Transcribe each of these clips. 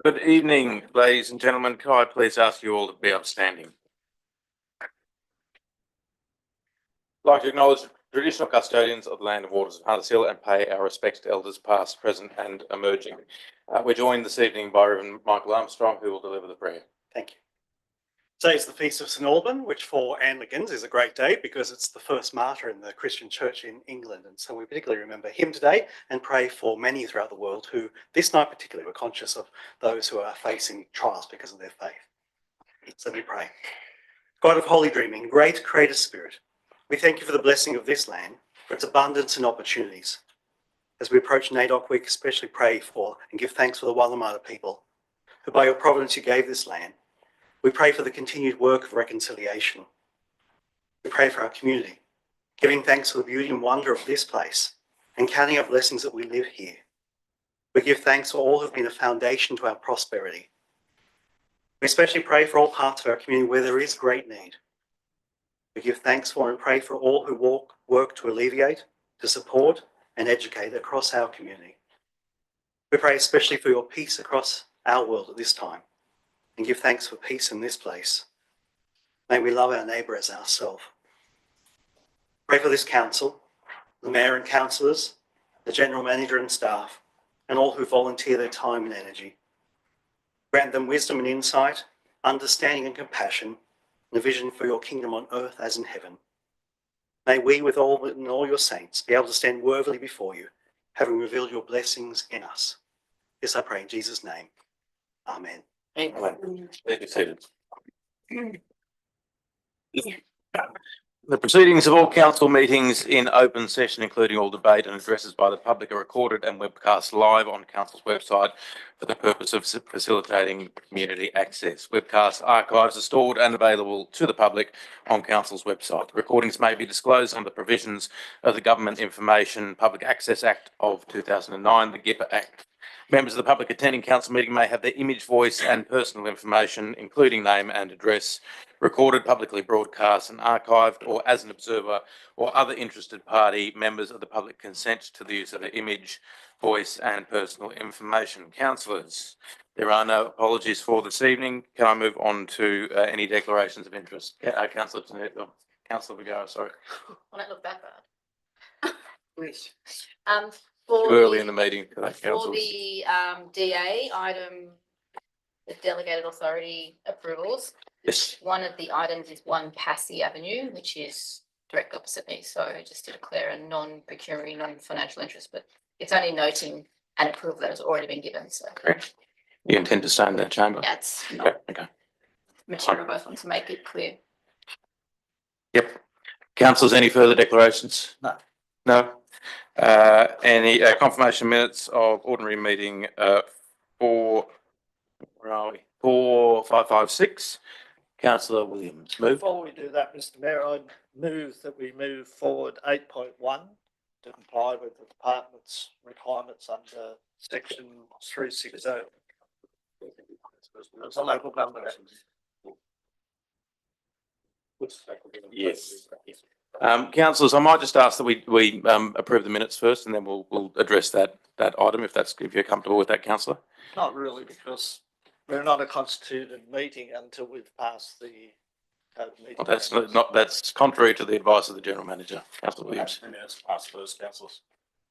Good evening, ladies and gentlemen. Can I please ask you all to be upstanding? I'd like to acknowledge the traditional custodians of the land and waters of Hunters Hill and pay our respects to elders past, present and emerging. We're joined this evening by Reverend Michael Armstrong, who will deliver the prayer. Thank you. Today is the Feast of St Alban, which for Anglicans is a great day because it's the first martyr in the Christian church in England. And so we particularly remember him today and pray for many throughout the world who this night particularly were conscious of those who are facing trials because of their faith. So we pray. God of holy dreaming, great creator spirit, we thank you for the blessing of this land, for its abundance and opportunities. As we approach NAIDOC week, especially pray for and give thanks for the Wallamata people, who by your providence you gave this land. We pray for the continued work of reconciliation. We pray for our community, giving thanks for the beauty and wonder of this place and counting our blessings that we live here. We give thanks for all who have been a foundation to our prosperity. We especially pray for all parts of our community where there is great need. We give thanks for and pray for all who work to alleviate, to support and educate across our community. We pray especially for your peace across our world at this time, and give thanks for peace in this place. May we love our neighbour as ourselves. Pray for this council, the mayor and councillors, the general manager and staff, and all who volunteer their time and energy. Grant them wisdom and insight, understanding and compassion, and a vision for your kingdom on earth as in heaven. May we, with all your saints, be able to stand worthily before you, having revealed your blessings in us. This I pray in Jesus' name. Amen. Amen. Please be seated. The proceedings of all council meetings in open session, including all debate and addresses by the public, are recorded and webcast live on council's website for the purpose of facilitating community access. Webcast archives are stored and available to the public on council's website. Recordings may be disclosed under the provisions of the Government Information Public Access Act of 2009, the GIPA Act. Members of the public attending council meeting may have their image, voice and personal information, including name and address, recorded, publicly broadcast and archived, or as an observer or other interested party. Members of the public consent to the use of their image, voice and personal information. Councillors, there are no apologies for this evening. Can I move on to any declarations of interest? Councillor Vergara, sorry. Will it look that bad? Please. For Too early in the meeting. For the DA item, the delegated authority approvals. Yes. One of the items is 1 Passy Avenue, which is directly opposite me. So just to declare a non-pecuniary, non-financial interest, but it's only noting an approval that has already been given. So correct. You intend to stay in that chamber? Yeah, it's not okay. material. Both want to make it clear. Yep. Councillors, any further declarations? No. No. Any confirmation minutes of ordinary meeting 4556. Councillor Williams, move. Before we do that, Mr. Mayor, I move that we move forward 8.1 to comply with the department's requirements under section 360. It's a local government. Yes. Councillors, I might just ask that we approve the minutes first, and then we'll address that item if you're comfortable with that, councillor. Not really, because we're not a constituted meeting until we've passed the code meeting. Well, that's contrary to the advice of the general manager, Councillor Williams. Minutes pass first, councillors,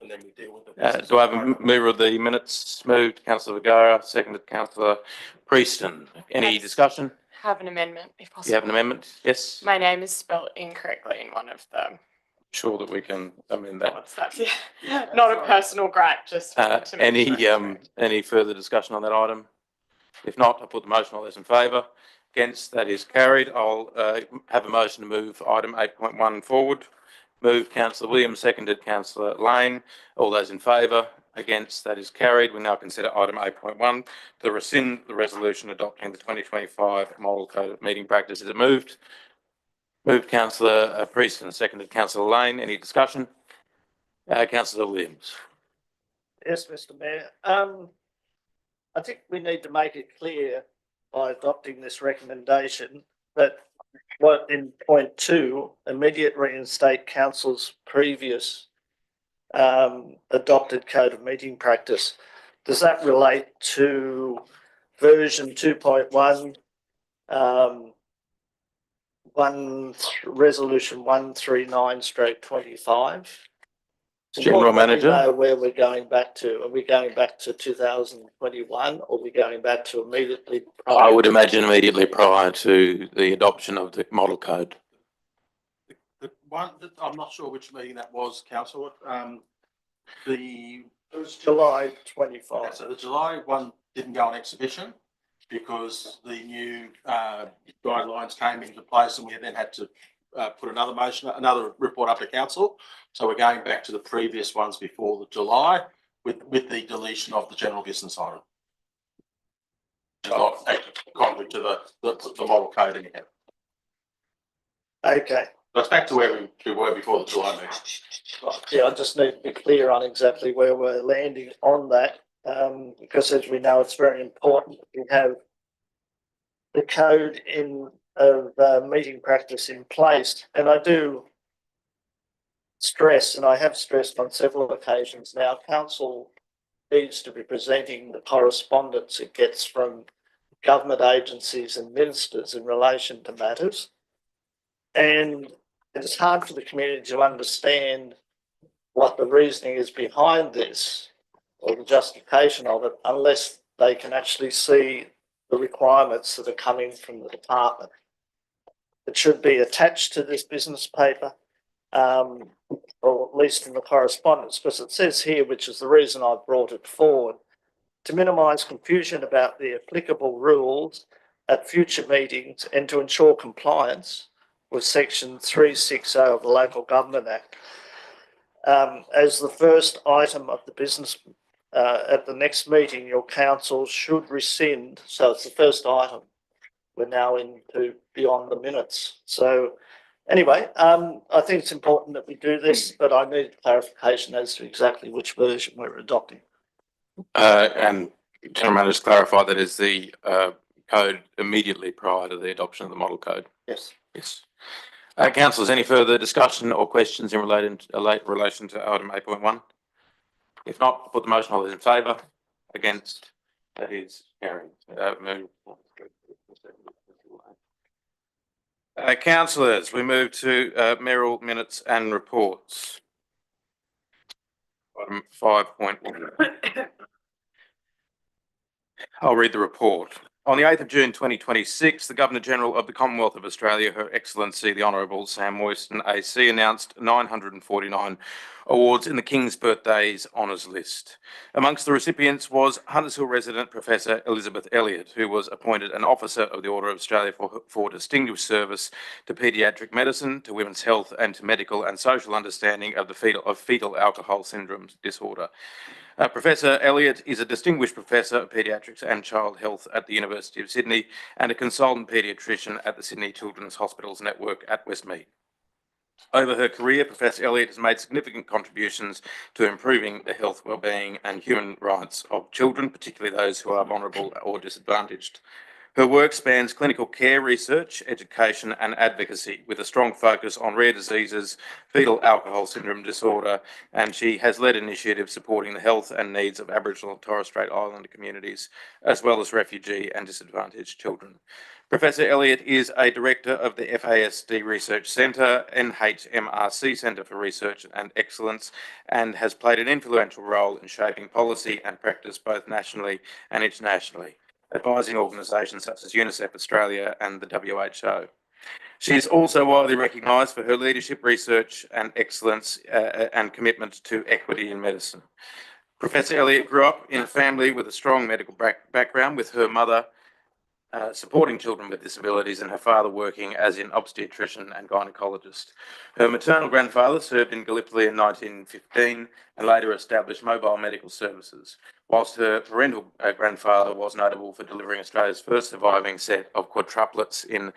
and then we deal with the. Do I have a mover of the minutes? Moved, Councillor Vergara, seconded, Councillor Prieston. Any discussion? Have an amendment, if possible. You have an amendment? Yes. My name is spelled incorrectly in one of them. Sure that we can amend that. Yeah. Not a personal gripe, just to make sure. Any further discussion on that item? If not, I'll put the motion. All those in favour? Against? That is carried. I'll have a motion to move item 8.1 forward. Moved, Councillor Williams, seconded, Councillor Lane. All those in favour? Against? That is carried. We now consider item 8.1 to rescind the resolution adopting the 2025 Model Code of Meeting Practice. Is it moved? Moved, Councillor Prieston, seconded, Councillor Lane. Any discussion? Councillor Williams. Yes, Mr. Mayor. I think we need to make it clear by adopting this recommendation that what in point 2, immediate reinstate council's previous adopted code of meeting practice. Does that relate to version 2.1, resolution 139/25. General Manager. Know where we're going back to. Are we going back to 2021 or are we going back to immediately prior? I would imagine immediately prior to the adoption of the model code. The one that, I'm not sure which meeting that was, councillor. It was July 25. So the July one didn't go on exhibition because the new guidelines came into place, and we then had to put another report up to council. So we're going back to the previous ones before the July with the deletion of the general business item. Not contrary to the model code anyhow. Okay. So it's back to where we were before the July meeting. Yeah, I just need to be clear on exactly where we're landing on that, because as we know, it's very important that we have the code of meeting practice in place. And I do stress, and I have stressed on several occasions now, council needs to be presenting the correspondence it gets from government agencies and ministers in relation to matters. And it's hard for the community to understand what the reasoning is behind this or the justification of it unless they can actually see the requirements that are coming from the department. It should be attached to this business paper, or at least in the correspondence, because it says here, which is the reason I brought it forward, to minimise confusion about the applicable rules at future meetings and to ensure compliance with section 360 of the Local Government Act. As the first item of the business at the next meeting, your council should rescind. So it's the first item. We're now into beyond the minutes. So anyway, I think it's important that we do this, but I need clarification as to exactly which version we're adopting. And General Manager clarified that is the code immediately prior to the adoption of the model code. Yes. Yes. Councillors, any further discussion or questions in relation to item 8.1? If not, I'll put the motion. All those in favour? Against? That is carried. Councillors, we move to mayoral minutes and reports. Item 5.1. I'll read the report. On the 8th of June 2026, the Governor-General of the Commonwealth of Australia, Her Excellency the Honourable Sam Moyston AC, announced 949 awards in the King's Birthdays Honours List. Amongst the recipients was Hunters Hill resident Professor Elizabeth Elliott, who was appointed an Officer of the Order of Australia for distinguished service to paediatric medicine, to women's health and to medical and social understanding of the fetal alcohol syndrome disorder. Professor Elliott is a distinguished Professor of Paediatrics and Child Health at the University of Sydney and a consultant paediatrician at the Sydney Children's Hospitals Network at Westmead. Over her career, Professor Elliott has made significant contributions to improving the health, wellbeing and human rights of children, particularly those who are vulnerable or disadvantaged. Her work spans clinical care research, education and advocacy, with a strong focus on rare diseases, fetal alcohol syndrome disorder, and she has led initiatives supporting the health and needs of Aboriginal and Torres Strait Islander communities, as well as refugee and disadvantaged children. Professor Elliott is a director of the FASD Research Centre, NHMRC Centre for Research and Excellence, and has played an influential role in shaping policy and practice both nationally and internationally, advising organisations such as UNICEF Australia and the WHO. She is also widely recognised for her leadership, research and excellence and commitment to equity in medicine. Professor Elliott grew up in a family with a strong medical background, with her mother supporting children with disabilities and her father working as an obstetrician and gynaecologist. Her maternal grandfather served in Gallipoli in 1915 and later established mobile medical services, whilst her parental grandfather was notable for delivering Australia's first surviving set of quadruplets in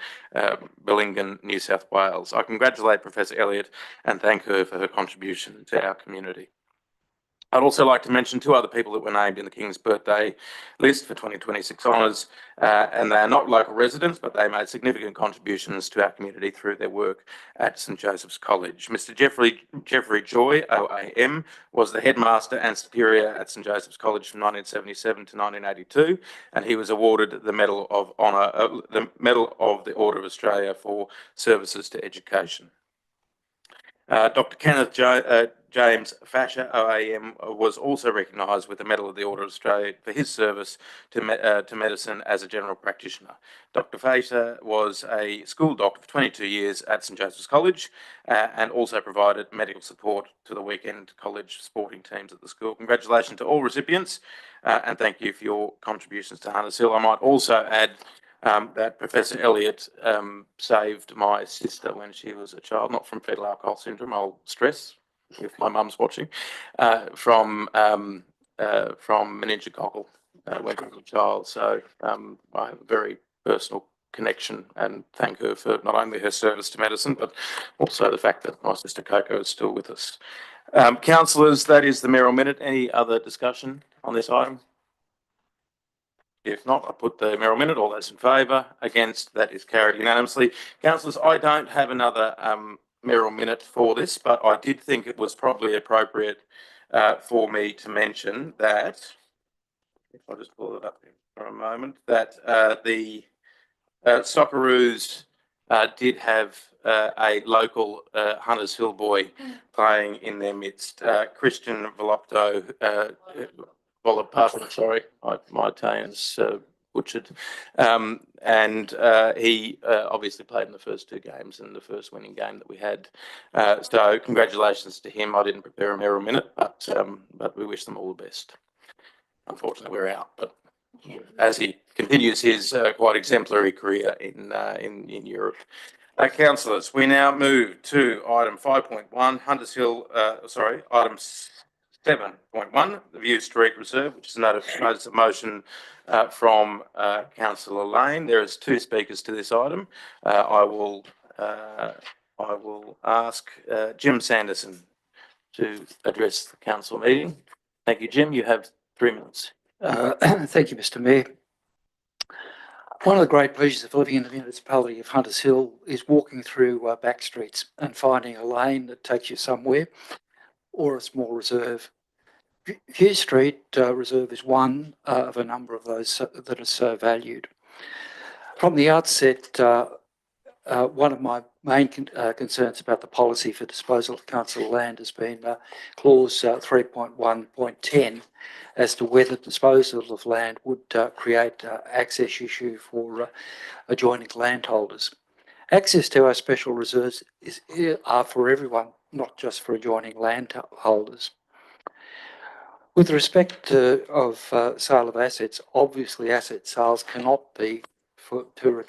Bellingen, New South Wales. I congratulate Professor Elliott and thank her for her contribution to our community. I'd also like to mention two other people that were named in the King's Birthday list for 2026 honours, and they are not local residents, but they made significant contributions to our community through their work at St Joseph's College. Mr. Jeffrey Joy, OAM, was the headmaster and superior at St Joseph's College from 1977 to 1982, and he was awarded the Medal of Honour, the Medal of the Order of Australia for services to education. Dr. Kenneth James Fasher, OAM, was also recognised with the Medal of the Order of Australia for his service to medicine as a general practitioner. Dr. Fasher was a school doctor for 22 years at St Joseph's College and also provided medical support to the weekend college sporting teams at the school. Congratulations to all recipients and thank you for your contributions to Hunters Hill. I might also add that Professor Elliott saved my sister when she was a child, not from fetal alcohol syndrome, I'll stress, if my mum's watching, from meningococcal when she was a child. So I have a very personal connection and thank her for not only her service to medicine, but also the fact that my sister Coco is still with us. Councillors, that is the mayoral minute. Any other discussion on this item? If not, I put the mayoral minute. All those in favour? Against? That is carried unanimously. Councillors, I don't have another mayoral minute for this, but I did think it was probably appropriate for me to mention that, if I just pull it up for a moment, that the Socceroos did have a local Hunters Hill boy playing in their midst, Christian Volopto, Volopata, sorry, my Italian's butchered. And he obviously played in the first two games and the first winning game that we had. So congratulations to him. I didn't prepare a mayoral minute, but we wish them all the best. Unfortunately, we're out, but as he continues his quite exemplary career in Europe. Councillors, we now move to item 5.1, Hunters Hill, item 7.1, the View Street Reserve, which is a notice of motion from Councillor Lane. There is two speakers to this item. I will ask Jim Sanderson to address the council meeting. Thank you, Jim. You have 3 minutes. Thank you, Mr. Mayor. One of the great pleasures of living in the municipality of Hunters Hill is walking through back streets and finding a lane that takes you somewhere or a small reserve. View Street Reserve is one of a number of those that are so valued. From the outset, one of my main concerns about the policy for disposal of council land has been clause 3.1.10 as to whether disposal of land would create access issue for adjoining landholders. Access to our special reserves are for everyone, not just for adjoining landholders. With respect to sale of assets, obviously asset sales cannot be to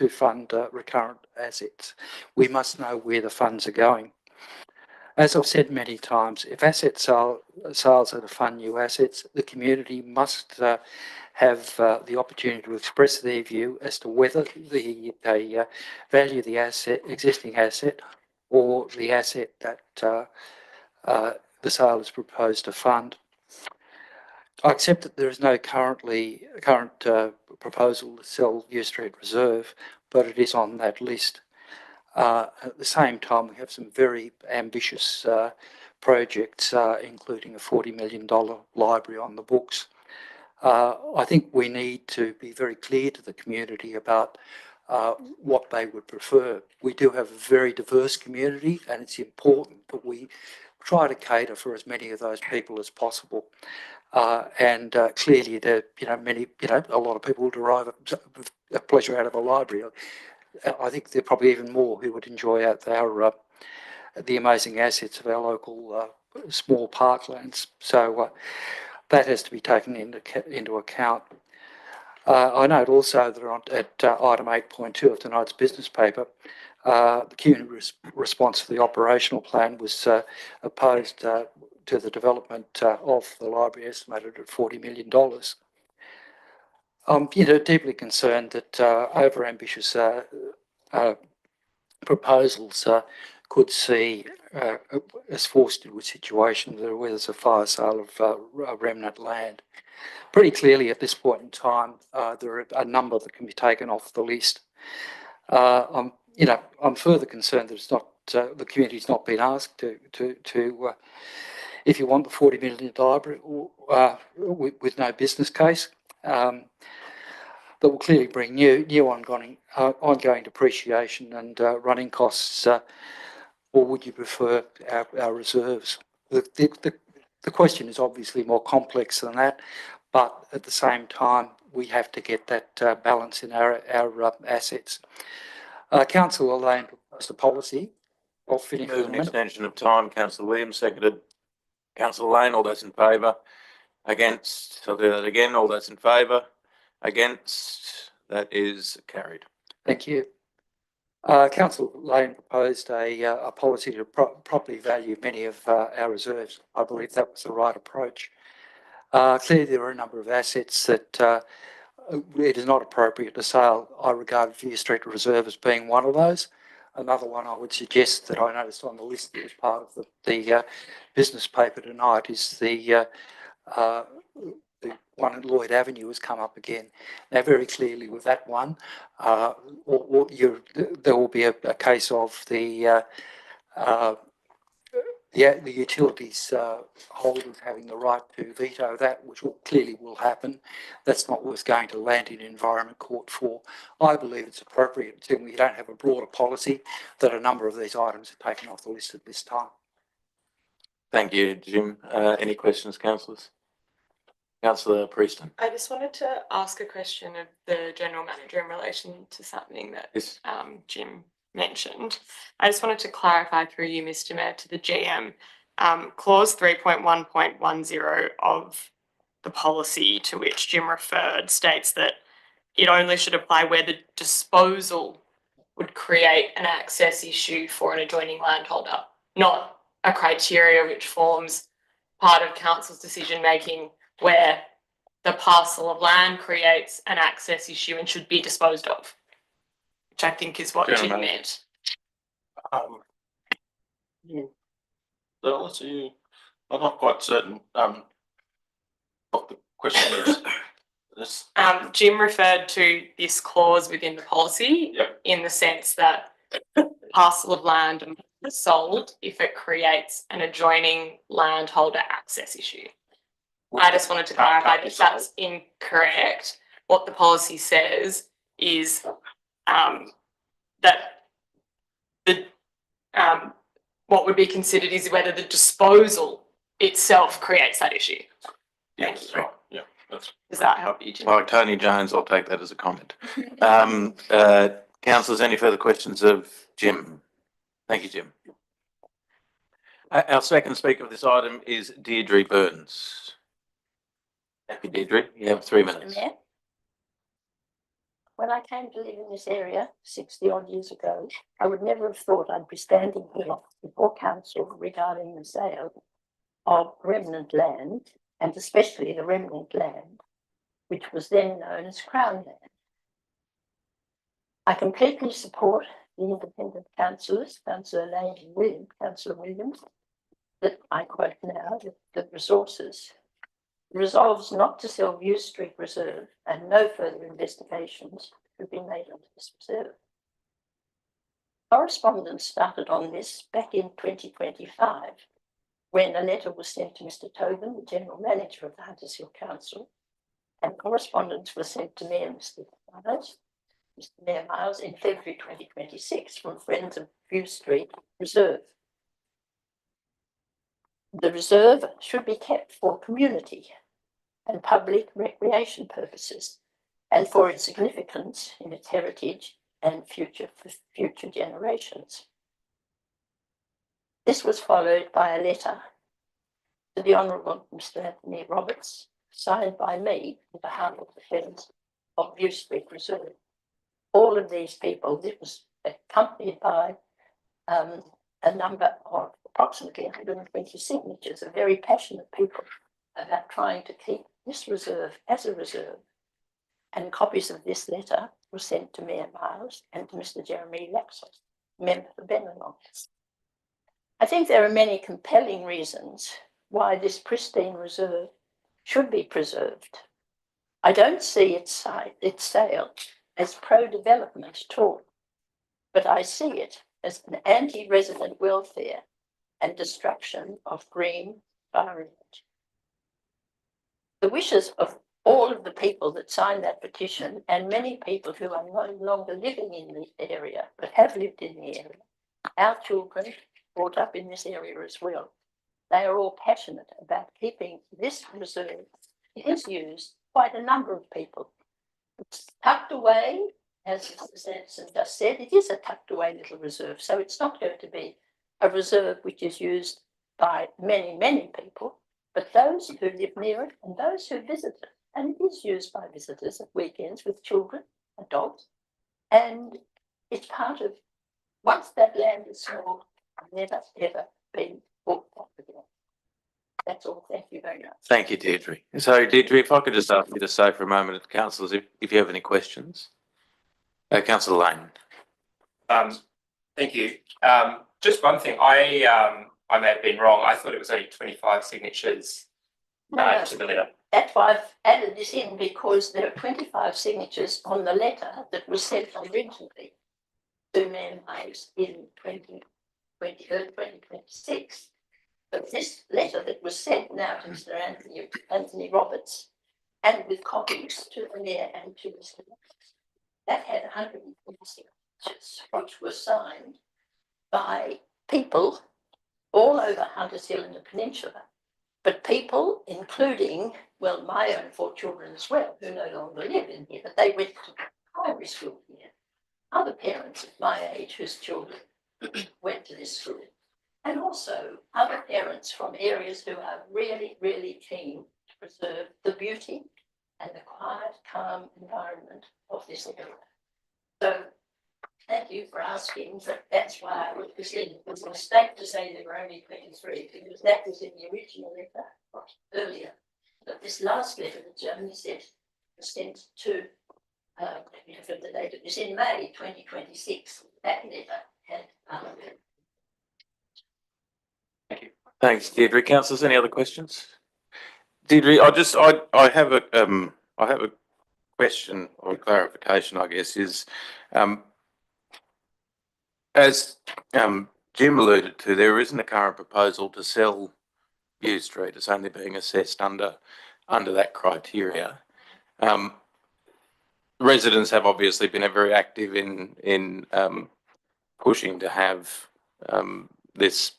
fund recurrent assets. We must know where the funds are going. As I've said many times, if asset sales are to fund new assets, the community must have the opportunity to express their view as to whether they value the existing asset, or the asset that the sale is proposed to fund. I accept that there is no current proposal to sell View Street Reserve, but it is on that list. At the same time, we have some very ambitious projects, including a $40 million library on the books. I think we need to be very clear to the community about what they would prefer. We do have a very diverse community, and it's important that we try to cater for as many of those people as possible. And clearly, there, a lot of people derive a pleasure out of a library. I think there are probably even more who would enjoy the amazing assets of our local small parklands. So that has to be taken into account. I note also that at item 8.2 of tonight's business paper, the community response to the operational plan was opposed to the development of the library, estimated at $40 million. I'm deeply concerned that over-ambitious proposals could see us forced into a situation where there's a fire sale of remnant land. Pretty clearly at this point in time, there are a number that can be taken off the list. I'm further concerned that it's not the community's not been asked to if you want the 40 million library with no business case. That will clearly bring new ongoing depreciation and running costs, or would you prefer our reserves? The question is obviously more complex than that, but at the same time, we have to get that balance in our assets. Councillor Lane proposed a policy. I'll finish Move in a an minute. extension of time. Councillor Williams, seconded. Councillor Lane, all those in favour? Against? I'll do that again. All those in favour? Against? That is carried. Thank you. Councillor Lane proposed a policy to properly value many of our reserves. I believe that was the right approach. Clearly, there are a number of assets that it is not appropriate to sell. I regard View Street Reserve as being one of those. Another one I would suggest that I noticed on the list that was part of the business paper tonight is the one at Lloyd Avenue has come up again. Now, very clearly with that one, there will be a case of the utilities holders having the right to veto that, which clearly will happen. That's not worth going to Land and Environment Court for. I believe it's appropriate until we don't have a broader policy that a number of these items are taken off the list at this time. Thank you, Jim. Any questions, councillors? Councillor Prieston. I just wanted to ask a question of the General Manager in relation to something that Yes. Jim mentioned. I just wanted to clarify through you, Mr. Mayor, to the GM. Clause 3.1.10 of the policy to which Jim referred states that it only should apply where the disposal would create an access issue for an adjoining landholder, not a criteria which forms part of council's decision making where the parcel of land creates an access issue and should be disposed of, which I think is what Jim meant. So let's see. I'm not quite certain what the question is. This. Jim referred to this clause within the policy. Yep. In the sense that parcel of land is sold if it creates an adjoining landholder access issue. I just wanted to clarify that that's incorrect. What the policy says is that the what would be considered is whether the disposal itself creates that issue. Yes, right. Yeah, that's. Does that help you, Jim? Like Tony Jones, I'll take that as a comment. Councillors, any further questions of Jim? Thank you, Jim. Our second speaker of this item is Deirdre Burns. Thank you, Deirdre. You have 3 minutes. Mayor, when I came to live in this area 60 odd years ago, I would never have thought I'd be standing here before council regarding the sale of remnant land, and especially the remnant land, which was then known as Crown land. I completely support the independent councillors, Councillor Lane and Williams, Councillor Williams, that I quote now, the resources resolves not to sell View Street Reserve and no further investigations should be made on this reserve. Correspondence started on this back in 2025 when a letter was sent to Mr. Tobin, the General Manager of the Hunters Hill Council, and correspondence was sent to Mayor Mr. Mayor Miles in February 2026 from Friends of View Street Reserve. The reserve should be kept for community and public recreation purposes and for its significance in its heritage and for future generations. This was followed by a letter to the Honourable Mr. Anthony Roberts, signed by me on behalf of the Friends of View Street Reserve. All of these people, this was accompanied by a number of approximately 120 signatures of very passionate people about trying to keep this reserve as a reserve. And copies of this letter were sent to Mayor Miles and to Mr. Jeremy Laxos, member for Bennelong. I think there are many compelling reasons why this pristine reserve should be preserved. I don't see its sale as pro-development at all, but I see it as an anti-resident welfare and destruction of green environment. The wishes of all of the people that signed that petition, and many people who are no longer living in the area, but have lived in the area, our children brought up in this area as well. They are all passionate about keeping this reserve. It is used quite a number of people. It's tucked away, as Mr. Sanderson just said, it is a tucked away little reserve. So it's not going to be a reserve which is used by many, many people, but those who live near it and those who visit it. And it is used by visitors at weekends with children and dogs. And it's part of, once that land is sold, never ever been bought back again. That's all. Thank you very much. Thank you, Deirdre. So Deirdre, if I could just ask you to say for a moment to councillors if you have any questions. Councillor Lane. Thank you. Just one thing, I may have been wrong. I thought it was only 25 signatures to the letter. That's why I've added this in, because there are 25 signatures on the letter that was sent originally to Mayor Hayes in 2026. But this letter that was sent now to Mr. Anthony Roberts, and with copies to the Mayor and to Mr. that had 140 signatures, which were signed by people all over Hunters Hill and the Peninsula, but people including, well, my own 4 children as well, who no longer live in here, but they went to primary school here. Other parents of my age whose children went to this school, and also other parents from areas who are really, really keen to preserve the beauty and the quiet, calm environment of this area. So thank you for asking, but that's why I put this in. It was a mistake to say there were only 23, because that was in the original letter earlier. But this last letter that Germany said was sent to, let me have the date, it was in May 2026. That letter had Thanks, Deirdre. Councillors, any other questions? Deirdre, I have a question or clarification, I guess, is as Jim alluded to, there isn't a current proposal to sell View Street. It's only being assessed under that criteria. Residents have obviously been very active in pushing to have this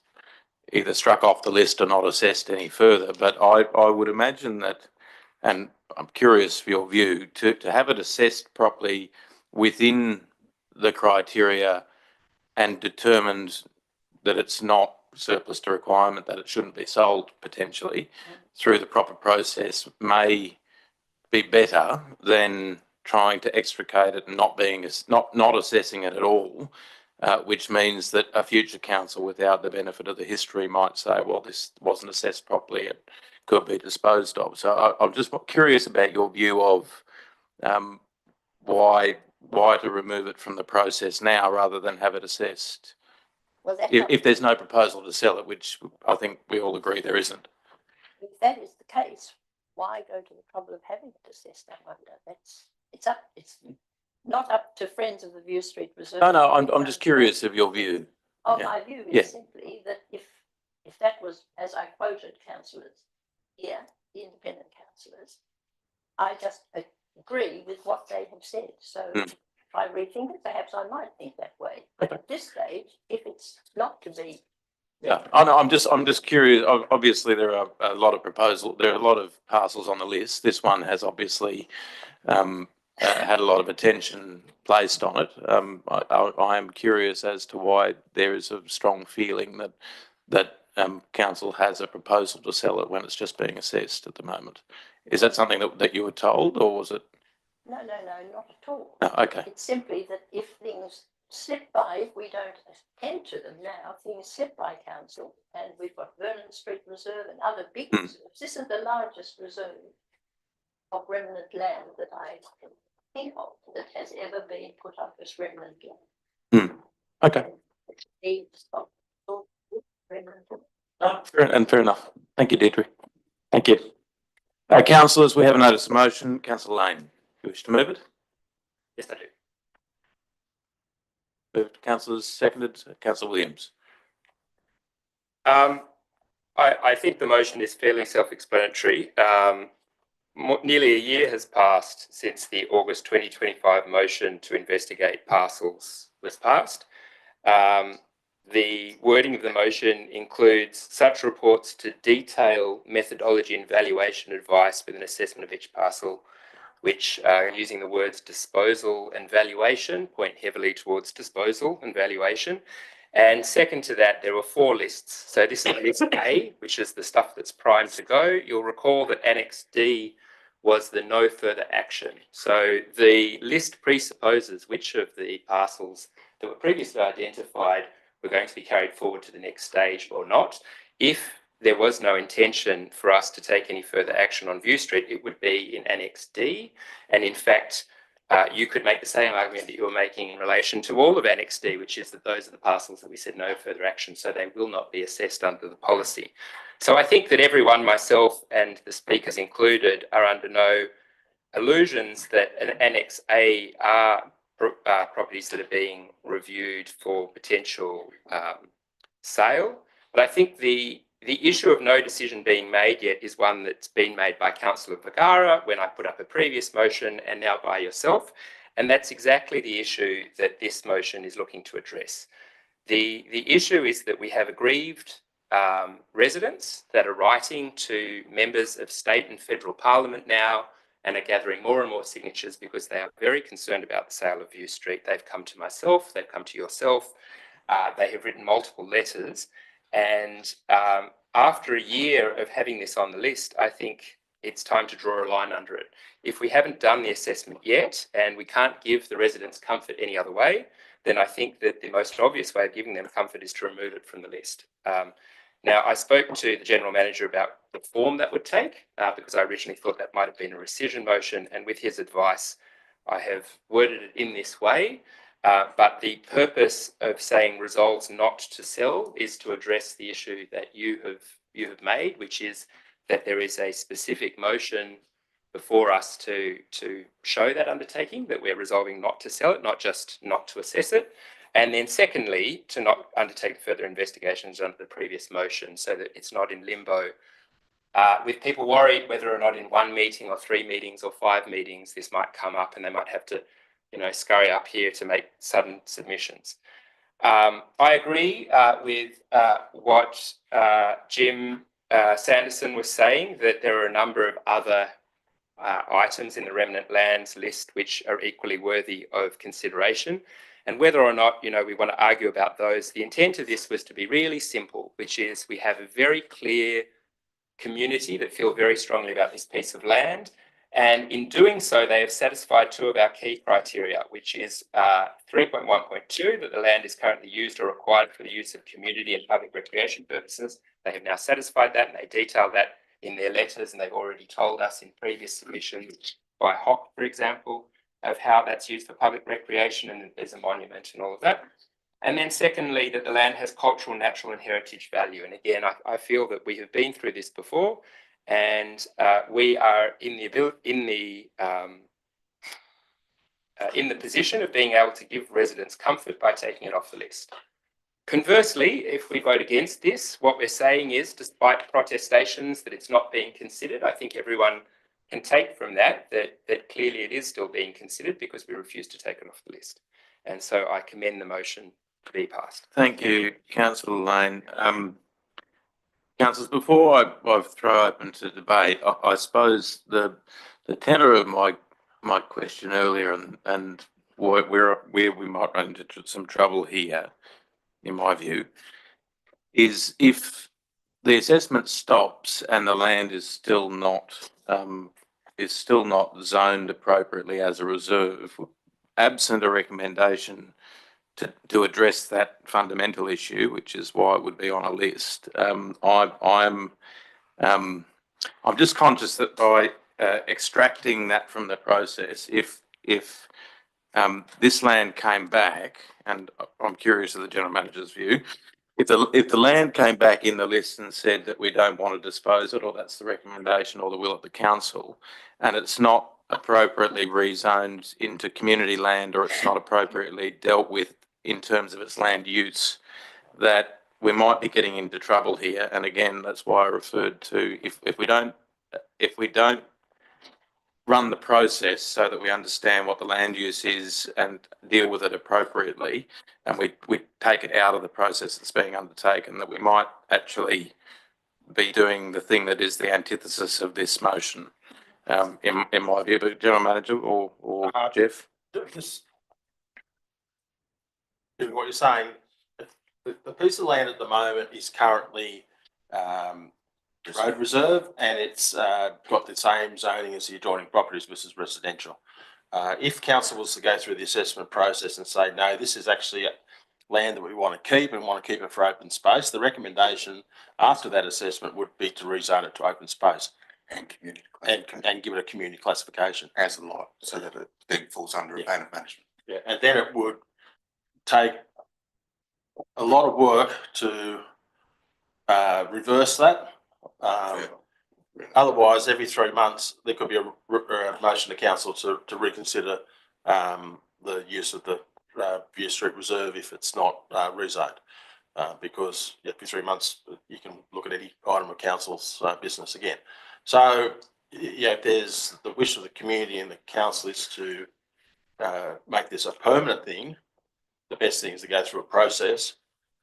either struck off the list or not assessed any further. But I would imagine that, and I'm curious for your view, to have it assessed properly within the criteria and determined that it's not surplus to requirement, that it shouldn't be sold potentially through the proper process, may be better than trying to extricate it and not assessing it at all, which means that a future council without the benefit of the history might say, well, this wasn't assessed properly, it could be disposed of. So I'm just curious about your view of why to remove it from the process now rather than have it assessed. Well, If there's no proposal to sell it, which I think we all agree there isn't. if that is the case, why go to the trouble of having it assessed? I wonder. It's not up to Friends of the View Street Reserve. No, I'm just curious of your view. Oh, Yeah. my view is Yeah. simply that if that was, as I quoted councillors here, the independent councillors, I just agree with what they have said. So if I rethink it, perhaps I might think that way. But at this stage, if it's not to be, Yeah, I know. I'm just curious. Obviously, there are a lot of parcels on the list. This one has obviously had a lot of attention placed on it. I am curious as to why there is a strong feeling that council has a proposal to sell it when it's just being assessed at the moment. Is that something that you were told, or was it? no, not at all. No, okay. It's simply that if things slip by, if we don't attend to them now, things slip by council, and we've got Vernon Street Reserve and other big reserves. This is the largest reserve of remnant land that I can think of that has ever been put up as remnant land. Okay. Needs of Fair enough. Thank you, Deirdre. Thank you. Councillors, we have a notice of motion. Councillor Lane, you wish to move it? Yes, I do. Moved. Councillors, seconded. Councillor Williams. I think the motion is fairly self-explanatory. Nearly a year has passed since the August 2025 motion to investigate parcels was passed. The wording of the motion includes such reports to detail methodology and valuation advice with an assessment of each parcel, which using the words disposal and valuation point heavily towards disposal and valuation. And second to that, there were 4 lists. So this is list A, which is the stuff that's primed to go. You'll recall that Annex D was the no further action. So the list presupposes which of the parcels that were previously identified were going to be carried forward to the next stage or not. If there was no intention for us to take any further action on View Street, it would be in Annex D. And in fact, you could make the same argument that you were making in relation to all of Annex D, which is that those are the parcels that we said no further action, so they will not be assessed under the policy. So I think that everyone, myself and the speakers included, are under no illusions that an Annex A are properties that are being reviewed for potential sale. But I think the issue of no decision being made yet is one that's been made by Councillor Vergara when I put up a previous motion and now by yourself. And that's exactly the issue that this motion is looking to address. The issue is that we have aggrieved residents that are writing to members of state and federal parliament now and are gathering more and more signatures because they are very concerned about the sale of View Street. They've come to myself, they've come to yourself, they have written multiple letters. And after a year of having this on the list, I think it's time to draw a line under it. If we haven't done the assessment yet and we can't give the residents comfort any other way, then I think that the most obvious way of giving them comfort is to remove it from the list. Now, I spoke to the General Manager about the form that would take, because I originally thought that might have been a rescission motion, and with his advice, I have worded it in this way. But the purpose of saying resolves not to sell is to address the issue that you have made, which is that there is a specific motion before us to show that undertaking, that we're resolving not to sell it, not just not to assess it. And then secondly, to not undertake further investigations under the previous motion so that it's not in limbo. With people worried whether or not in 1 meeting or 3 meetings or 5 meetings, this might come up and they might have to, scurry up here to make sudden submissions. I agree with what Jim Sanderson was saying, that there are a number of other items in the remnant lands list which are equally worthy of consideration. And whether or not, we want to argue about those, the intent of this was to be really simple, which is we have a very clear community that feel very strongly about this piece of land. And in doing so, they have satisfied 2 of our key criteria, which is 3.1.2, that the land is currently used or required for the use of community and public recreation purposes. They have now satisfied that, and they detail that in their letters, and they've already told us in previous submissions by Hock, for example, of how that's used for public recreation and there's a monument and all of that. And then secondly, that the land has cultural, natural and heritage value. And again, I feel that we have been through this before, and we are in the position of being able to give residents comfort by taking it off the list. Conversely, if we vote against this, what we're saying is, despite protestations that it's not being considered, I think everyone can take from that clearly it is still being considered because we refuse to take it off the list. And so I commend the motion to be passed. Thank you, Councillor Lane. Councillors, before I throw open to debate, I suppose the tenor of my question earlier and where we might run into some trouble here, in my view, is if the assessment stops and the land is still not zoned appropriately as a reserve, absent a recommendation to address that fundamental issue, which is why it would be on a list. I'm just conscious that by extracting that from the process, if this land came back, and I'm curious of the General Manager's view, If the land came back in the list and said that we don't want to dispose it, or that's the recommendation or the will of the council, and it's not appropriately rezoned into community land, or it's not appropriately dealt with in terms of its land use, that we might be getting into trouble here. And again, that's why I referred to, if we don't run the process so that we understand what the land use is and deal with it appropriately, and we take it out of the process that's being undertaken, that we might actually be doing the thing that is the antithesis of this motion, in my view. But General Manager or Jeff? Just doing what you're saying, the piece of land at the moment is currently road reserve, and it's got the same zoning as the adjoining properties, which is residential. If council was to go through the assessment process and say, no, this is actually land that we want to keep and want to keep it for open space, the recommendation after that assessment would be to rezone it to open space And community. and give it a community classification. As a lot, so that it then falls under a plan of management. Yeah, and then it would take a lot of work to reverse that. Otherwise, every 3 months, there could be a motion to council to reconsider the use of the View Street Reserve if it's not rezoned. Because every 3 months, you can look at any item of council's business again. So, yeah, if there's the wish of the community and the council is to make this a permanent thing, the best thing is to go through a process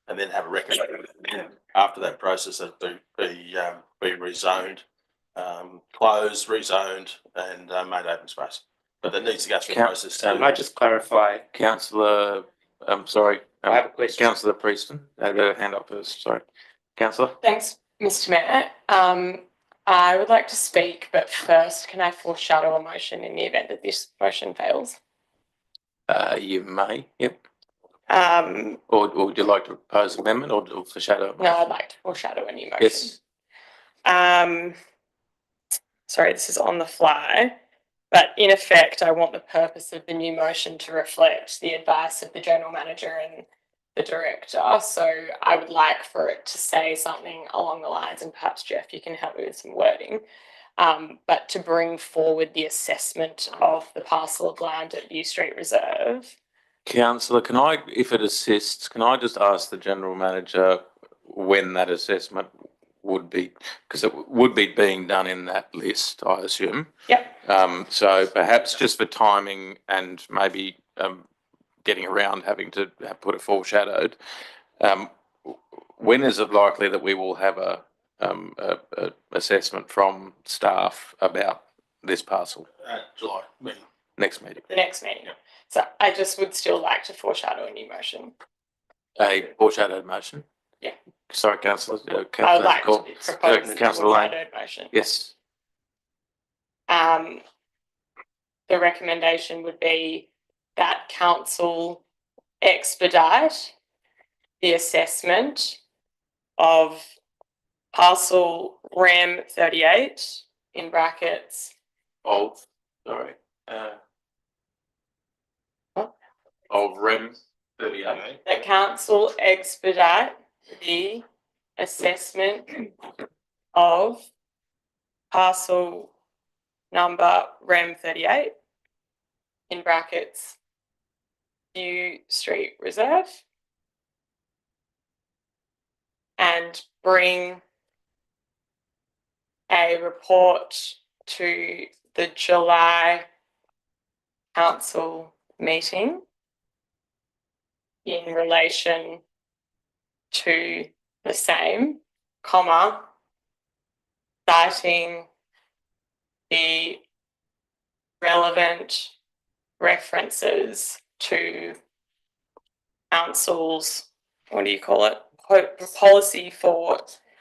and then have a recommendation after that process that be rezoned, closed, rezoned, and made open space. But that needs to go through a process. Can I just clarify? Councillor, I'm sorry. I have a question. Councillor Prieston, I had a hand up first. Sorry, Councillor. Thanks, Mr Mayor. I would like to speak, but first, can I foreshadow a motion in the event that this motion fails? You may. Yep. Um, Or would you like to propose amendment or foreshadow? no, I'd like to foreshadow a new motion. Yes. Sorry, this is on the fly, but in effect, I want the purpose of the new motion to reflect the advice of the General Manager and the Director. So I would like for it to say something along the lines, and perhaps Jeff, you can help me with some wording, but to bring forward the assessment of the parcel of land at View Street Reserve. Councillor, can I, if it assists, can I just ask the General Manager when that assessment would be, because it would be being done in that list, I assume. Yep. So perhaps just for timing and maybe getting around having to put it foreshadowed, when is it likely that we will have a assessment from staff about this parcel? July meeting. Next meeting. The next meeting. So I just would still like to foreshadow a new motion. A foreshadowed motion? Yeah. Sorry, Councillor. I would like to propose a Councillor Lane. foreshadowed motion. Yes. The recommendation would be that council expedite the assessment of parcel RAM 38 in brackets. Of REM 38. That council expedite the assessment of parcel number REM 38 in brackets View Street Reserve, and bring a report to the July council meeting in relation to the same, comma, citing the relevant references to council's, what do you call it, policy for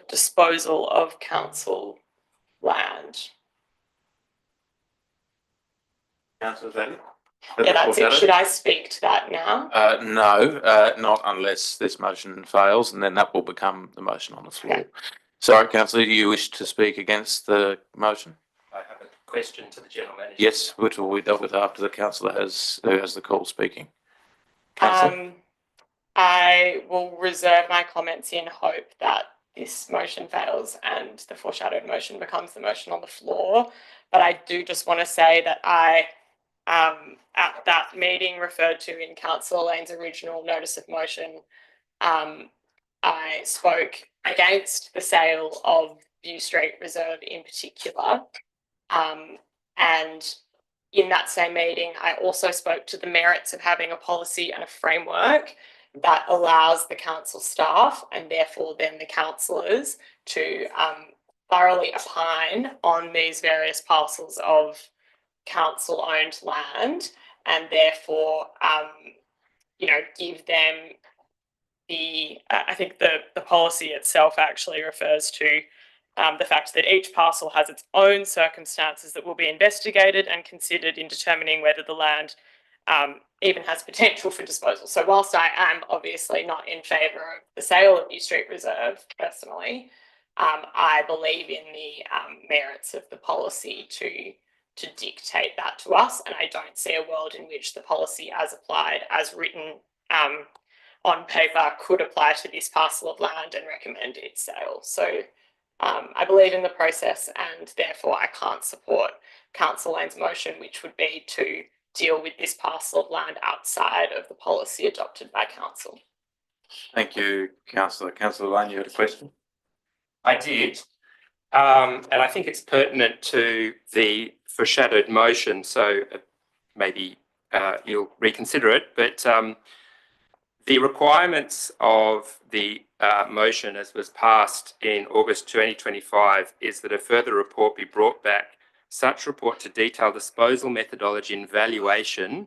disposal of council land. Councillor Zanny? Yeah, that's it. Should I speak to that now? No, not unless this motion fails, and then that will become the motion on the floor. Okay. Sorry, Councillor, do you wish to speak against the motion? I have a question to the General Manager. Yes, which will be dealt with after the councillor who has the call speaking. Councillor? I will reserve my comments in hope that this motion fails and the foreshadowed motion becomes the motion on the floor. But I do just want to say that I, at that meeting referred to in Councillor Lane's original notice of motion, I spoke against the sale of View Street Reserve in particular. And in that same meeting, I also spoke to the merits of having a policy and a framework that allows the council staff and therefore then the councillors to thoroughly opine on these various parcels of council-owned land and therefore, give them I think the policy itself actually refers to the fact that each parcel has its own circumstances that will be investigated and considered in determining whether the land even has potential for disposal. So whilst I am obviously not in favour of the sale of New Street Reserve personally, I believe in the merits of the policy to dictate that to us, and I don't see a world in which the policy as applied, as written on paper, could apply to this parcel of land and recommend its sale. So I believe in the process and therefore I can't support Councillor Lane's motion, which would be to deal with this parcel of land outside of the policy adopted by council. Thank you, Councillor. Councillor Lane, you had a question? I did. And I think it's pertinent to the foreshadowed motion, so maybe you'll reconsider it, but the requirements of the motion as was passed in August 2025 is that a further report be brought back, such report to detail disposal methodology and valuation,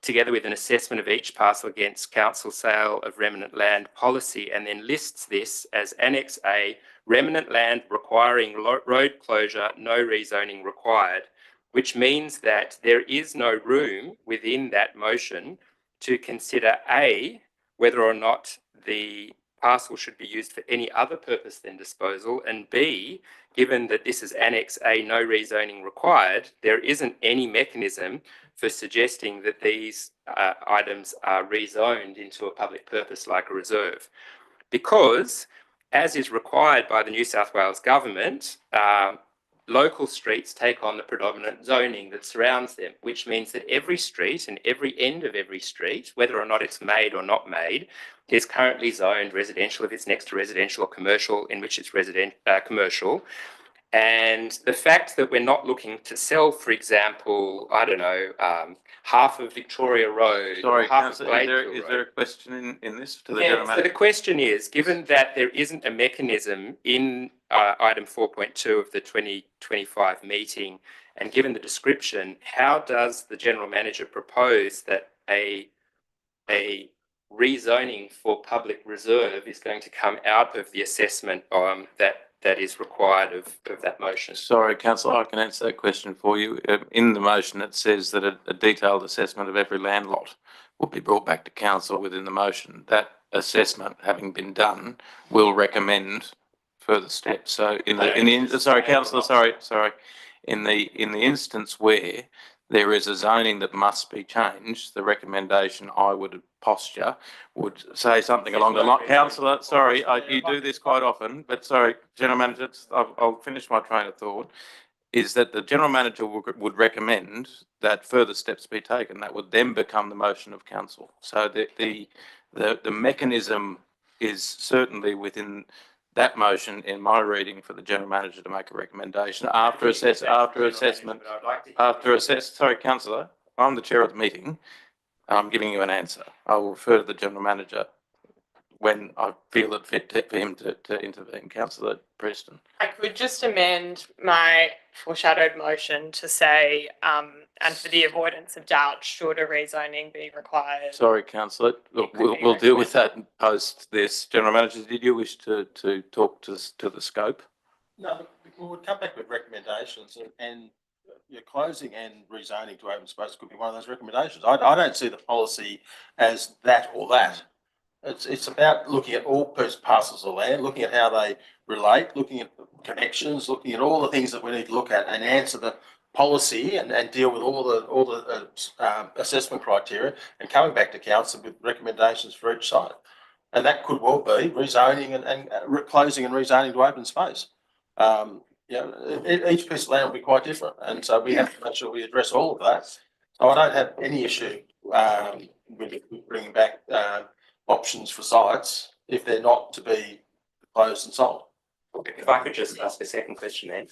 together with an assessment of each parcel against council sale of remnant land policy, and then lists this as Annex A, remnant land requiring road closure, no rezoning required, which means that there is no room within that motion to consider A, whether or not the parcel should be used for any other purpose than disposal, and B, given that this is Annex A, no rezoning required, there isn't any mechanism for suggesting that these items are rezoned into a public purpose like a reserve. Because, as is required by the New South Wales government, local streets take on the predominant zoning that surrounds them, which means that every street and every end of every street, whether or not it's made or not made, is currently zoned residential if it's next to residential, or commercial in which it's commercial. And the fact that we're not looking to sell, for example, I don't know, half of Victoria Road. Sorry, half Councillor, is there a question in this to the gentleman? So the question is, given that there isn't a mechanism in item 4.2 of the 2025 meeting, and given the description, how does the General Manager propose that a rezoning for public reserve is going to come out of the assessment that is required of that motion? Sorry, Councillor, I can answer that question for you. In the motion, it says that a detailed assessment of every land lot will be brought back to council within the motion. That assessment, having been done, will recommend further steps. So in the instance where there is a zoning that must be changed, the recommendation I would posture would say something along the line. Councillor, sorry, you do this quite often, but sorry, General Manager, I'll finish my train of thought, is that the General Manager would recommend that further steps be taken. That would then become the motion of council. So the mechanism is certainly within that motion in my reading for the General Manager to make a recommendation sorry, Councillor, I'm the chair of the meeting. I'm giving you an answer. I will refer to the General Manager when I feel it fit for him to intervene. Councillor Preston. I could just amend my foreshadowed motion to say, and for the avoidance of doubt, should a rezoning be required? Sorry, Councillor. Look, we'll deal with that post this. General Manager, did you wish to talk to the scope? No, we would come back with recommendations, and your closing and rezoning to open space could be one of those recommendations. I don't see the policy as that or that. It's about looking at all parcels of land, looking at how they relate, looking at connections, looking at all the things that we need to look at and answer the policy and deal with all the assessment criteria and coming back to council with recommendations for each site. And that could well be rezoning and closing and rezoning to open space. Each piece of land will be quite different, and so we have to make sure we address all of that. So I don't have any issue with bringing back options for sites if they're not to be closed and sold. If I could just ask a second question then.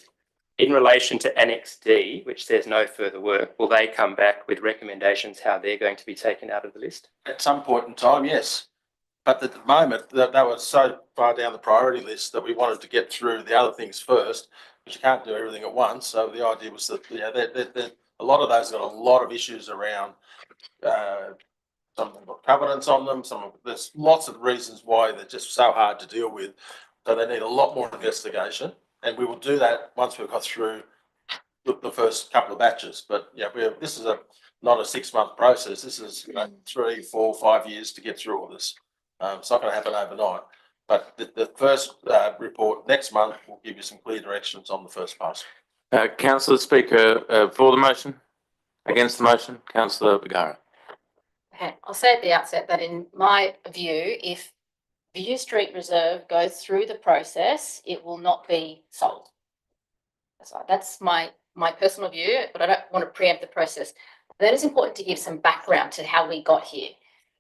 In relation to Annex D, which says no further work, will they come back with recommendations how they're going to be taken out of the list? At some point in time, yes. But at the moment, they were so far down the priority list that we wanted to get through the other things first, but you can't do everything at once. So the idea was that a lot of those got a lot of issues around. Some of them got covenants on them. There's lots of reasons why they're just so hard to deal with. So they need a lot more investigation, and we will do that once we've got through the first couple of batches. But yeah, this is not a 6-month process. This is 3, 4, 5 years to get through all this. It's not going to happen overnight. But the first report next month will give you some clear directions on the first pass. Councillor Speaker, for the motion, against the motion, Councillor Bergara. Okay, I'll say at the outset that in my view, if View Street Reserve goes through the process, it will not be sold. That's my personal view, but I don't want to preempt the process. Then it's important to give some background to how we got here.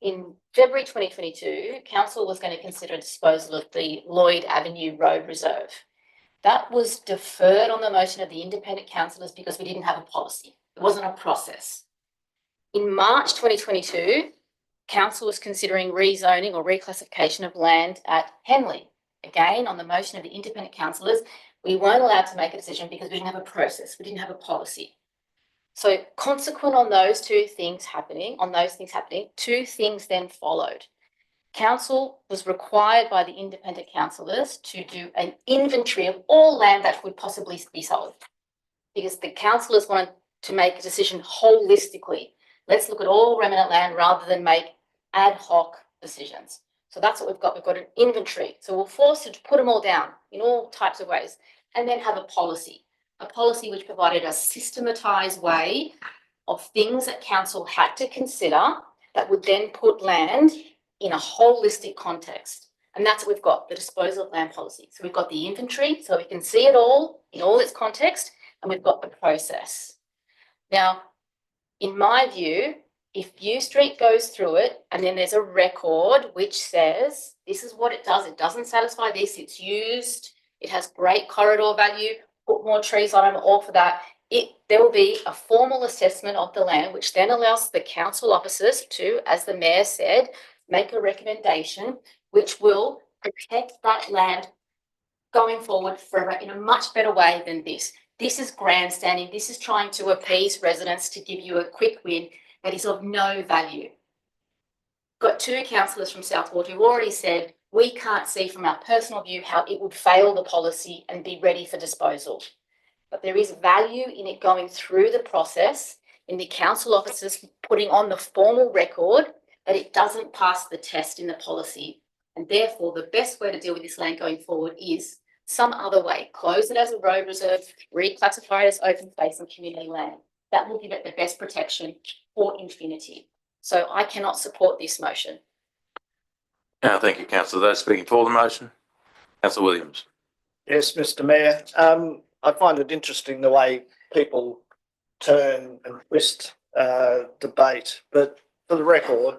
In February 2022, Council was going to consider disposal of the Lloyd Avenue Road Reserve. That was deferred on the motion of the independent councillors because we didn't have a policy. It wasn't a process. In March 2022, Council was considering rezoning or reclassification of land at Henley. Again, on the motion of the independent councillors, we weren't allowed to make a decision because we didn't have a process, we didn't have a policy. So consequent on those things happening, two things then followed. Council was required by the independent councillors to do an inventory of all land that could possibly be sold, because the councillors wanted to make a decision holistically. Let's look at all remnant land rather than make ad hoc decisions. So that's what we've got. We've got an inventory. So we're forced to put them all down in all types of ways and then have a policy which provided a systematized way of things that council had to consider that would then put land in a holistic context. And that's what we've got, the disposal of land policy. So we've got the inventory, so we can see it all in all its context, and we've got the process. Now, in my view, if View Street goes through it and then there's a record which says this is what it does, it doesn't satisfy this, it's used, it has great corridor value, put more trees on them, all for that, there will be a formal assessment of the land, which then allows the council officers to, as the mayor said, make a recommendation which will protect that land going forward forever in a much better way than this. This is grandstanding. This is trying to appease residents to give you a quick win that is of no value. Got 2 councillors from South Ward who already said we can't see from our personal view how it would fail the policy and be ready for disposal. But there is value in it going through the process, in the council officers putting on the formal record that it doesn't pass the test in the policy. And therefore, the best way to deal with this land going forward is some other way. Close it as a road reserve, reclassify it as open space and community land. That will give it the best protection for infinity. So I cannot support this motion. Thank you, Councillor. Those speaking for the motion, Councillor Williams. Yes, Mr. Mayor. I find it interesting the way people turn and twist debate, but for the record,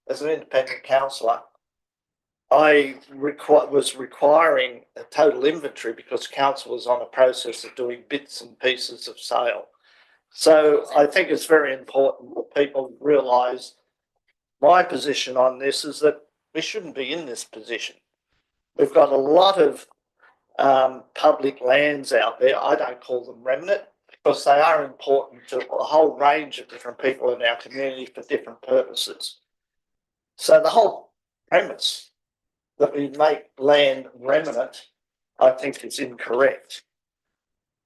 as an independent councillor, I was requiring a total inventory because council was on a process of doing bits and pieces of sale. So I think it's very important that people realise my position on this is that we shouldn't be in this position. We've got a lot of public lands out there. I don't call them remnant because they are important to a whole range of different people in our community for different purposes. So the whole premise that we make land remnant, I think, is incorrect.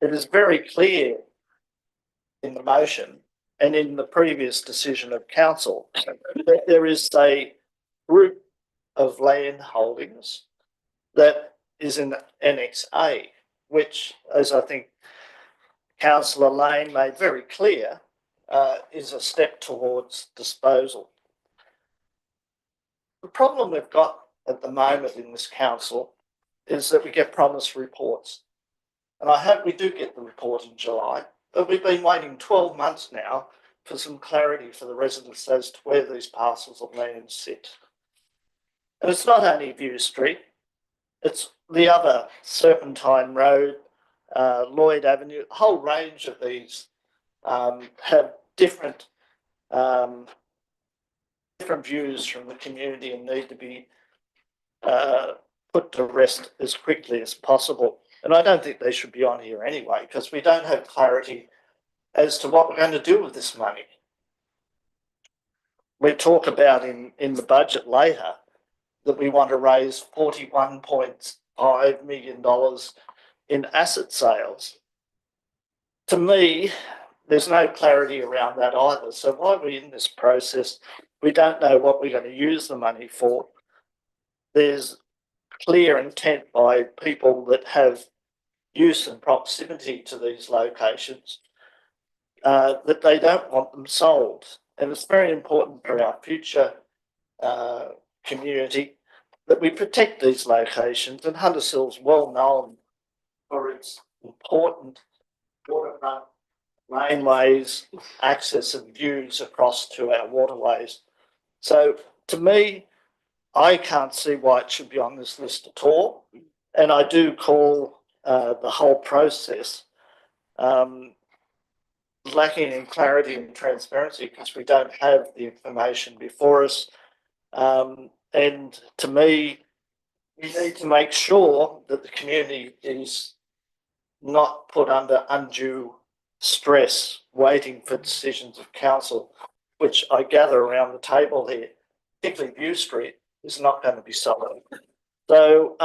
It is very clear in the motion and in the previous decision of council that there is a group of land holdings that is in Annex A, which, as I think Councillor Lane made very clear, is a step towards disposal. The problem we've got at the moment in this council is that we get promised reports. And I hope we do get the report in July, but we've been waiting 12 months now for some clarity for the residents as to where these parcels of land sit. And it's not only View Street, it's the other Serpentine Road, Lloyd Avenue, a whole range of these have different views from the community and need to be put to rest as quickly as possible. And I don't think they should be on here anyway, because we don't have clarity as to what we're going to do with this money. We talk about in the budget later that we want to raise $41.5 million in asset sales. To me, there's no clarity around that either. So while we're in this process, we don't know what we're going to use the money for. There's clear intent by people that have use and proximity to these locations that they don't want them sold. And it's very important for our future community that we protect these locations. And Huntersville's well known for its important waterfront laneways, access and views across to our waterways. So to me, I can't see why it should be on this list at all. And I do call the whole process lacking in clarity and transparency because we don't have the information before us. And to me, we need to make sure that the community is not put under undue stress waiting for decisions of council, which I gather around the table here, particularly View Street, is not going to be sold. So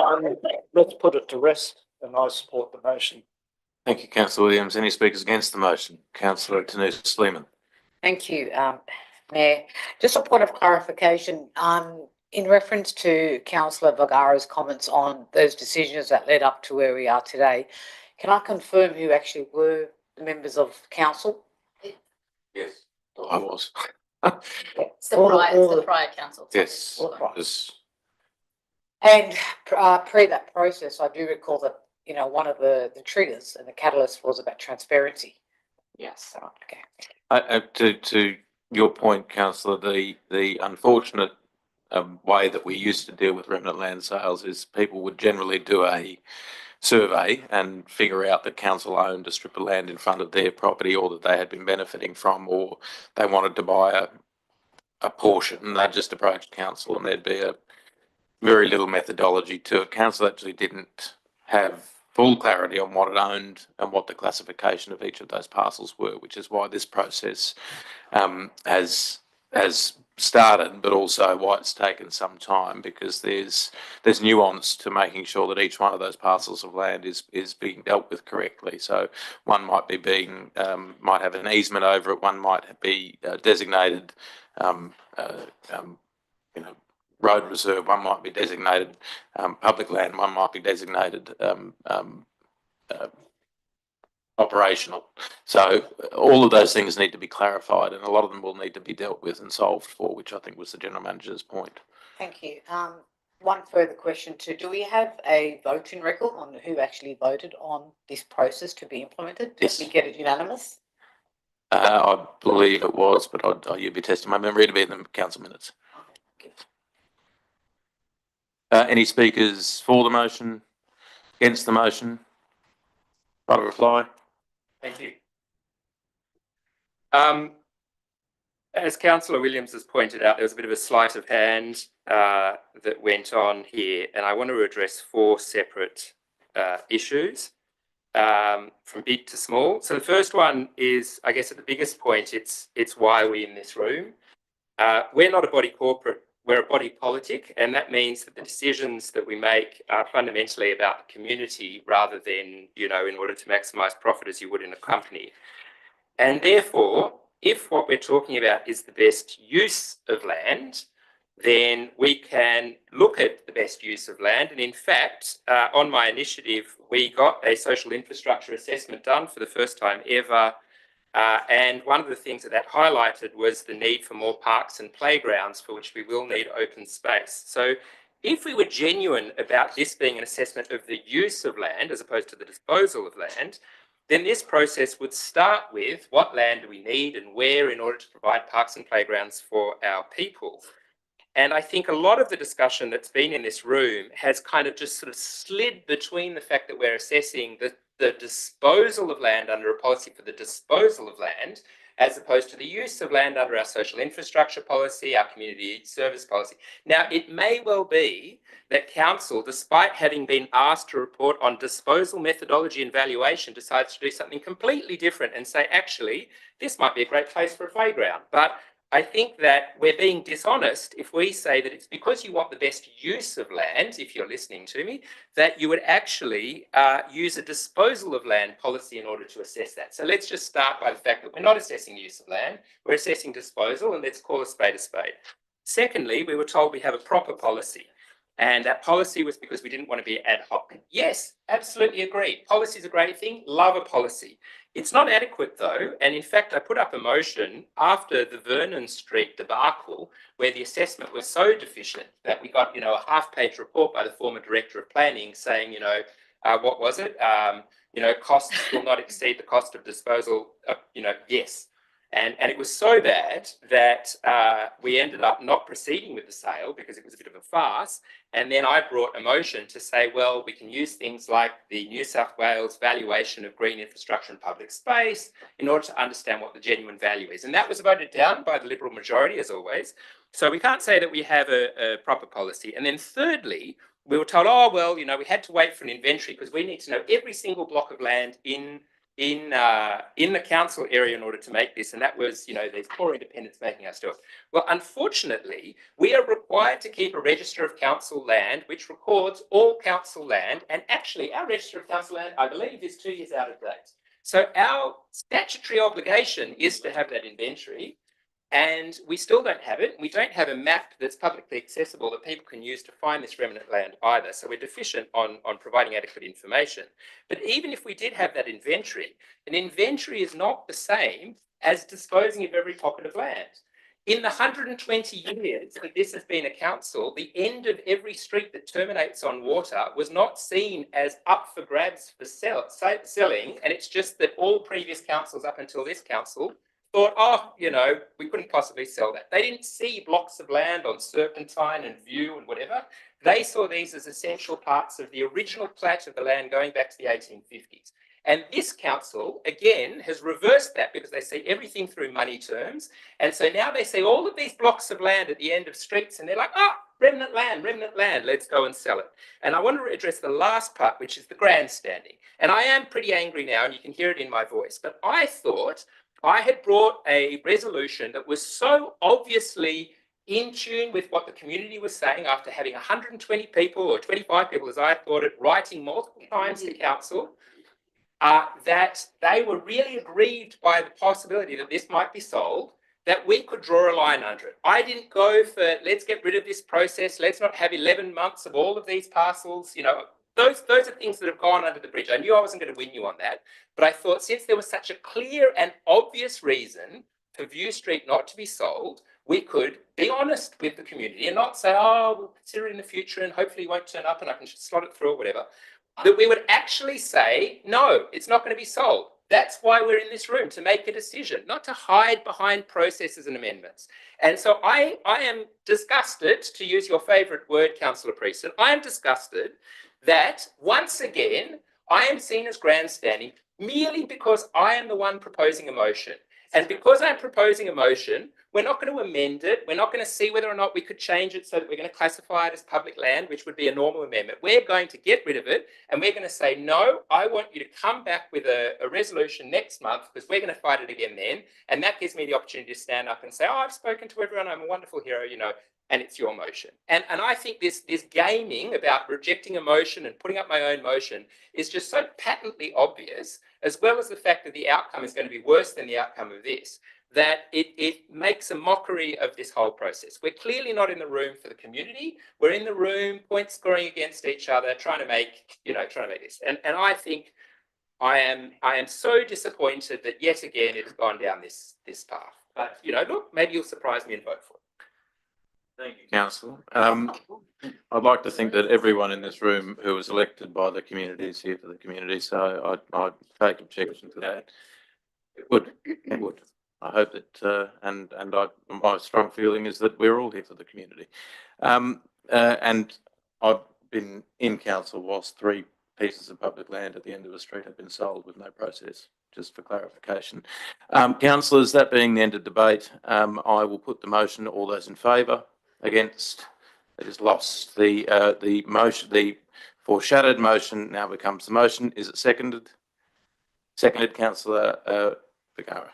let's put it to rest, and I support the motion. Thank you, Councillor Williams. Any speakers against the motion? Councillor Tanus Sleeman. Thank you, Mayor. Just a point of clarification. In reference to Councillor Vergara's comments on those decisions that led up to where we are today, can I confirm who actually were the members of council? Yes, I was. It's the prior council. Yes. All And pre that process, I do recall that, you know, one of the triggers and the catalyst was about transparency. Yes. So, okay. To your point, Councillor, the unfortunate way that we used to deal with remnant land sales is people would generally do a survey and figure out that council owned a strip of land in front of their property, or that they had been benefiting from, or they wanted to buy a portion, and they'd just approach council and there'd be a very little methodology to it. Council actually didn't have full clarity on what it owned and what the classification of each of those parcels were, which is why this process has started, but also why it's taken some time, because there's nuance to making sure that each one of those parcels of land is being dealt with correctly. So one might be being might have an easement over it, one might be designated road reserve, one might be designated public land, one might be designated operational. So all of those things need to be clarified, and a lot of them will need to be dealt with and solved for, which I think was the General Manager's point. Thank you. One further question too. Do we have a voting record on who actually voted on this process to be implemented? Yes. Did we get it unanimous? I believe it was, but you'd be testing my memory to be in the council minutes. Any speakers for the motion? Against the motion? Right of reply? Thank you. As Councillor Williams has pointed out, there was a bit of a sleight of hand that went on here, and I want to address 4 separate issues from big to small. So the first one is, I guess at the biggest point, it's why we're in this room. We're not a body corporate, we're a body politic, and that means that the decisions that we make are fundamentally about the community rather than, you know, in order to maximise profit as you would in a company. And therefore, if what we're talking about is the best use of land, then we can look at the best use of land. And in fact, on my initiative, we got a social infrastructure assessment done for the first time ever. And one of the things that highlighted was the need for more parks and playgrounds, for which we will need open space. So if we were genuine about this being an assessment of the use of land as opposed to the disposal of land, then this process would start with what land do we need and where in order to provide parks and playgrounds for our people. And I think a lot of the discussion that's been in this room has kind of just sort of slid between the fact that we're assessing the disposal of land under a policy for the disposal of land, as opposed to the use of land under our social infrastructure policy, our community service policy. Now, it may well be that council, despite having been asked to report on disposal methodology and valuation, decides to do something completely different and say, actually, this might be a great place for a playground. But I think that we're being dishonest if we say that it's because you want the best use of land, if you're listening to me, that you would actually use a disposal of land policy in order to assess that. So let's just start by the fact that we're not assessing use of land, we're assessing disposal, and let's call a spade a spade. Secondly, we were told we have a proper policy. And that policy was because we didn't want to be ad hoc. Yes, absolutely agree. Policy is a great thing. Love a policy. It's not adequate though. And in fact, I put up a motion after the Vernon Street debacle where the assessment was so deficient that we got, a half-page report by the former director of planning saying, what was it? Costs will not exceed the cost of disposal. Yes. And it was so bad that we ended up not proceeding with the sale because it was a bit of a farce. And then I brought a motion to say, well, we can use things like the New South Wales valuation of green infrastructure and public space in order to understand what the genuine value is. And that was voted down by the Liberal majority, as always. So we can't say that we have a proper policy. And then thirdly, we were told, we had to wait for an inventory because we need to know every single block of land in the council area in order to make this, and that was, there's poor independents making us do it. Well, unfortunately, we are required to keep a register of council land, which records all council land, and actually our register of council land, I believe, is 2 years out of date. So our statutory obligation is to have that inventory, and we still don't have it. We don't have a map that's publicly accessible that people can use to find this remnant land either. So we're deficient on providing adequate information. But even if we did have that inventory, an inventory is not the same as disposing of every pocket of land. In the 120 years that this has been a council, the end of every street that terminates on water was not seen as up for grabs for selling. And it's just that all previous councils up until this council thought, we couldn't possibly sell that. They didn't see blocks of land on Serpentine and View and whatever. They saw these as essential parts of the original plat of the land going back to the 1850s. And this council, again, has reversed that because they see everything through money terms. And so now they see all of these blocks of land at the end of streets and they're like, remnant land, let's go and sell it. And I want to address the last part, which is the grandstanding. And I am pretty angry now, and you can hear it in my voice, but I thought I had brought a resolution that was so obviously in tune with what the community was saying after having 120 people or 25 people, as I thought it, writing multiple times to council, that they were really aggrieved by the possibility that this might be sold, that we could draw a line under it. I didn't go for, let's get rid of this process, let's not have 11 months of all of these parcels, Those are things that have gone under the bridge. I knew I wasn't going to win you on that, but I thought since there was such a clear and obvious reason for View Street not to be sold, we could be honest with the community and not say, we'll consider it in the future and hopefully it won't turn up and I can just slot it through or whatever. That we would actually say, no, it's not going to be sold. That's why we're in this room, to make a decision, not to hide behind processes and amendments. And so I am disgusted, to use your favourite word, Councillor Prieston, I am disgusted that once again, I am seen as grandstanding merely because I am the one proposing a motion. And because I'm proposing a motion, we're not going to amend it. We're not going to see whether or not we could change it so that we're going to classify it as public land, which would be a normal amendment. We're going to get rid of it. And we're going to say, no, I want you to come back with a resolution next month because we're going to fight it again then. And that gives me the opportunity to stand up and say, I've spoken to everyone. I'm a wonderful hero, and it's your motion. And I think this gaming about rejecting a motion and putting up my own motion is just so patently obvious, as well as the fact that the outcome is going to be worse than the outcome of this, that it makes a mockery of this whole process. We're clearly not in the room for the community. We're in the room point scoring against each other, trying to make this. And I think I am so disappointed that yet again it's gone down this path. But look, maybe you'll surprise me and vote for it. Thank you, councillor. I'd like to think that everyone in this room who was elected by the community is here for the community, so I'd take objection to that. It would. I hope that, and my strong feeling is that we're all here for the community. And I've been in council whilst 3 pieces of public land at the end of a street have been sold with no process, just for clarification. Councillors, that being the end of debate, I will put the motion. All those in favour? Against? It is lost. The motion, the foreshadowed motion now becomes the motion. Is it seconded? Seconded, councillor Vergara.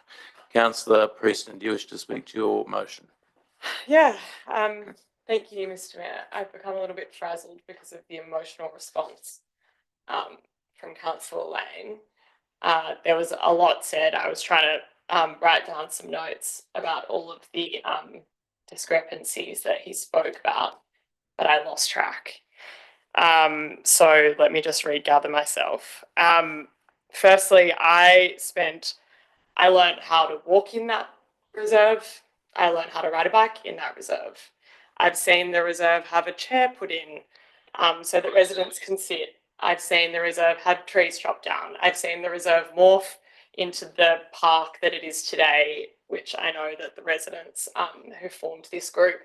Councillor Preston, do you wish to speak to your motion? Yeah, thank you, Mr. Mayor. I've become a little bit frazzled because of the emotional response from Councillor Lane. There was a lot said. I was trying to write down some notes about all of the discrepancies that he spoke about, but I lost track. So let me just regather myself. Firstly, I learned how to walk in that reserve. I learned how to ride a bike in that reserve. I've seen the reserve have a chair put in so that residents can sit. I've seen the reserve have trees chopped down. I've seen the reserve morph into the park that it is today, which I know that the residents who formed this group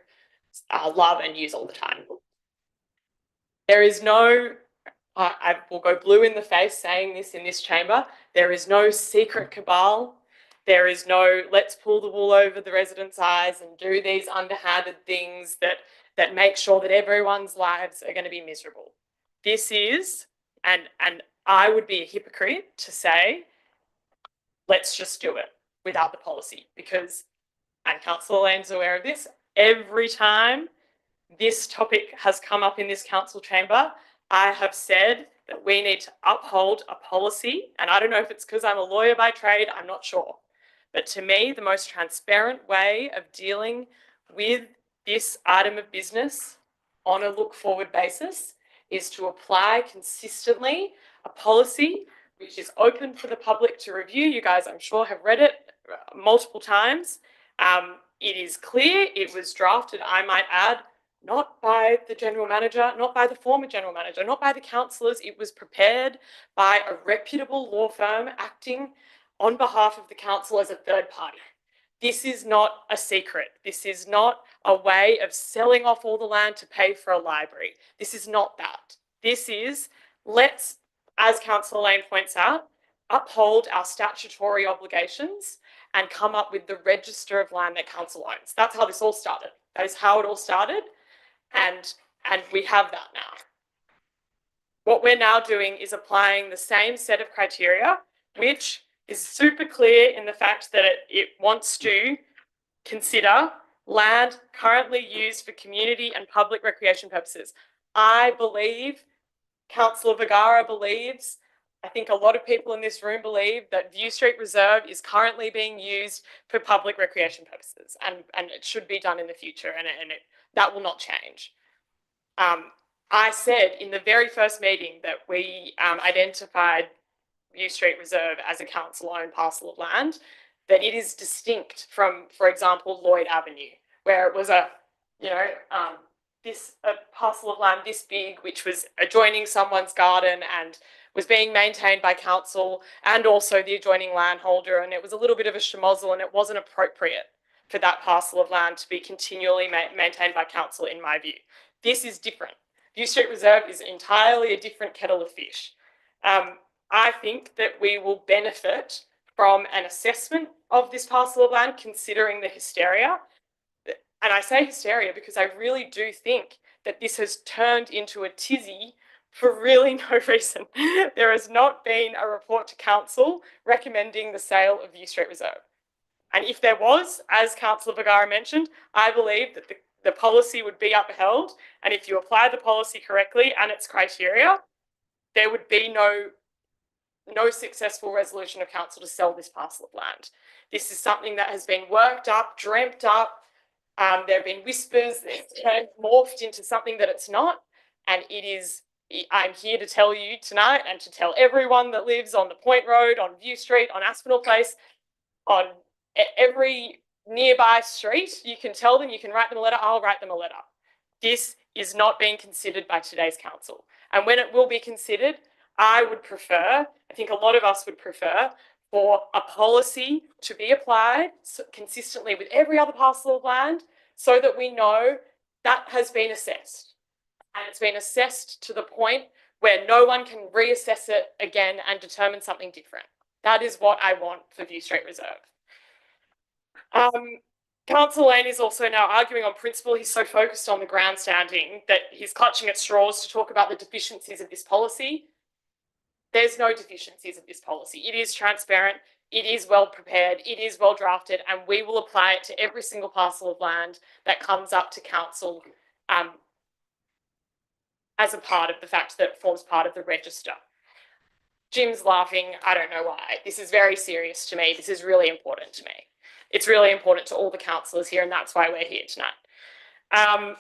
love and use all the time. There is no, I will go blue in the face saying this in this chamber, there is no secret cabal. There is no let's pull the wool over the residents' eyes and do these underhanded things that make sure that everyone's lives are going to be miserable. This is, and I would be a hypocrite to say, let's just do it without the policy, because, and Councillor Lane's aware of this, every time this topic has come up in this council chamber, I have said that we need to uphold a policy, and I don't know if it's because I'm a lawyer by trade, I'm not sure. But to me, the most transparent way of dealing with this item of business on a look forward basis is to apply consistently a policy which is open for the public to review. You guys, I'm sure, have read it multiple times. It is clear, it was drafted, I might add, not by the general manager, not by the former general manager, not by the councillors. It was prepared by a reputable law firm acting on behalf of the council as a third party. This is not a secret. This is not a way of selling off all the land to pay for a library. This is not that. This is, let's, as Councillor Lane points out, uphold our statutory obligations and come up with the register of land that council owns. That's how this all started. That is how it all started. And we have that now. What we're now doing is applying the same set of criteria, which is super clear in the fact that it wants to consider land currently used for community and public recreation purposes. I believe, Councillor Vergara believes, I think a lot of people in this room believe that View Street Reserve is currently being used for public recreation purposes, and it should be done in the future, and that will not change. I said in the very first meeting that we identified View Street Reserve as a council-owned parcel of land, that it is distinct from, for example, Lloyd Avenue, where it was a parcel of land this big, which was adjoining someone's garden and was being maintained by council and also the adjoining landholder, and it was a little bit of a schmozzle, and it wasn't appropriate for that parcel of land to be continually maintained by council, in my view. This is different. View Street Reserve is entirely a different kettle of fish. I think that we will benefit from an assessment of this parcel of land, considering the hysteria. And I say hysteria because I really do think that this has turned into a tizzy for really no reason. There has not been a report to council recommending the sale of View Street Reserve. And if there was, as Councillor Vergara mentioned, I believe that the policy would be upheld. And if you apply the policy correctly and its criteria, there would be no successful resolution of council to sell this parcel of land. This is something that has been worked up, dreamt up. There have been whispers, it's morphed into something that it's not. And it is, I'm here to tell you tonight and to tell everyone that lives on the Point Road, on View Street, on Aspinall Place, on every nearby street, you can tell them, you can write them a letter, I'll write them a letter. This is not being considered by today's council. And when it will be considered, I would prefer, I think a lot of us would prefer, for a policy to be applied consistently with every other parcel of land so that we know that has been assessed. And it's been assessed to the point where no one can reassess it again and determine something different. That is what I want for View Street Reserve. Councillor Lane is also now arguing on principle. He's so focused on the grandstanding that he's clutching at straws to talk about the deficiencies of this policy. There's no deficiencies of this policy. It is transparent, it is well prepared, it is well drafted, and we will apply it to every single parcel of land that comes up to council as a part of the fact that it forms part of the register. Jim's laughing, I don't know why. This is very serious to me. This is really important to me. It's really important to all the councillors here, and that's why we're here tonight.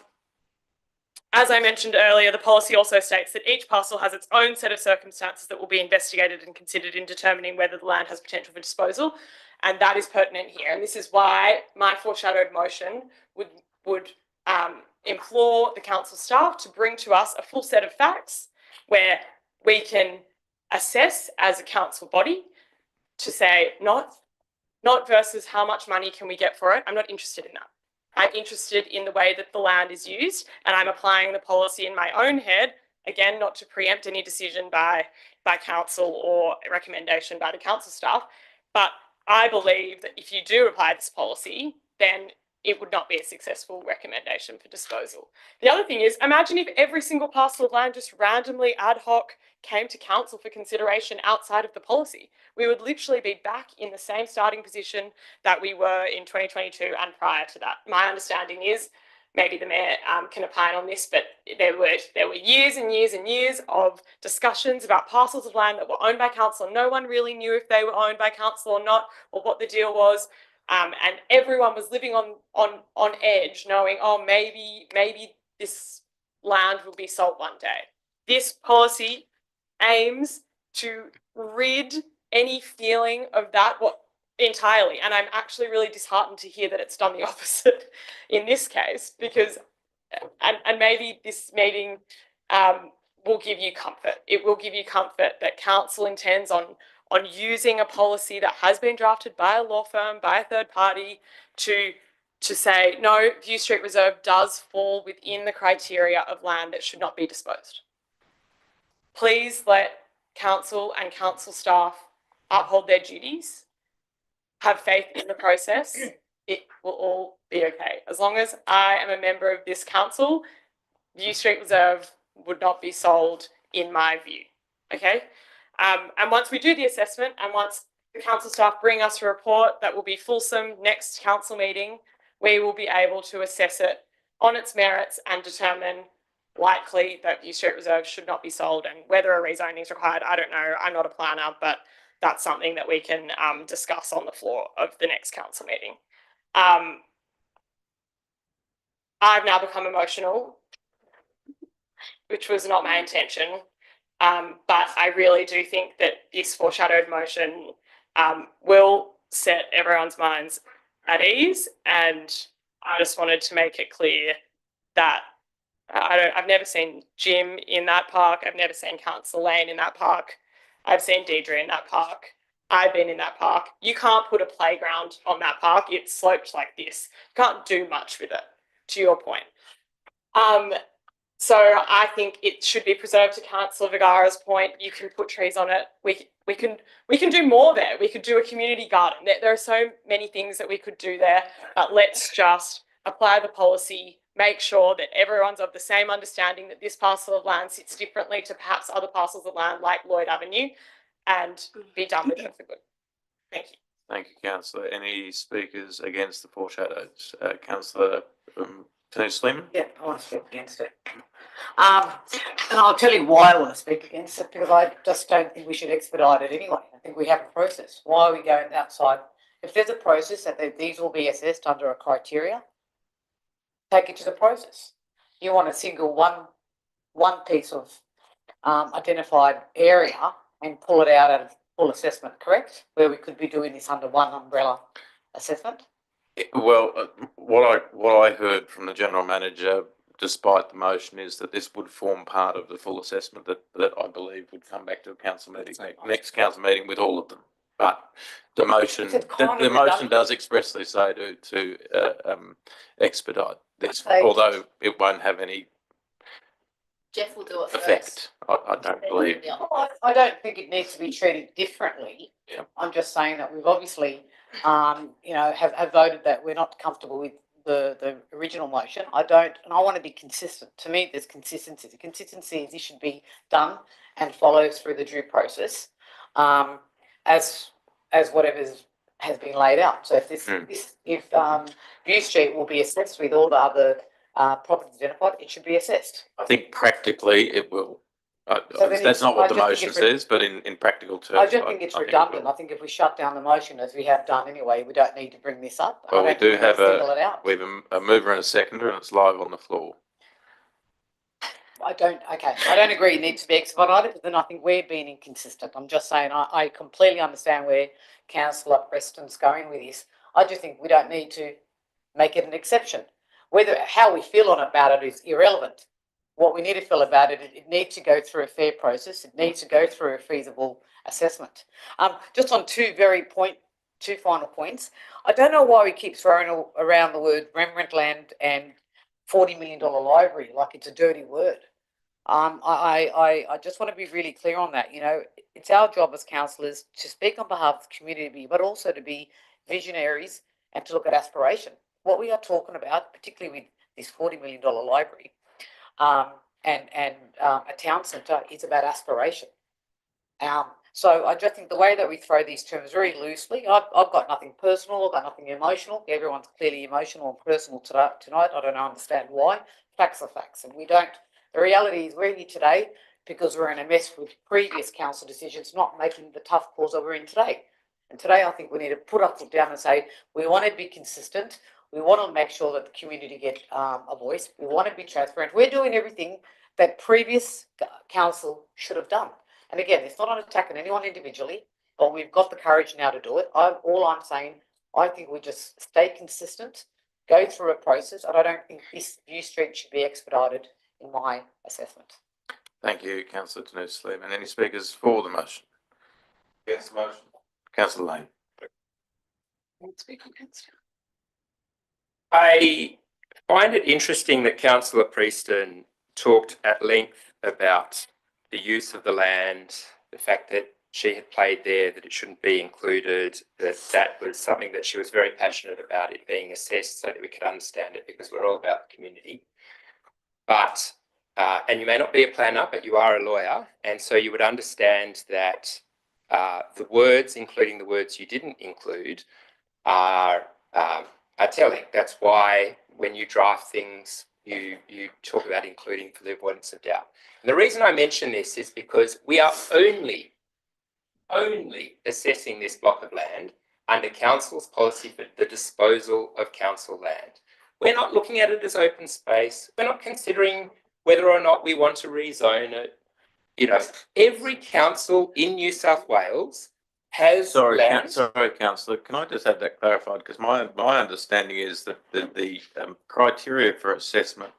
As I mentioned earlier, the policy also states that each parcel has its own set of circumstances that will be investigated and considered in determining whether the land has potential for disposal, and that is pertinent here. And this is why my foreshadowed motion would implore the council staff to bring to us a full set of facts where we can assess as a council body to say not versus how much money can we get for it. I'm not interested in that. I'm interested in the way that the land is used, and I'm applying the policy in my own head, again, not to preempt any decision by council or recommendation by the council staff, but I believe that if you do apply this policy, then it would not be a successful recommendation for disposal. The other thing is, imagine if every single parcel of land just randomly ad hoc came to council for consideration outside of the policy. We would literally be back in the same starting position that we were in 2022 and prior to that. My understanding is, maybe the mayor can opine on this, but there were years and years and years of discussions about parcels of land that were owned by council. No one really knew if they were owned by council or not, or what the deal was. And everyone was living on edge, knowing, oh, maybe this land will be sold one day. This policy aims to rid any feeling of that entirely. And I'm actually really disheartened to hear that it's done the opposite in this case, because, and maybe this meeting will give you comfort. It will give you comfort that council intends on using a policy that has been drafted by a law firm, by a third party, to say, no, View Street Reserve does fall within the criteria of land that should not be disposed. Please let council and council staff uphold their duties. Have faith in the process. It will all be okay. As long as I am a member of this council, View Street Reserve would not be sold in my view. Okay? And once we do the assessment, and once the council staff bring us a report that will be fulsome next council meeting, we will be able to assess it on its merits and determine likely that View Street Reserve should not be sold, and whether a rezoning is required, I don't know. I'm not a planner, but that's something that we can discuss on the floor of the next council meeting. I've now become emotional, which was not my intention. But I really do think that this foreshadowed motion will set everyone's minds at ease. And I just wanted to make it clear that I've never seen Jim in that park. I've never seen Councillor Lane in that park. I've seen Deidre in that park. I've been in that park. You can't put a playground on that park. It's sloped like this. You can't do much with it, to your point. So I think it should be preserved. To Councillor Vergara's point, you can put trees on it. We can do more there. We could do a community garden. There are so many things that we could do there, but let's just apply the policy, make sure that everyone's of the same understanding that this parcel of land sits differently to perhaps other parcels of land like Lloyd Avenue, and be done with it for good. Thank you. Thank you, councillor. Any speakers against the foreshadowed? Councillor Tony Sleeman? Yeah, I want to speak against it. And I'll tell you why I want to speak against it, because I just don't think we should expedite it anyway. I think we have a process. Why are we going outside If there's a process that these will be assessed under a criteria, take it to the process. You want to single one piece of identified area and pull it out of full assessment, correct? Where we could be doing this under one umbrella assessment. Well, what I heard from the general manager, despite the motion, is that this would form part of the full assessment that I believe would come back to a council meeting, next council meeting with all of them. But the motion, the motion does expressly say to expedite this, although it won't have any Jeff will do it first. effect. I don't believe. I don't think it needs to be treated differently. Yeah. I'm just saying that we've obviously, have voted that we're not comfortable with the original motion. I don't, and I want to be consistent. To me, there's consistency. The consistency is this should be done and follow through the due process, as whatever has been laid out. So if if View Street will be assessed with all the other properties identified, it should be assessed. I think practically it will. So then That's not what I the just motion think says, but in practical terms. I just think it's redundant. I think if we shut down the motion, as we have done anyway, we don't need to bring this up. Well, we do have single it out. we have a mover and a seconder, and it's live on the floor. I don't agree it needs to be expedited, but then I think we're being inconsistent. I'm just saying I completely understand where Councillor Preston's going with this. I just think we don't need to make it an exception. How we feel about it is irrelevant. What we need to feel about it, it needs to go through a fair process. It needs to go through a feasible assessment. Just on two final points. I don't know why we keep throwing around the word remnant land and $40 million library like it's a dirty word. I just want to be really clear on that. You know, it's our job as councillors to speak on behalf of the community, but also to be visionaries and to look at aspiration. What we are talking about, particularly with this $40 million library, and a town centre, is about aspiration. So I just think the way that we throw these terms very loosely, I've got nothing personal, I've got nothing emotional. Everyone's clearly emotional and personal tonight. I don't understand why. Facts are facts, and we don't. The reality is we're here today because we're in a mess with previous council decisions, not making the tough calls that we're in today. And today I think we need to put our foot down and say we want to be consistent. We want to make sure that the community get a voice. We want to be transparent. We're doing everything that previous council should have done. And again, it's not an attack on anyone individually, but we've got the courage now to do it. All I'm saying, I think we just stay consistent, go through a process, and I don't think this View Street should be expedited in my assessment. Thank you, Councillor Denise-Sleeve. And any speakers for the motion? Against the motion? Councillor Lane. I find it interesting that Councillor Preston talked at length about the use of the land, the fact that she had played there, that it shouldn't be included, that was something that she was very passionate about, it being assessed so that we could understand it, because we're all about the community. But, and you may not be a planner, but you are a lawyer, and so you would understand that the words, including the words you didn't include, are telling. That's why when you draft things, you talk about including for the avoidance of doubt. And the reason I mention this is because we are only assessing this block of land under council's policy for the disposal of council land. We're not looking at it as open space. We're not considering whether or not we want to rezone it. You know, every council in New South Wales has land. Sorry, Councillor, can I just have that clarified? Because my understanding is that the criteria for assessment,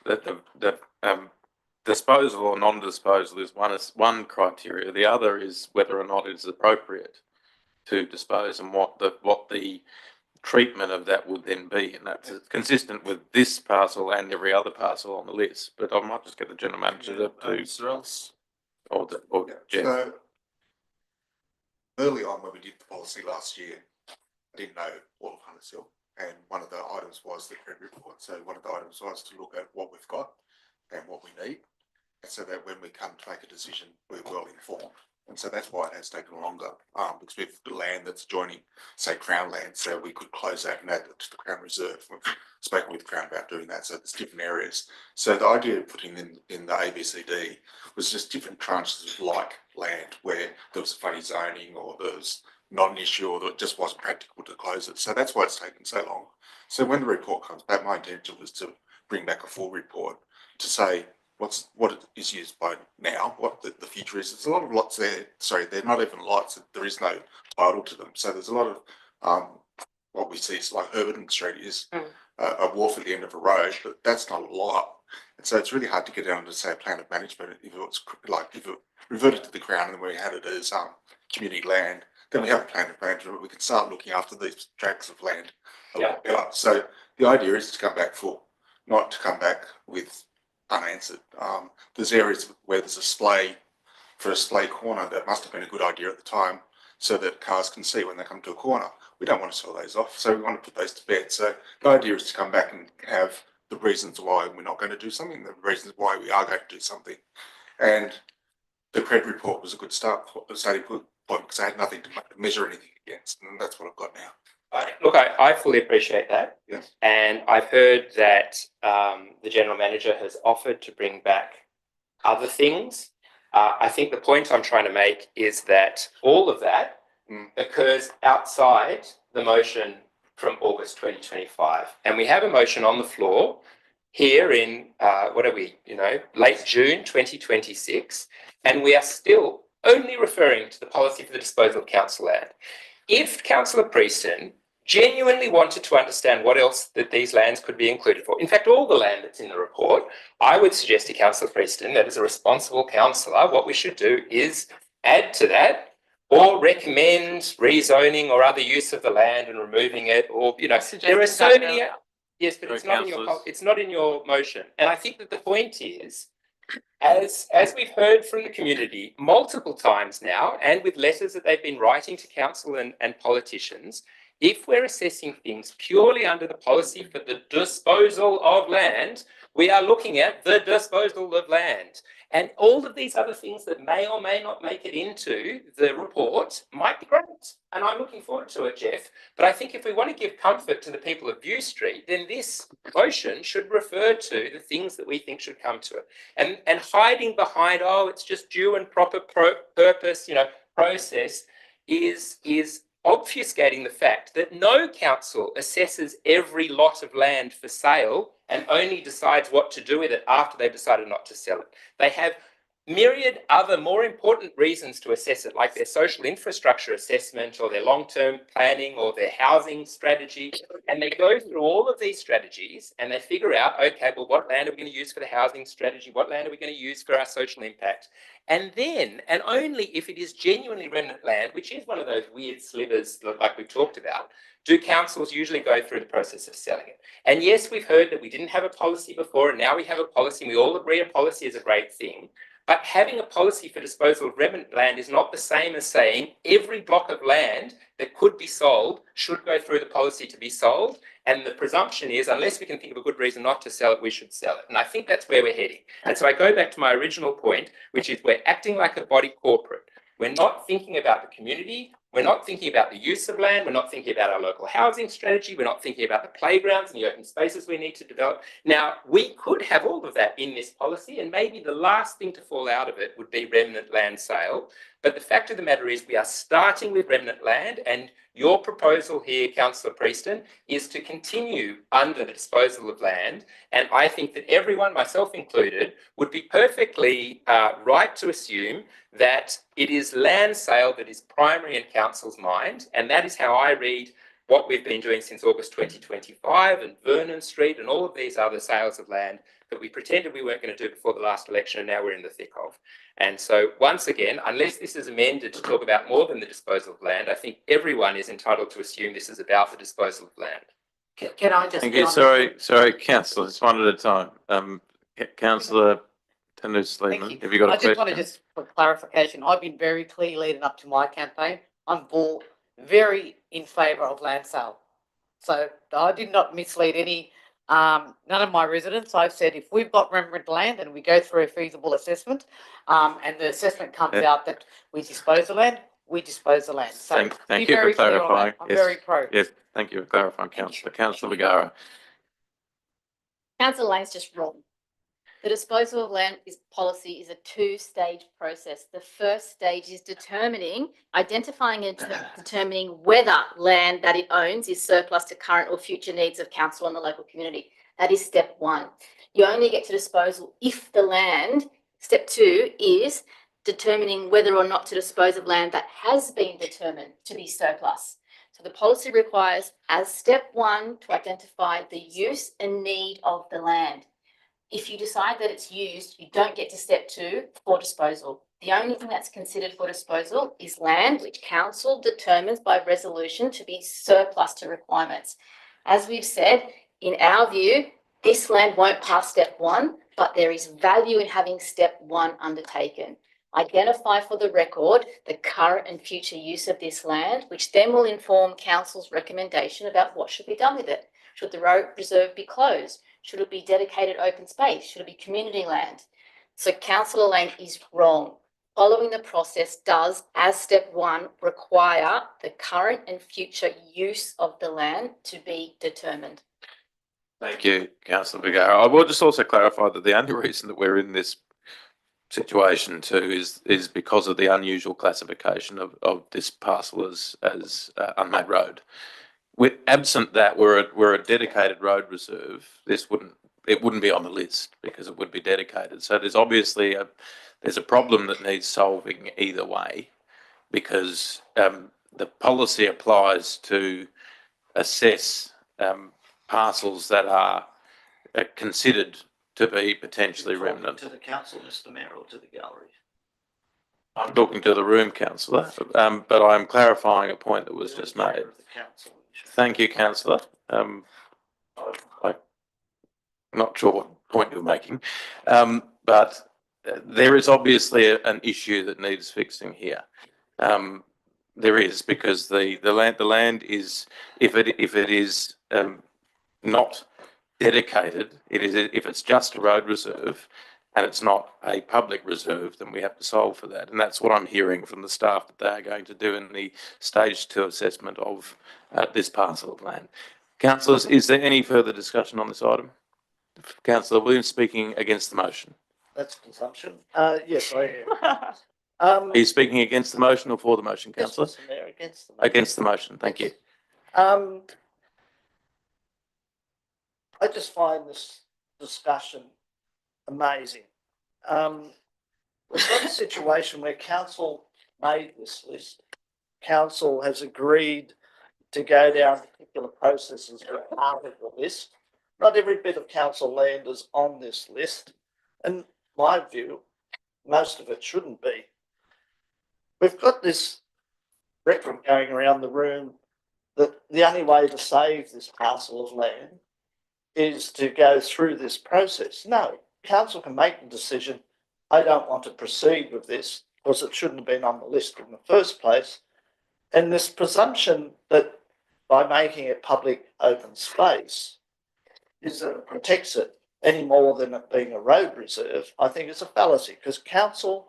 that the disposal or non-disposal is one criteria. The other is whether or not it is appropriate to dispose and what the treatment of that would then be, and that's consistent with this parcel and every other parcel on the list. But I might just get the general manager or Jeff. So early on when we did the policy last year, I didn't know all of Hunters Hill, and one of the items was the credit report. So one of the items was to look at what we've got and what we need, and so that when we come to make a decision, we're well informed. And so that's why it has taken longer, because we have the land that's joining, say, Crown land, so we could close that and add it to the Crown Reserve. We've spoken with Crown about doing that, so there's different areas. So the idea of putting in the ABCD was just different tranches of like land where there was funny zoning or there was not an issue or that it just wasn't practical to close it. So that's why it's taken so long. So when the report comes back, my intention was to bring back a full report to say what it is used by now, what the future is. There's a lot of lots there. Sorry, they're not even lots. There is no title to them. So there's a lot of what we see is like Herberton Street is a wharf at the end of a road, but that's not a lot. And so it's really hard to get down to say a plan of management. If it reverted to the Crown and we had it as community land, then we have a plan of management. We can start looking after these tracts of land a lot better. So the idea is to come back full, not to come back with unanswered. There's areas where there's a splay for a splay corner that must have been a good idea at the time, so that cars can see when they come to a corner. We don't want to sell those off, so we want to put those to bed. So the idea is to come back and have the reasons why we're not going to do something, the reasons why we are going to do something. And the credit report was a good starting point because I had nothing to measure anything against, and that's what I've got now. Look, I fully appreciate that. Yes. And I've heard that the General Manager has offered to bring back other things. I think the point I'm trying to make is that all of that occurs outside the motion from August 2025. And we have a motion on the floor here in, late June 2026. And we are still only referring to the policy for the disposal of council land. If Councillor Prieston genuinely wanted to understand what else that these lands could be included for, in fact, all the land that's in the report, I would suggest to Councillor Prieston that as a responsible councillor, what we should do is add to that or recommend rezoning or other use of the land and removing it, or, there are so many. Yes, but it's not in your motion. And I think that the point is, as we've heard from the community multiple times now, and with letters that they've been writing to council and politicians, if we're assessing things purely under the policy for the disposal of land, we are looking at the disposal of land. And all of these other things that may or may not make it into the report might be great. And I'm looking forward to it, Jeff. But I think if we want to give comfort to the people of View Street, then this motion should refer to the things that we think should come to it. And hiding behind, it's just due and proper purpose, process is obfuscating the fact that no council assesses every lot of land for sale and only decides what to do with it after they've decided not to sell it. They have myriad other more important reasons to assess it, like their social infrastructure assessment or their long-term planning or their housing strategy. And they go through all of these strategies and they figure out, okay, well, what land are we going to use for the housing strategy? What land are we going to use for our social impact? And then, and only if it is genuinely remnant land, which is one of those weird slivers like we've talked about, do councils usually go through the process of selling it. And yes, we've heard that we didn't have a policy before, and now we have a policy, and we all agree a policy is a great thing. But having a policy for disposal of remnant land is not the same as saying every block of land that could be sold should go through the policy to be sold. And the presumption is, unless we can think of a good reason not to sell it, we should sell it. And I think that's where we're heading. And so I go back to my original point, which is we're acting like a body corporate. We're not thinking about the community. We're not thinking about the use of land. We're not thinking about our local housing strategy. We're not thinking about the playgrounds and the open spaces we need to develop. Now, we could have all of that in this policy, and maybe the last thing to fall out of it would be remnant land sale. But the fact of the matter is we are starting with remnant land, and your proposal here, Councillor Prieston, is to continue under the disposal of land. And I think that everyone, myself included, would be perfectly right to assume that it is land sale that is primary in council's mind. And that is how I read what we've been doing since August 2025 and Vernon Street and all of these other sales of land that we pretended we weren't going to do before the last election, and now we're in the thick of. And so once again, unless this is amended to talk about more than the disposal of land, I think everyone is entitled to assume this is about the disposal of land. Can I just? Thank you. Sorry, councillor, just one at a time. Councillor Tanu-Sleeman, have you got a question? I just want to just for clarification, I've been very clear leading up to my campaign. I'm very in favour of land sale. So I did not mislead any, none of my residents. I've said if we've got remnant land and we go through a feasible assessment, and the assessment comes out that we dispose the land, we dispose the land. So thank you for clarifying. I'm very pro. Yes, thank you for clarifying, councillor. Councillor Vergara. Councillor Lane's just wrong. The disposal of land policy is a two-stage process. The first stage is identifying and determining whether land that it owns is surplus to current or future needs of council and the local community. That is step one. You only get to disposal if the land. Step two is determining whether or not to dispose of land that has been determined to be surplus. So the policy requires, as step one, to identify the use and need of the land. If you decide that it's used, you don't get to step two for disposal. The only thing that's considered for disposal is land which council determines by resolution to be surplus to requirements. As we've said, in our view, this land won't pass step one, but there is value in having step one undertaken. Identify for the record the current and future use of this land, which then will inform council's recommendation about what should be done with it. Should the road reserve be closed? Should it be dedicated open space? Should it be community land? So Councillor Lang is wrong. Following the process does, as step one, require the current and future use of the land to be determined. Thank you, Councillor Vergara. I will just also clarify that the only reason that we're in this situation too is because of the unusual classification of this parcel as unmade road. With absent that, we're a dedicated road reserve. It wouldn't be on the list because it would be dedicated. So there's obviously there's a problem that needs solving either way, because the policy applies to assess parcels that are considered to be potentially Talking remnant. to the council, Mr Mayor, or to the gallery? I'm talking to the room, councillor, but I'm clarifying a point that was just made. Of the council. Thank you, councillor. I'm not sure what point you're making, but there is obviously an issue that needs fixing here. There is, because the land is, if it is not dedicated, if it's just a road reserve and it's not a public reserve, then we have to solve for that. And that's what I'm hearing from the staff that they are going to do in the stage 2 assessment of this parcel of land. Councillors, is there any further discussion on this item? Councillor Williams speaking against the motion. That's consumption. Yes, I am. Are you speaking against the motion or for the motion, Yes, councillor? Mr Mayor, against the motion. Against the motion, thank you. I just find this discussion amazing. We've got a situation where council made this list. Council has agreed to go down particular processes that are part of the list. Not every bit of council land is on this list. And my view, most of it shouldn't be. We've got this record going around the room that the only way to save this parcel of land is to go through this process. No, council can make the decision, I don't want to proceed with this because it shouldn't have been on the list in the first place. And this presumption that by making it public open space is that it protects it any more than it being a road reserve, I think is a fallacy, because council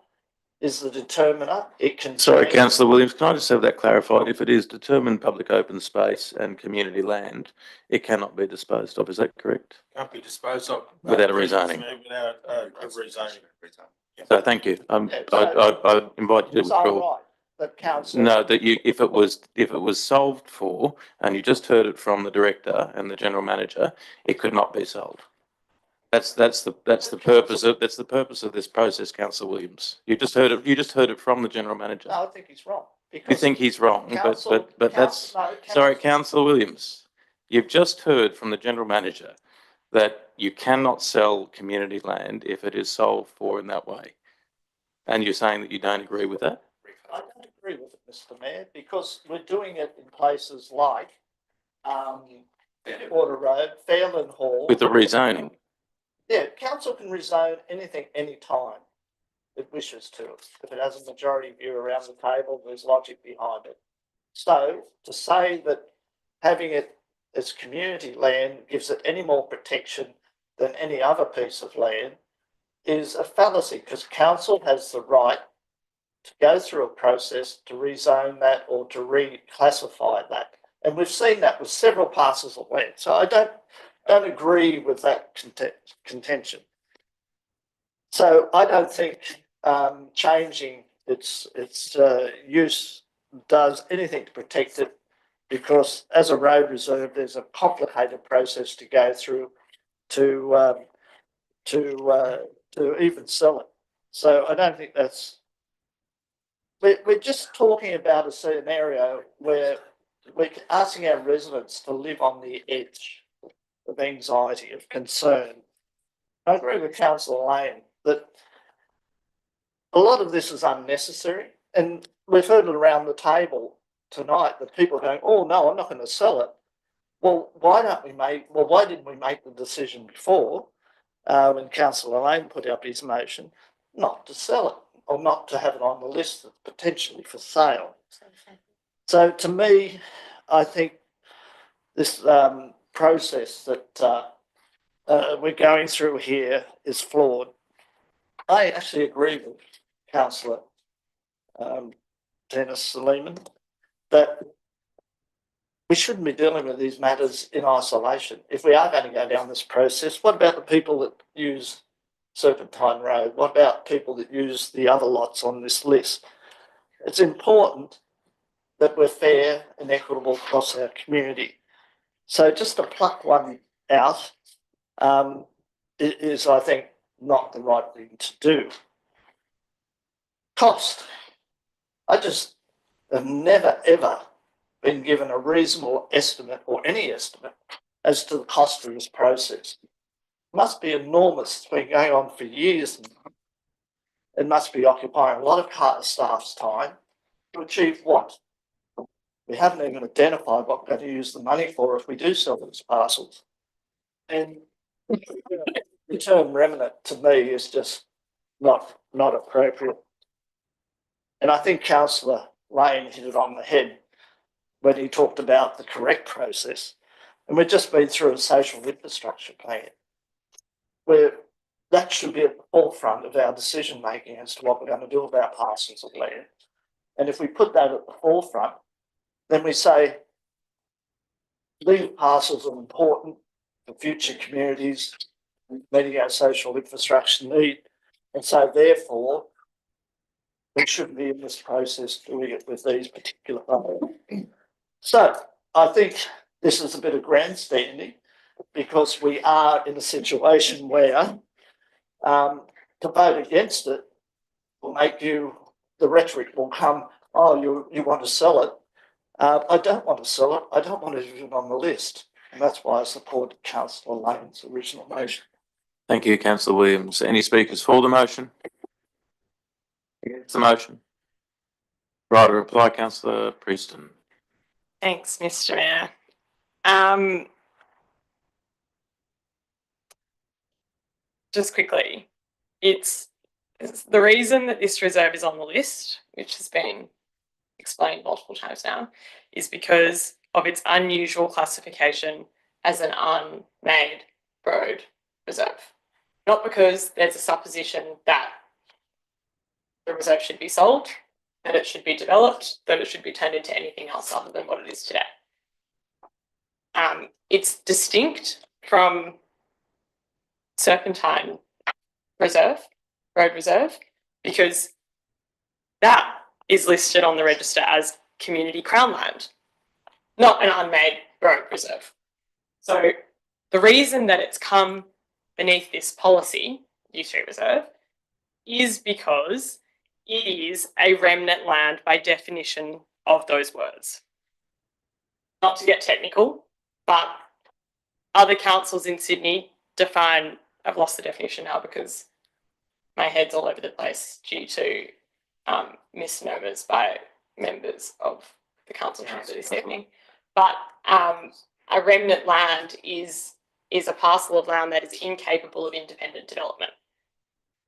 is the determiner. It can. Sorry, councillor Williams, can I just have that clarified? If it is determined public open space and community land, it cannot be disposed of. Is that correct? Can't be disposed of. Without a rezoning. Without a rezoning. So thank you. I invite you to So I'm withdraw. right, that council. No, that if it was solved for, and you just heard it from the director and the general manager, it could not be sold. That's the purpose of this process, councillor Williams. You just heard it from the general manager. No, I think he's wrong. You think he's wrong, but that's sorry, councillor Williams. You've just heard from the general manager that you cannot sell community land if it is sold for in that way, and you're saying that you don't agree with that. I don't agree with it, Mr Mayor, because we're doing it in places like Water Road, Fairland Hall. With the rezoning. Yeah, council can rezone anything, anytime it wishes to. If it has a majority view around the table, there's logic behind it. So to say that having it as community land gives it any more protection than any other piece of land is a fallacy, because council has the right to go through a process to rezone that or to reclassify that. And we've seen that with several parcels of land. So I don't agree with that contention. So I don't think changing its use does anything to protect it, because as a road reserve, there's a complicated process to go through to even sell it. So I don't think that's. We're just talking about a scenario where we're asking our residents to live on the edge of anxiety, of concern. I agree with Councillor Lane that a lot of this is unnecessary, and we've heard it around the table tonight that people are going, "Oh no, I'm not going to sell it." Well, why didn't we make the decision before when Councillor Lane put up his motion not to sell it or not to have it on the list that's potentially for sale? So to me, I think this process that we're going through here is flawed. I actually agree with Councillor Dennis Lehman that we shouldn't be dealing with these matters in isolation. If we are going to go down this process, what about the people that use Serpentine Road? What about people that use the other lots on this list? It's important that we're fair and equitable across our community. So just to pluck one out is, I think, not the right thing to do. Cost. I just have never, ever been given a reasonable estimate or any estimate as to the cost of this process. It must be enormous. It's been going on for years. It must be occupying a lot of staff's time to achieve what? We haven't even identified what we're going to use the money for if we do sell these parcels. And the term remnant to me is just not appropriate. And I think Councillor Lane hit it on the head when he talked about the correct process. And we've just been through a social infrastructure plan where that should be at the forefront of our decision making as to what we're going to do about parcels of land. And if we put that at the forefront, then we say these parcels are important for future communities, meeting our social infrastructure need. And so therefore, we shouldn't be in this process doing it with these particular ones. So I think this is a bit of grandstanding, because we are in a situation where to vote against it will make you, the rhetoric will come, oh, you want to sell it. I don't want to sell it. I don't want it even on the list. And that's why I support Councillor Lane's original motion. Thank you, Councillor Williams. Any speakers for the motion? Against the motion? Right, to reply, Councillor Preston. Thanks, Mr. Mayor. Just quickly, it's the reason that this reserve is on the list, which has been explained multiple times now, is because of its unusual classification as an unmade road reserve. Not because there's a supposition that the reserve should be sold, that it should be developed, that it should be turned into anything else other than what it is today. It's distinct from Serpentine Reserve, Road Reserve, because that is listed on the register as community crown land, not an unmade road reserve. So the reason that it's come beneath this policy, U3 Reserve, is because it is a remnant land by definition of those words. Not to get technical, but other councils in Sydney define, I've lost the definition now because my head's all over the place due to misnomers by members of the council chamber this evening. But a remnant land is a parcel of land that is incapable of independent development.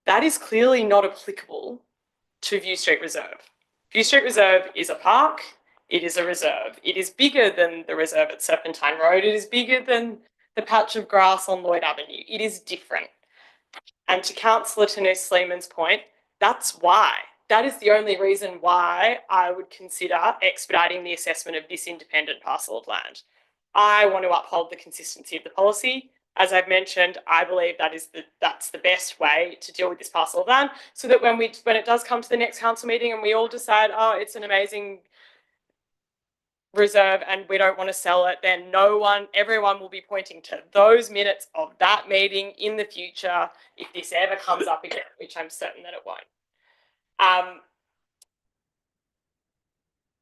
That is clearly not applicable to View Street Reserve. View Street Reserve is a park, it is a reserve. It is bigger than the reserve at Serpentine Road, it is bigger than the patch of grass on Lloyd Avenue. It is different. And to Councillor Tanus Sleeman's point, that's why. That is the only reason why I would consider expediting the assessment of this independent parcel of land. I want to uphold the consistency of the policy. As I've mentioned, I believe that's the best way to deal with this parcel of land, so that when it does come to the next council meeting and we all decide, oh, it's an amazing reserve and we don't want to sell it, then everyone will be pointing to those minutes of that meeting in the future if this ever comes up again, which I'm certain that it won't.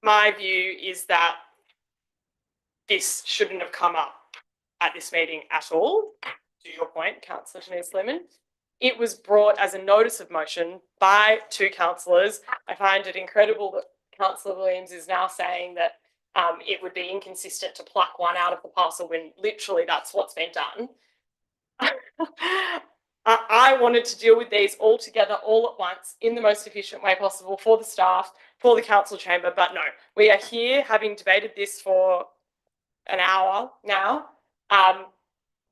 My view is that this shouldn't have come up at this meeting at all. To your point, Councillor Denise Lemon, it was brought as a notice of motion by two councillors. I find it incredible that Councillor Williams is now saying that it would be inconsistent to pluck one out of the parcel when literally that's what's been done. I wanted to deal with these all together, all at once, in the most efficient way possible for the staff, for the council chamber, but no, we are here having debated this for an hour now,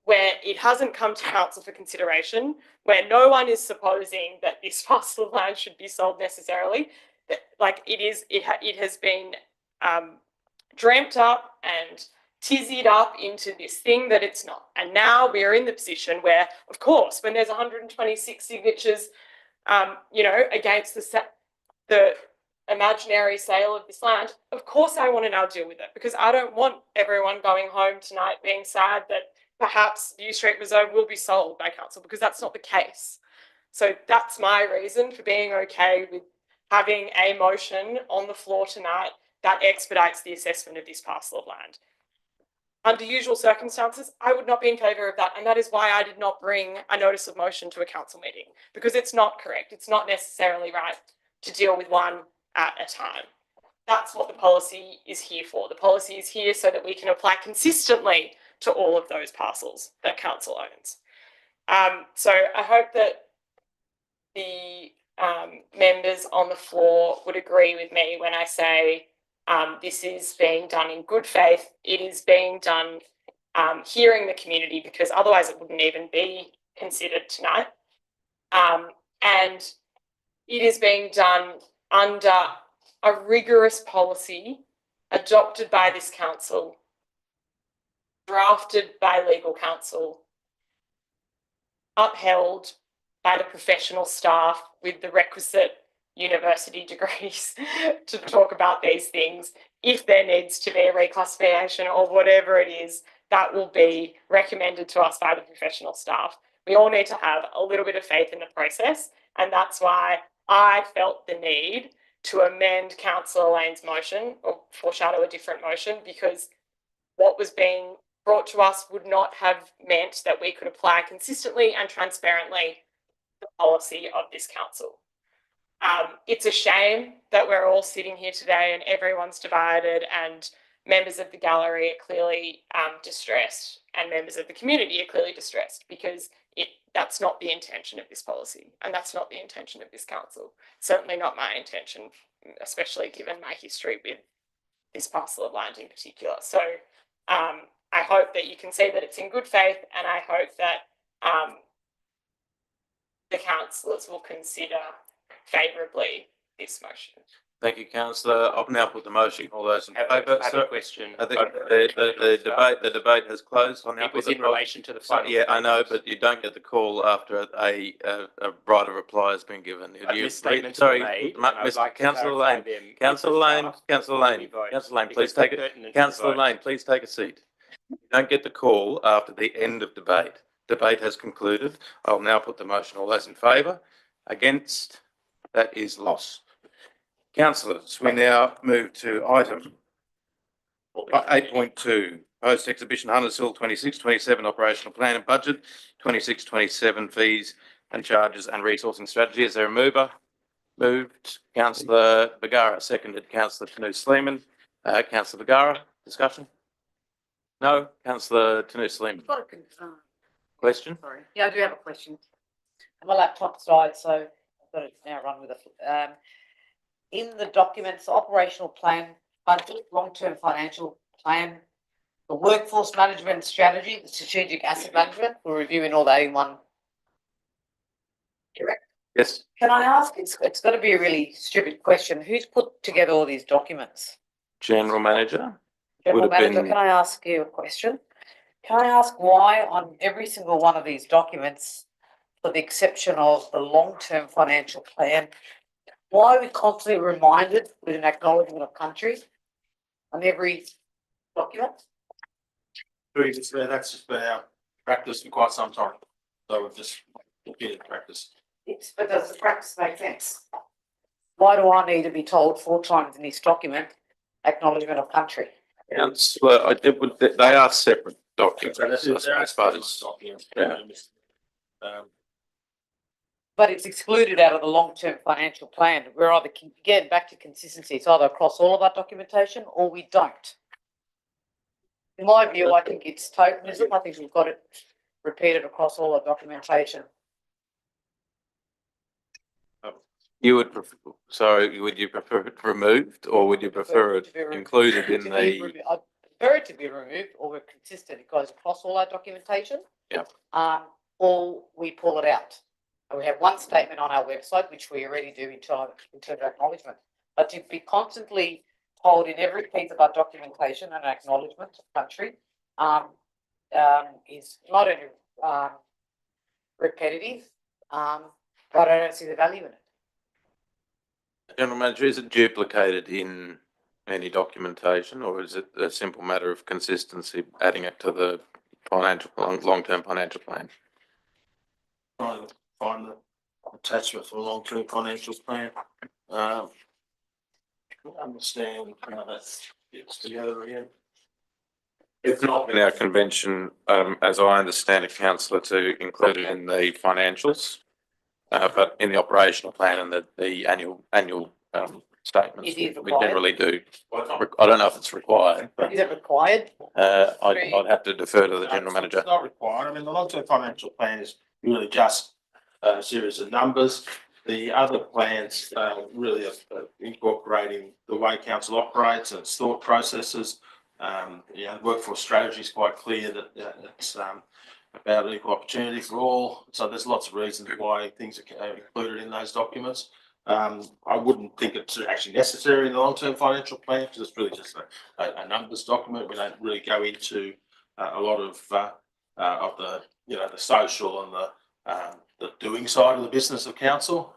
where it hasn't come to council for consideration, where no one is supposing that this parcel of land should be sold necessarily. Like it has been dreamt up and tizzied up into this thing that it's not. And now we are in the position where, of course, when there's 126 signatures, against the imaginary sale of this land, of course I want to now deal with it, because I don't want everyone going home tonight being sad that perhaps View Street Reserve will be sold by council, because that's not the case. So that's my reason for being okay with having a motion on the floor tonight that expedites the assessment of this parcel of land. Under usual circumstances, I would not be in favour of that, and that is why I did not bring a notice of motion to a council meeting, because it's not correct. It's not necessarily right to deal with one at a time. That's what the policy is here for. The policy is here so that we can apply consistently to all of those parcels that council owns. So I hope that the members on the floor would agree with me when I say this is being done in good faith. It is being done hearing the community, because otherwise it wouldn't even be considered tonight. And it is being done under a rigorous policy adopted by this council, drafted by legal counsel, upheld by the professional staff with the requisite university degrees to talk about these things. If there needs to be a reclassification or whatever it is, that will be recommended to us by the professional staff. We all need to have a little bit of faith in the process, and that's why I felt the need to amend Councillor Lane's motion or foreshadow a different motion, because what was being brought to us would not have meant that we could apply consistently and transparently the policy of this council. It's a shame that we're all sitting here today and everyone's divided, and members of the gallery are clearly distressed, and members of the community are clearly distressed, because that's not the intention of this policy, and that's not the intention of this council. Certainly not my intention, especially given my history with this parcel of land in particular. So I hope that you can see that it's in good faith, and I hope that the councillors will consider favourably this motion. Thank you, councillor. I'll now put the motion. All those in I have favour. a question. I think the debate has closed. I'll now It was put in relation to the final. Yeah, I know, but you don't get the call after a right of reply has been given. Misstatements Sorry, were made, and I'd Mr. like to Councillor clarify Lane. them with Councillor the Lane, staff Councillor before we Lane, vote, Councillor Lane, because please they're take it. pertinent to the Councillor vote. Lane, please take a seat. You don't get the call after the end of debate. Debate has concluded. I'll now put the motion. All those in favour? Against? That is lost. Councillors, we now move to item 8.2, post-exhibition Hunters Hill 26-27 operational plan and budget, 26-27 fees and charges and resourcing strategy. Is there a mover? Moved. Councillor Bagara, seconded. Councillor Tanus-Sleeman. Councillor Bagara, discussion? No. Councillor Tanus-Sleeman. Got a concern. Question? Sorry. Yeah, I do have a question. My laptop died, so I've got to now run with it. In the documents, the operational plan, budget, long-term financial plan, the workforce management strategy, the strategic asset management, we're reviewing all that in one. Yes. Can I ask, it's got to be a really stupid question. Who's put together all these documents? General Manager. General Would have Manager, been- can I ask you a question? Can I ask why on every single one of these documents, for the exception of the long-term financial plan, why are we constantly reminded with an acknowledgement of country on every document? That's just been our practice for quite some time. So we've just repeated practice. Yes, but does the practice make sense? Why do I need to be told 4 times in this document, acknowledgement of country? Councillor, they are separate documents, So I suppose. Yeah. But it's excluded out of the long-term financial plan. We're either, again, back to consistency, it's either across all of our documentation or we don't. In my view, I think it's tokenism. I think we've got it repeated across all our documentation. You would prefer, sorry, would you prefer it removed or would you prefer it included in the? I prefer it to be removed or we're consistent. It goes across all our documentation. Yeah. Or we pull it out. And we have one statement on our website, which we already do in terms of acknowledgement. But to be constantly told in every piece of our documentation an acknowledgement of country is not only repetitive, but I don't see the value in it. General Manager, is it duplicated in any documentation or is it a simple matter of consistency, adding it to the financial, long-term financial plan? Find the attachment for long-term financial plan. Understand how that gets together again. It's not in our convention, as I understand it, councillor, to include it in the financials, but in the operational plan and the annual statements, It is we required. generally do. I don't know if it's required, but Is it required? I'd have to defer to the general manager. It's not required. I mean, the long-term financial plan is really just a series of numbers. The other plans really are incorporating the way council operates and its thought processes. Workforce strategy is quite clear that it's about equal opportunity for all. So there's lots of reasons why things are included in those documents. I wouldn't think it's actually necessary in the long-term financial plan because it's really just a numbers document. We don't really go into a lot of the the social and the doing side of the business of council.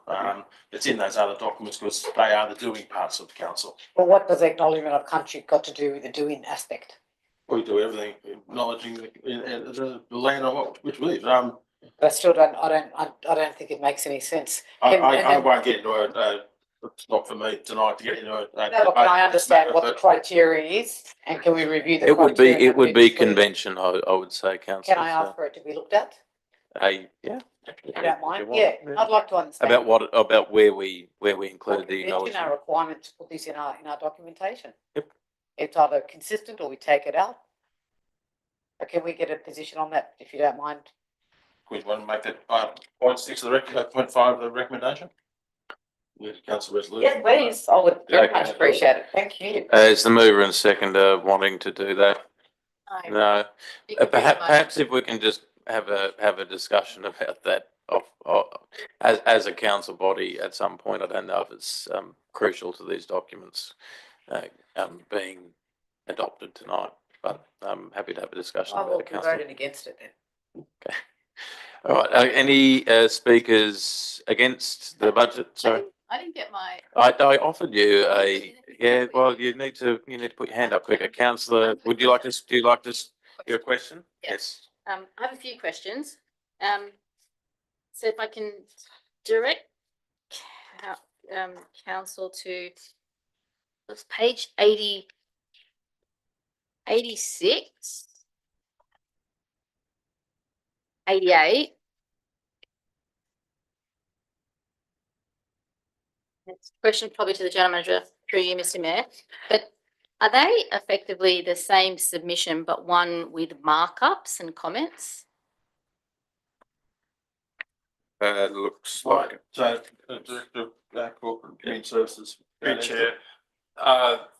It's in those other documents because they are the doing parts of the council. Well, what does acknowledgement of country got to do with the doing aspect? We do everything acknowledging the land on which we live. But I still don't. I don't think it makes any sense. I won't get into it. It's not for me tonight to get into it. No, but can I understand what the criteria is, and can we review the criteria? It would be convention, I would say, councillor. Can I ask for it to be looked at? Yeah. If you don't mind, yeah, I'd like to understand. About where we include the Convention, our requirement to put this in our documentation. Yep. It's either consistent or we take it out. But can we get a position on that, if you don't mind? We want to make that 0.6 of the 0.5 of the recommendation. Council resolution. Yes, please. I would very much appreciate it. Thank you. Is the mover and seconder wanting to do that? No. Perhaps if we can just have a discussion about that as a council body at some point. I don't know if it's crucial to these documents being adopted tonight, but I'm happy to have a discussion I about will it, be councillor. voting against it then. Okay. All right. Any speakers against the budget? Sorry. I didn't get my. I offered you well, you need to put your hand up quicker. Councillor, do you like to your question? Yes. I have a few questions. So if I can direct council to page 86, 88. Next question probably to the general manager through you, Mr. Mayor. But are they effectively the same submission, but one with markups and comments? Looks like it. So, Director of Corporate Community Services. Good Chair.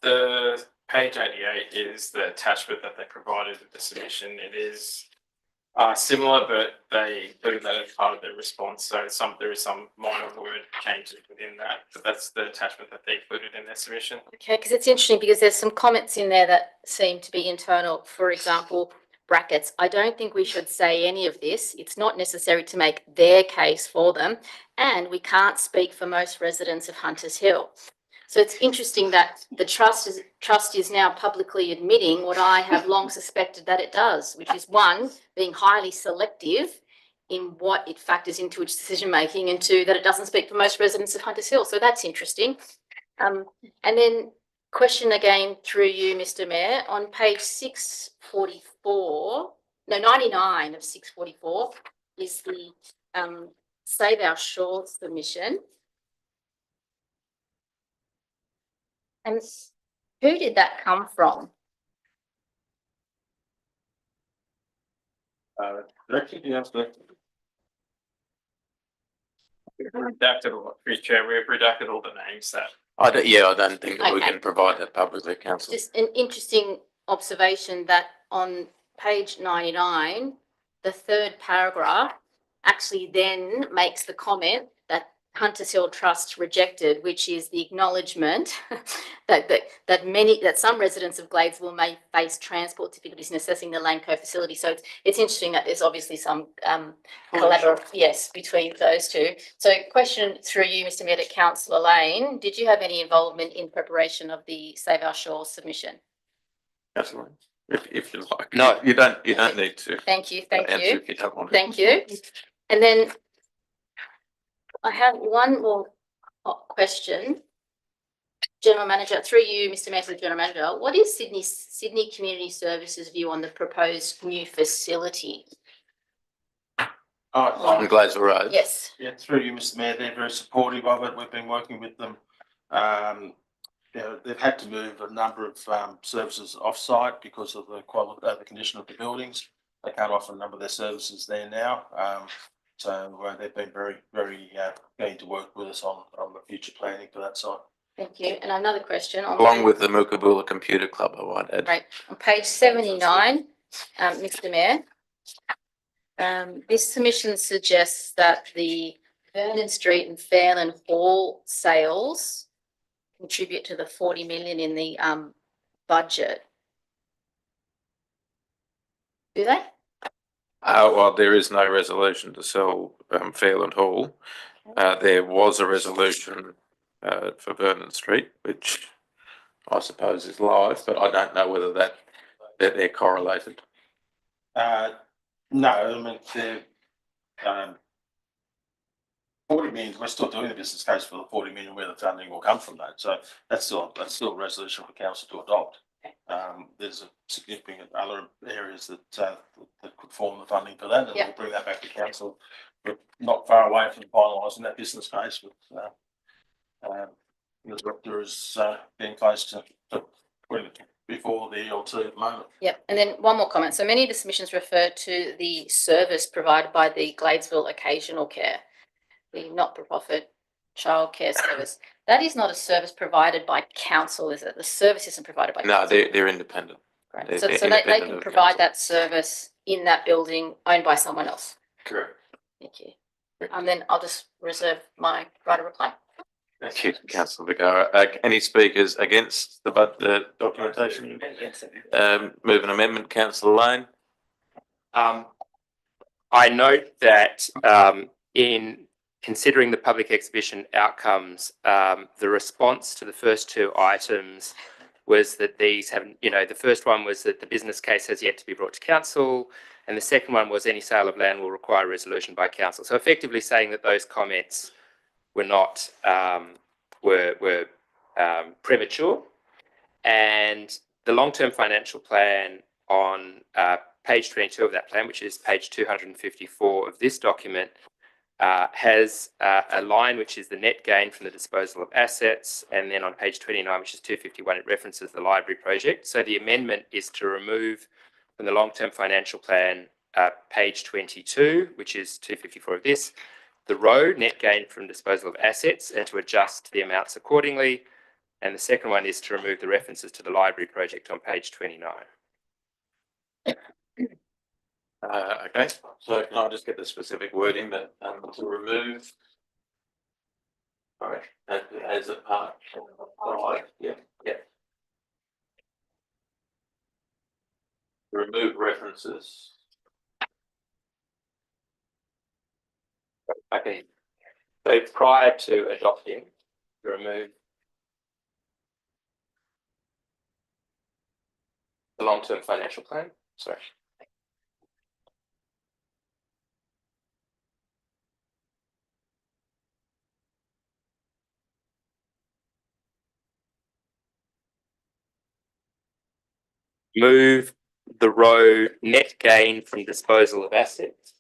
The page 88 is the attachment that they provided with the submission. It is similar, but they included that as part of their response. So there is some minor word changes within that, but that's the attachment that they included in their submission. Okay, because it's interesting because there's some comments in there that seem to be internal. For example, brackets, I don't think we should say any of this. It's not necessary to make their case for them, and we can't speak for most residents of Hunters Hill. So it's interesting that the trust is now publicly admitting what I have long suspected that it does, which is one, being highly selective in what it factors into its decision making, and two, that it doesn't speak for most residents of Hunters Hill. So that's interesting. And then question again through you, Mr. Mayor, on page 99 of 644 is the Save Our Shore submission. And who did that come from? Directly, you have to. Redacted all, through Chair, we've redacted all the names that. I don't think that we Okay. can provide that publicly, councillor. Just an interesting observation that on page 99, the third paragraph actually then makes the comment that Hunters Hill Trust rejected, which is the acknowledgement that some residents of Gladesville may face transport difficulties in accessing the Lanco facility. So it's interesting that there's obviously some collaboration, between those two. So question through you, Mr. Mayor, to Councillor Lane, did you have any involvement in preparation of the Save Our Shore submission? Councillor, if you like. No. You don't need to. Thank you. Answer if you don't want to. Thank you. And then I have one more question. General Manager, through you, Mr. Mayor, to the General Manager, what is Sydney Community Services' view on the proposed new facility? On Gladesville Road. Yes. Yeah, through you, Mr. Mayor, they're very supportive of it. We've been working with them. They've had to move a number of services off-site because of the quality, the condition of the buildings. They can't offer a number of their services there now. So they've been very, very keen to work with us on the future planning for that site. Thank you. And another question. Along with the Mookaboola Computer Club, I might add. Right. On page 79, Mr. Mayor, this submission suggests that the Vernon Street and Fairland Hall sales contribute to the 40 million in the budget. Do they? Well, there is no resolution to sell Fairland Hall. There was a resolution for Vernon Street, which I suppose is live, but I don't know whether they're correlated. No, I mean, they're 40 million, we're still doing the business case for the 40 million where the funding will come from that. So that's still a resolution for council to adopt. There's a significant other areas that could form the funding for that, and we'll bring that back to council. We're not far away from finalising that business case, but the director is being close to putting it before the ELT at the moment. Yep. And then one more comment. So many of the submissions refer to the service provided by the Gladesville Occasional Care, the not-for-profit childcare service. That is not a service provided by council, is it? The service isn't provided by council. No, they're independent. Right. They're So they independent can of provide council. that service in that building owned by someone else. Correct. Thank you. Then I'll just reserve my right of reply. Thank you, Councillor Vergara. Any speakers against the documentation? Move an amendment, Councillor Lane. I note that in considering the public exhibition outcomes, the response to the first two items was that these haven't, the first one was that the business case has yet to be brought to council, and the second one was any sale of land will require a resolution by council. So effectively saying that those comments were not were premature, and the long-term financial plan on page 22 of that plan, which is page 254 of this document, has a line which is the net gain from the disposal of assets, and then on page 29, which is 251, it references the library project. So the amendment is to remove from the long-term financial plan page 22, which is 254 of this, the row net gain from disposal of assets, and to adjust the amounts accordingly. And the second one is to remove the references to the library project on page 29. Okay, so can I just get the specific wording that to remove? All right, as a part. Yeah. Remove references. Okay. So prior to adopting, remove the long-term financial plan. Sorry. Move the row net gain from disposal of assets.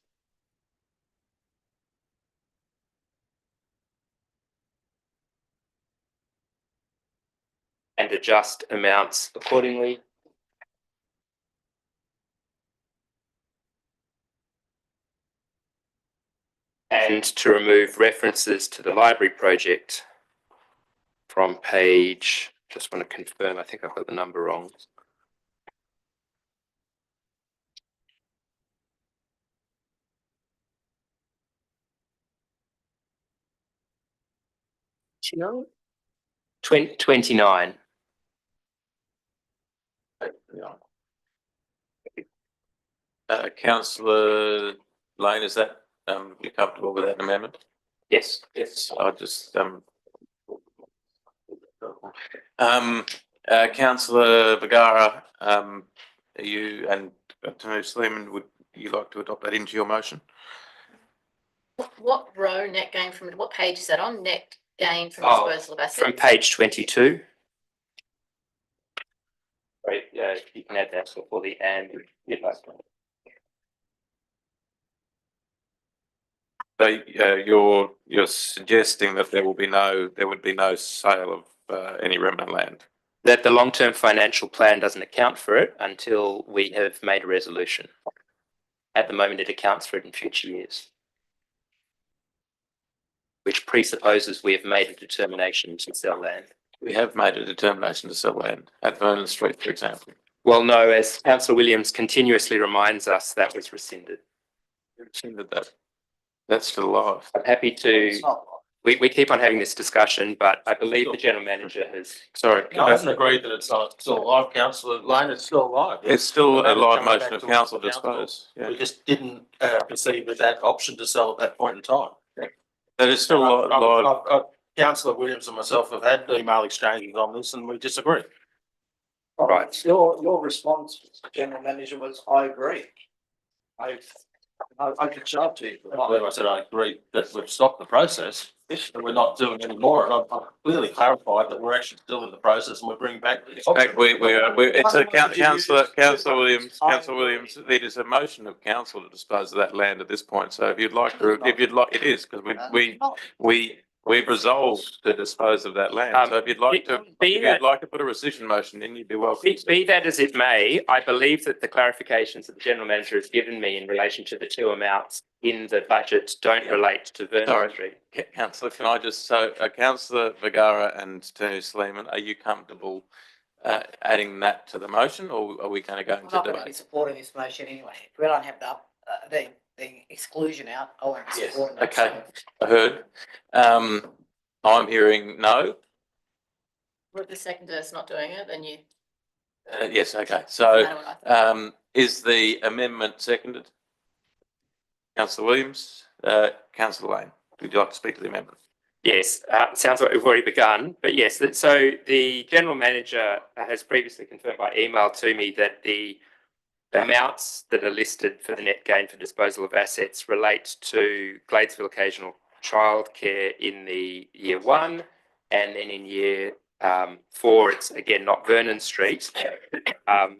And adjust amounts accordingly. And to remove references to the library project from page, just want to confirm, I think I've got the number wrong. No. 29. Councillor Lane, is that you comfortable with that amendment? Yes. Yes. I'll just Councillor Vergara, are you and Attorney Sleeman, would you like to adopt that into your motion? What row net gain from, what page is that on? Net gain from Oh, disposal of assets? From page 22. Right, yeah, you can add that before the and if you'd like to. So you're suggesting that there would be no sale of any remnant land? That the long-term financial plan doesn't account for it until we have made a resolution. At the moment, it accounts for it in future years, which presupposes we have made a determination to sell land. We have made a determination to sell land at Vernon Street, for example. Well, no, as Councillor Williams continuously reminds us, that was rescinded. Rescinded that. That's still alive. I'm happy to. We keep on having this discussion, but I believe the general manager has. Sorry. No, I haven't agreed that it's still alive, councillor Lane, it's still alive. It's still a live Coming motion back of to council to council. dispose. Yeah. We just didn't proceed with that option to sell at that point in time. That is still live. Councillor Williams and myself have had email exchanges on this and we disagree. Right. Your response, Mr. General Manager, was I agree. I could show it to you. I believe I said I agree that we've stopped the process and we're not doing any more. And I've clearly clarified that we're actually still in the process and we're bringing back. It's a councillor Williams, it is a motion of council to dispose of that land at this point. So if you'd like, it is, because we've resolved to dispose of that land. So if you'd like to put a rescission motion in, you'd be welcome. Be that as it may, I believe that the clarifications that the general manager has given me in relation to the two amounts in the budget don't relate to Vernon Street. Councillor, can I just, Councillor Vergara and Attorney Sleeman, are you comfortable adding that to the motion, or are we going to go into I'm not going to be debate? supporting this motion anyway. If we don't have the exclusion out, I won't be supporting it. Okay, I heard. I'm hearing no. Well, if the seconder is not doing it, then you. Yes, okay. Doesn't So, matter what I think. is the amendment seconded? Councillor Williams, Councillor Lane, would you like to speak to the amendment? Yes, sounds like we've already begun, but yes, so the general manager has previously confirmed by email to me that the amounts that are listed for the net gain for disposal of assets relate to Gladesville Occasional Childcare in the year 1, and then in year 4, it's again not Vernon Street. The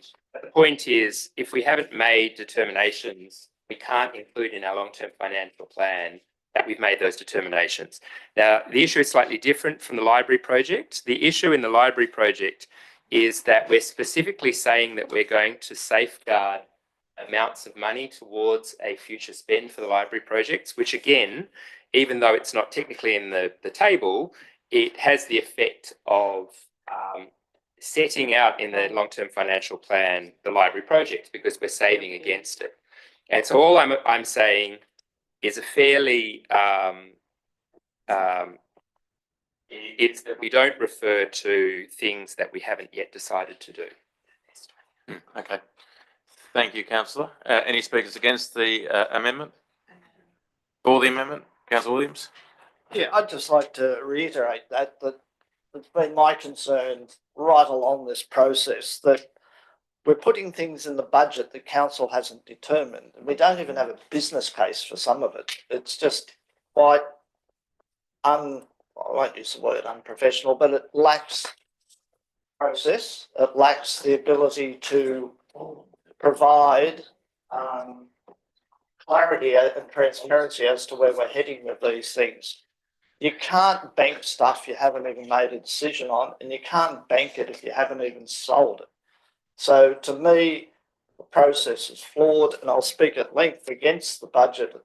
point is, if we haven't made determinations, we can't include in our long-term financial plan that we've made those determinations. Now, the issue is slightly different from the library project. The issue in the library project is that we're specifically saying that we're going to safeguard amounts of money towards a future spend for the library projects, which again, even though it's not technically in the table, it has the effect of setting out in the long-term financial plan the library project, because we're saving against it. And so all I'm saying is a fairly it's that we don't refer to things that we haven't yet decided to do. Okay. Thank you, councillor. Any speakers against the amendment? For the amendment, councillor Williams? Yeah, I'd just like to reiterate that it's been my concern right along this process that we're putting things in the budget that council hasn't determined. And we don't even have a business case for some of it. It's just quite I won't use the word unprofessional, but it lacks process. It lacks the ability to provide clarity and transparency as to where we're heading with these things. You can't bank stuff you haven't even made a decision on, and you can't bank it if you haven't even sold it. So to me, the process is flawed, and I'll speak at length against the budget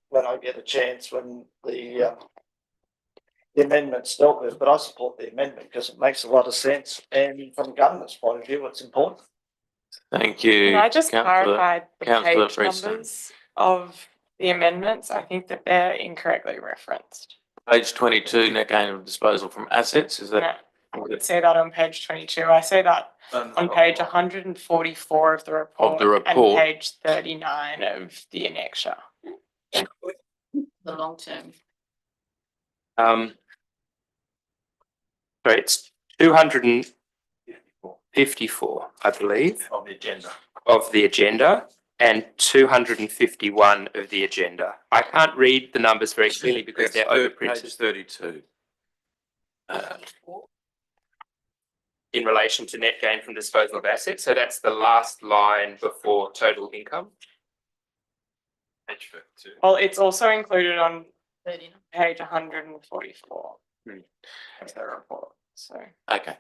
when I get a chance when the amendment's dealt with, but I support the amendment because it makes a lot of sense, and from government's point of view, it's important. Thank you. Can I just Councillor- clarify the Councillor page Priestley. numbers of the amendments? I think that they're incorrectly referenced. Page 22, net gain of disposal from assets, is that? No, I didn't say that on page 22. I say that on page 144 of the report. report. And page 39 of the annexure. The long term. Sorry, it's 254, I believe, Of the agenda. of the agenda and 251 of the agenda. I can't read the numbers very clearly because they're overprinted. Page 32. In relation to net gain from disposal of assets. So that's the last line before total income. Page 52. Well, it's also included on 39. page 144 Hmm. of the report. So Okay.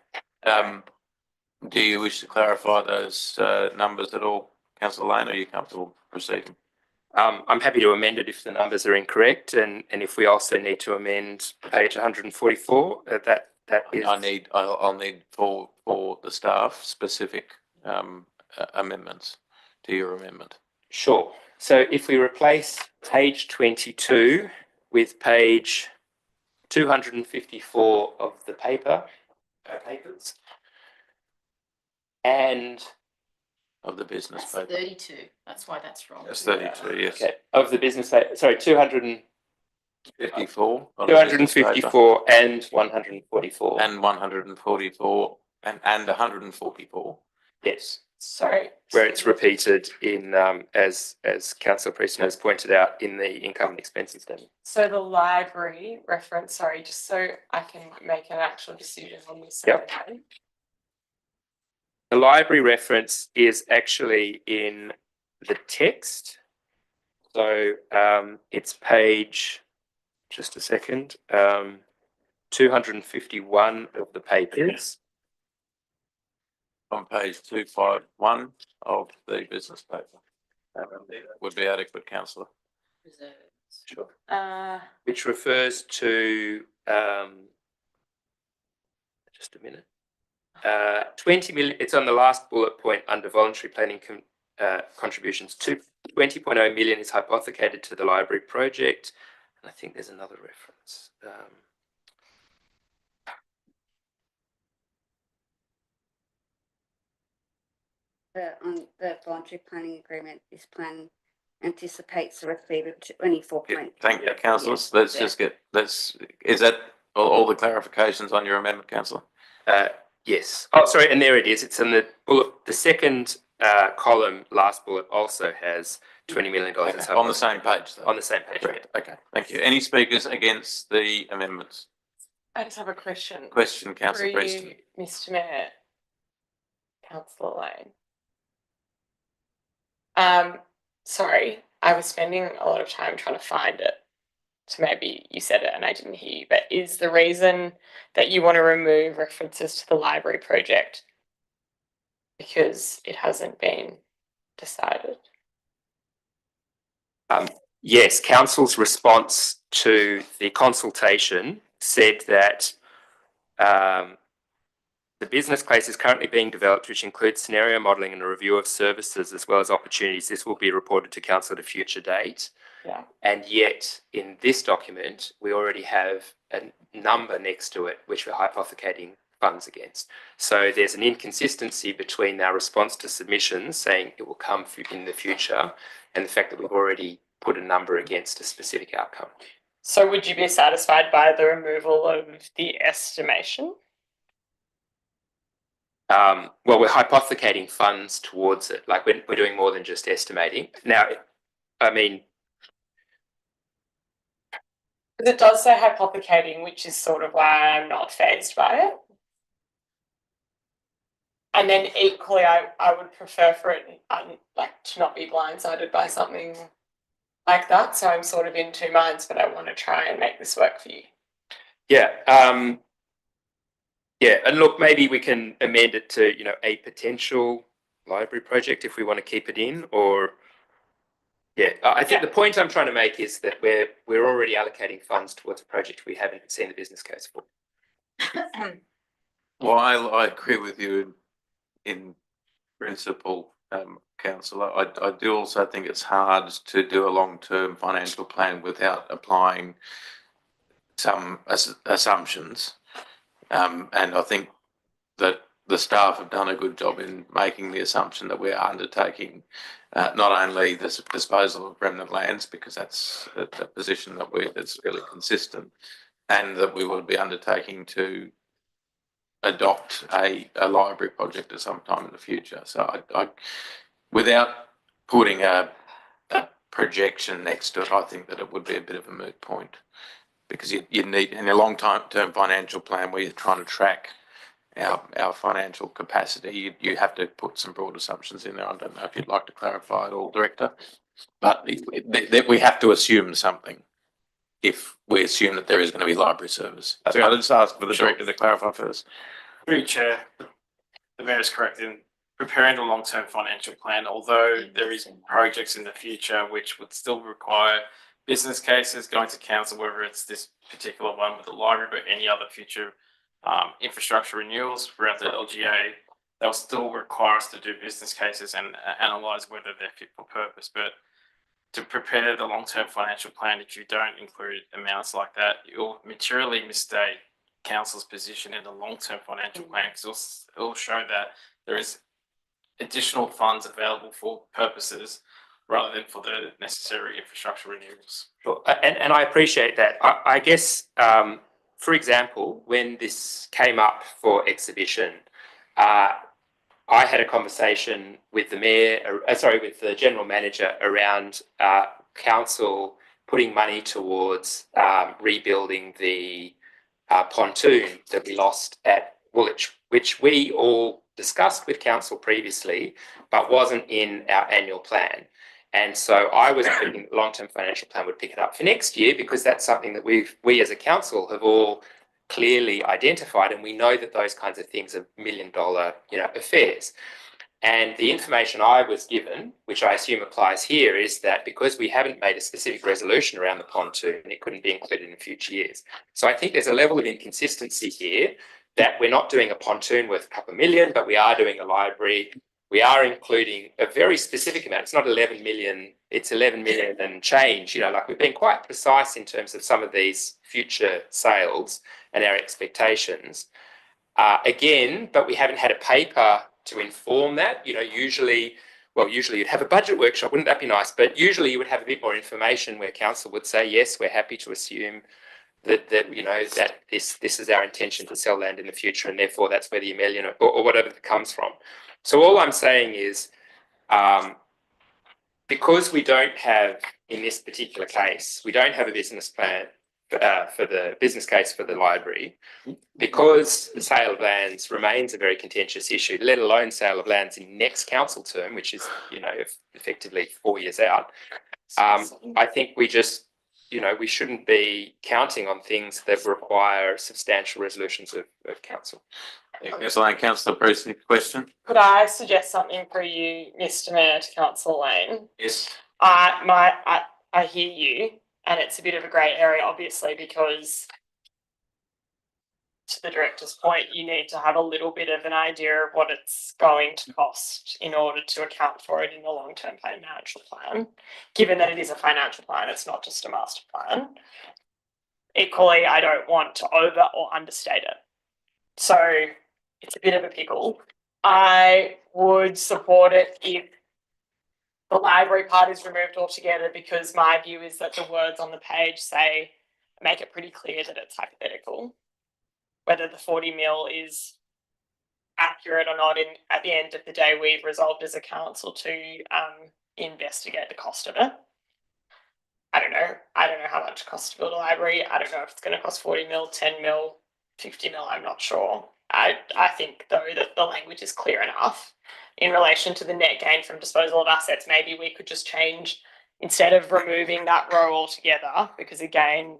Do you wish to clarify those numbers at all, councillor Lane, or are you comfortable proceeding? I'm happy to amend it if the numbers are incorrect, and if we also need to amend page 144, that is. I'll need for the staff specific amendments to your amendment. Sure. So if we replace page 22 with page 254 of the papers, and Of the business That's paper. 32. That's why that's wrong. That's 32, yes. okay, of the business paper, sorry, 54. on the business paper. 254 and 144. And 144 and 144. Yes, sorry. where it's repeated in as Councillor Preston has pointed out in the income and expenses statement. So the library reference, sorry, just so I can make an actual decision on this. Yep. The library reference is actually in the text. So it's page, just a second, 251 of the papers. On page 251 of the business paper. Would be adequate, councillor. Sure. Uh, Which refers to, just a minute, 20 million, it's on the last bullet point under voluntary planning contributions. 20.0 million is hypothecated to the library project. And I think there's another reference. The voluntary planning agreement, this plan anticipates a receipt of 24 point. Thank you, councillors. Let's just get, is that all the clarifications on your amendment, councillor? Yes. Oh, sorry. And there it is. It's in the bullet. The second column, last bullet, also has $20 million. Okay. On the same page, though. On the same page. Correct. Okay, thank you. Any speakers against the amendments? I just have a question. Question, councillor Through Preston. you, Mr. Mayor, Councillor Lane. Sorry, I was spending a lot of time trying to find it. So maybe you said it and I didn't hear you, but is the reason that you want to remove references to the library project because it hasn't been decided? Yes, council's response to the consultation said that the business case is currently being developed, which includes scenario modelling and a review of services as well as opportunities. This will be reported to council at a future date. Yeah. And yet, in this document, we already have a number next to it, which we're hypothecating funds against. So there's an inconsistency between our response to submissions saying it will come in the future and the fact that we've already put a number against a specific outcome. So would you be satisfied by the removal of the estimation? Well, we're hypothecating funds towards it. Like we're doing more than just estimating. Now, I mean, it does say hypothecating, which is sort of why I'm not fazed by it. And then equally, I would prefer for it like to not be blindsided by something like that. So I'm sort of in two minds, but I want to try and make this work for you. Yeah. Yeah, and look, maybe we can amend it to, you know, a potential library project if we want to keep it in, or yeah, I think the point I'm trying to make is that we're already allocating funds towards a project we haven't seen the business case for. Well, I agree with you in principle, councillor. I do also think it's hard to do a long-term financial plan without applying some assumptions. And I think that the staff have done a good job in making the assumption that we're undertaking not only the disposal of remnant lands, because that's a position that's really consistent, and that we will be undertaking to adopt a library project at some time in the future. So I without putting a projection next to it, I think that it would be a bit of a moot point, because you need, in a long-term financial plan where you're trying to track our financial capacity, you have to put some broad assumptions in there. I don't know if you'd like to clarify it all, Director, but we have to assume something if we assume that there is going to be library service. So I'll just ask for the Director to clarify first. Through you, Chair, the Mayor is correct in preparing a long-term financial plan, although there is projects in the future which would still require business cases going to council, whether it's this particular one with the library, but any other future infrastructure renewals throughout the LGA, they'll still require us to do business cases and analyse whether they're fit for purpose. But to prepare the long-term financial plan, if you don't include amounts like that, you'll materially mistake council's position in the long-term financial plan, because it'll show that there is additional funds available for purposes rather than for the necessary infrastructure renewals. Sure. And I appreciate that. I guess, for example, when this came up for exhibition, I had a conversation with the mayor, with the general manager around council putting money towards rebuilding the pontoon that we lost at Woolwich, which we all discussed with council previously, but wasn't in our annual plan. And so I was thinking the long-term financial plan would pick it up for next year, because that's something that we as a council have all clearly identified, and we know that those kinds of things are $1 million, affairs. And the information I was given, which I assume applies here, is that because we haven't made a specific resolution around the pontoon, it couldn't be included in future years. So I think there's a level of inconsistency here, that we're not doing a pontoon worth a couple of million, but we are doing a library. We are including a very specific amount. It's not 11 million, it's 11 million and change. Like we've been quite precise in terms of some of these future sales and our expectations. Again, but we haven't had a paper to inform that. Usually you'd have a budget workshop, wouldn't that be nice? But usually you would have a bit more information where council would say, yes, we're happy to assume that this is our intention to sell land in the future, and therefore that's where the $1 million or whatever it comes from. So all I'm saying is, because we don't have, in this particular case, we don't have a business plan for the business case for the library, because the sale of lands remains a very contentious issue, let alone sale of lands in next council term, which is, effectively 4 years out. I think we just, we shouldn't be counting on things that require substantial resolutions of council. Councillor Bruce, next question. Could I suggest something for you, Mr. Mayor, to Councillor Lane? Yes. I hear you, and it's a bit of a grey area, obviously, because to the director's point, you need to have a little bit of an idea of what it's going to cost in order to account for it in the long-term financial plan. Given that it is a financial plan, it's not just a master plan. Equally, I don't want to over or understate it. So it's a bit of a pickle. I would support it if the library part is removed altogether, because my view is that the words on the page make it pretty clear that it's hypothetical. Whether the 40 mil is accurate or not, at the end of the day, we've resolved as a council to investigate the cost of it. I don't know how much it costs to build a library. I don't know if it's going to cost 40 mil, 10 mil, 50 mil. I'm not sure. I think though that the language is clear enough in relation to the net gain from disposal of assets. Maybe we could just change, instead of removing that row altogether, because again,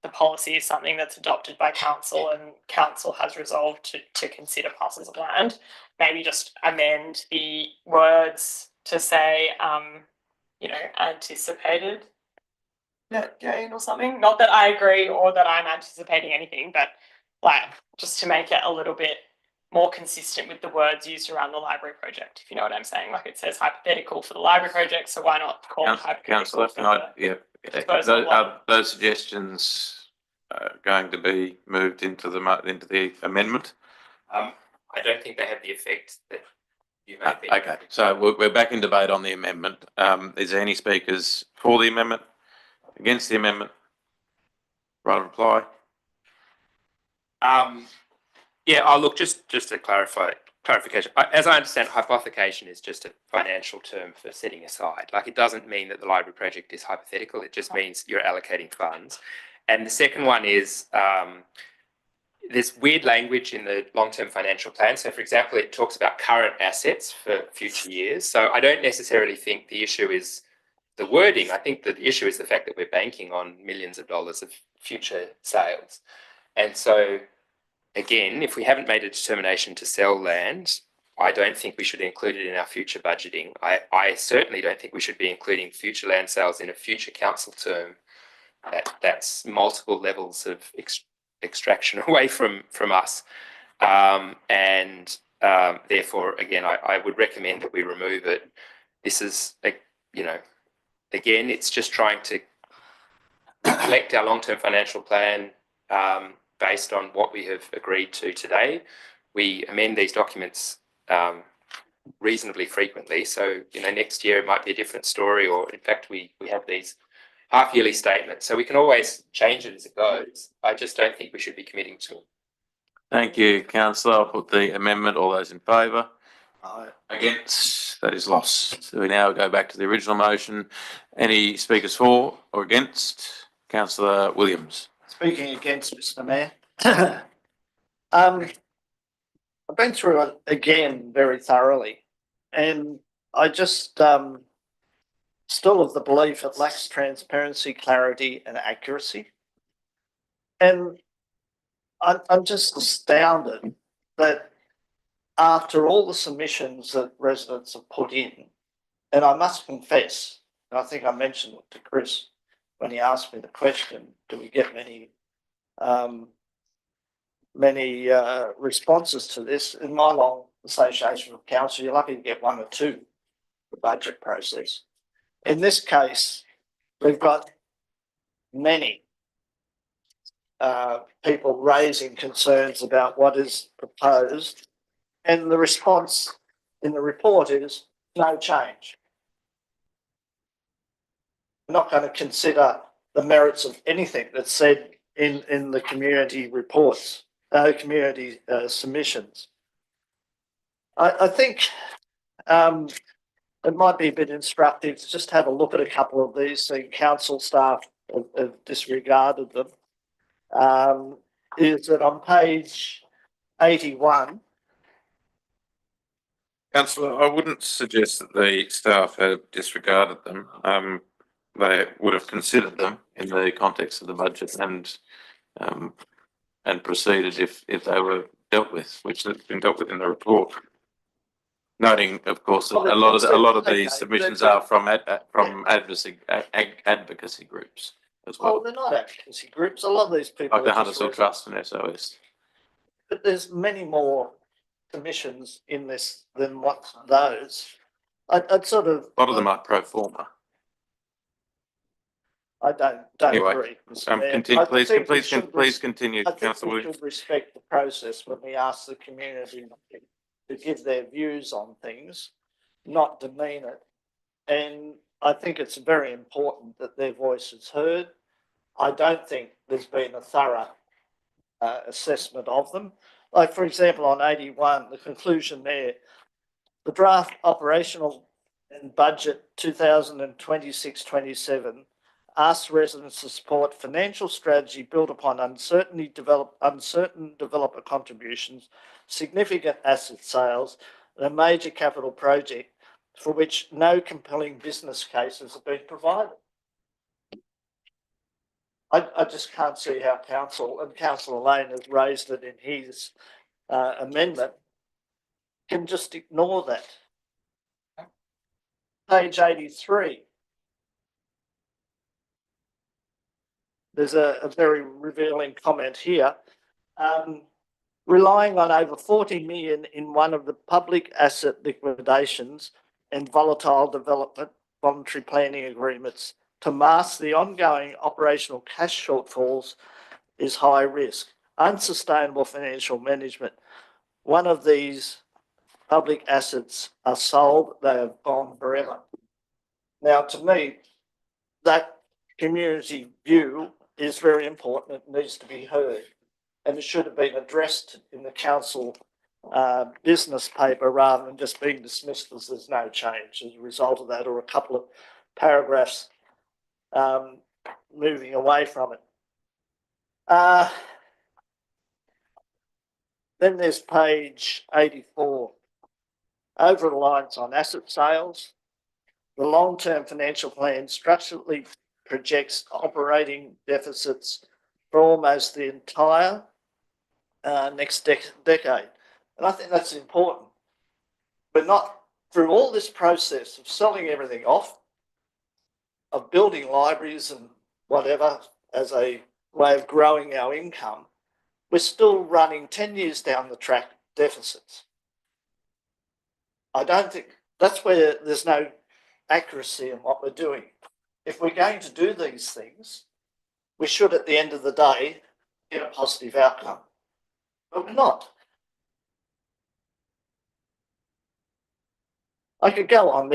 the policy is something that's adopted by council and council has resolved to consider parcels of land. Maybe just amend the words to say, anticipated net gain or something. Not that I agree or that I'm anticipating anything, but like just to make it a little bit more consistent with the words used around the library project, if you know what I'm saying. Like it says hypothetical for the library project, so why not call it hypothetical? Councillor, can I, are those suggestions going to be moved into the amendment? I don't think they have the effect that you may think. Okay, so we're back in debate on the amendment. Is there any speakers for the amendment? Against the amendment? Right of reply? Yeah, I'll look, just to clarification. As I understand, hypothecation is just a financial term for setting aside. Like, it doesn't mean that the library project is hypothetical. It just means you're allocating funds. And the second one is there's weird language in the long-term financial plan. So, for example, it talks about current assets for future years. So I don't necessarily think the issue is the wording. I think that the issue is the fact that we're banking on millions of dollars of future sales. And so, again, if we haven't made a determination to sell land, I don't think we should include it in our future budgeting. I certainly don't think we should be including future land sales in a future council term. That's multiple levels of extraction away from us. Therefore, again, I would recommend that we remove it. This is, again, it's just trying to reflect our long-term financial plan based on what we have agreed to today. We amend these documents reasonably frequently. So, next year it might be a different story, or in fact, we have these half-yearly statements. So we can always change it as it goes. I just don't think we should be committing to it. Thank you, councillor. I'll put the amendment. All those in favour? Aye. Against? That is lost. So we now go back to the original motion. Any speakers for or against? Councillor Williams. Speaking against, Mr. Mayor. I've been through it again very thoroughly, and I just still of the belief it lacks transparency, clarity, and accuracy. And I'm just astounded that after all the submissions that residents have put in, and I must confess, and I think I mentioned it to Chris when he asked me the question, do we get many responses to this? In my long association with council, you're lucky to get one or two, the budget process. In this case, we've got many people raising concerns about what is proposed, and the response in the report is no change. We're not going to consider the merits of anything that's said in the community reports, community submissions. I think it might be a bit instructive to just have a look at a couple of these. So council staff have disregarded them. Is that on page 81? Councillor, I wouldn't suggest that the staff have disregarded them. They would have considered them in the context of the budget and proceeded if they were dealt with, which has been dealt with in the report. Noting, of course, that a lot of these submissions are from advocacy groups as well. Well, they're not advocacy groups. A lot of these people, like the Huntersville Trust and SOS. But there's many more submissions in this than what those. I'd sort of. A lot of them are pro forma. I don't Anyway, agree. Mr. Mayor. continue, I please, think we please, should please continue, I think councillor we Williams. should respect the process when we ask the community to give their views on things, not demean it. And I think it's very important that their voice is heard. I don't think there's been a thorough assessment of them. Like, for example, on 81, the conclusion there, the draft operational and budget 2026-27 asks residents to support financial strategy built upon uncertain developer contributions, significant asset sales, and a major capital project for which no compelling business cases have been provided. I just can't see how council, and Councillor Lane has raised it in his amendment, can just ignore that. Page 83. There's a very revealing comment here. Relying on over 40 million in one of the public asset liquidations and volatile development voluntary planning agreements to mask the ongoing operational cash shortfalls is high risk. Unsustainable financial management. One of these public assets are sold, they have gone forever. Now, to me, that community view is very important. It needs to be heard. And it should have been addressed in the council business paper rather than just being dismissed as there's no change as a result of that, or a couple of paragraphs moving away from it. Then there's page 84. Over reliance on asset sales. The long-term financial plan structurally projects operating deficits for almost the entire next decade. And I think that's important. But not through all this process of selling everything off, of building libraries and whatever as a way of growing our income, we're still running 10 years down the track deficits. I don't think that's where there's no accuracy in what we're doing. If we're going to do these things, we should, at the end of the day, get a positive outcome. But we're not. I could go on.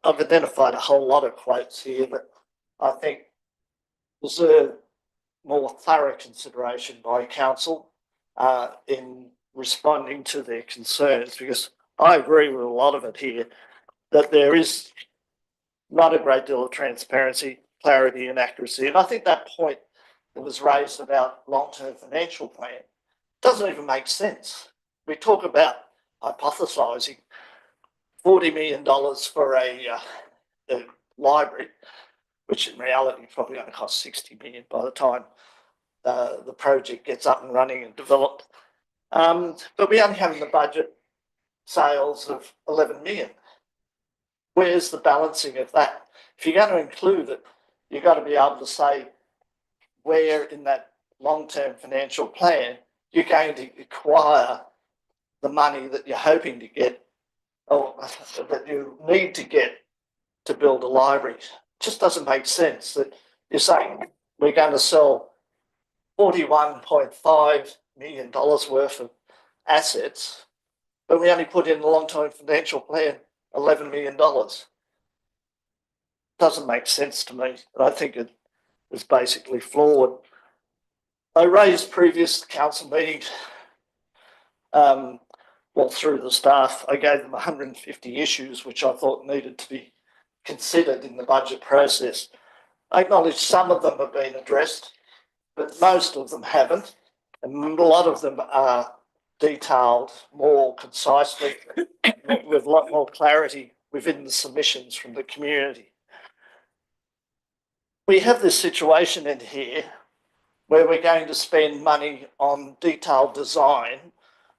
I've identified a whole lot of quotes here that I think deserve more thorough consideration by council in responding to their concerns, because I agree with a lot of it here, that there is not a great deal of transparency, clarity and accuracy. And I think that point that was raised about long-term financial plan doesn't even make sense. We talk about hypothesising $40 million for a library, which in reality is probably going to cost 60 million by the time the project gets up and running and developed. But we only have in the budget sales of 11 million. Where's the balancing of that? If you're going to include it, you've got to be able to say where in that long-term financial plan you're going to acquire the money that you're hoping to get, or that you need to get to build a library. It just doesn't make sense that you're saying we're going to sell $41.5 million worth of assets, but we only put in the long-term financial plan $11 million. Doesn't make sense to me. I think it is basically flawed. I raised previous council meetings, through the staff, I gave them 150 issues which I thought needed to be considered in the budget process. I acknowledge some of them have been addressed, but most of them haven't. And a lot of them are detailed more concisely with a lot more clarity within the submissions from the community. We have this situation in here where we're going to spend money on detailed design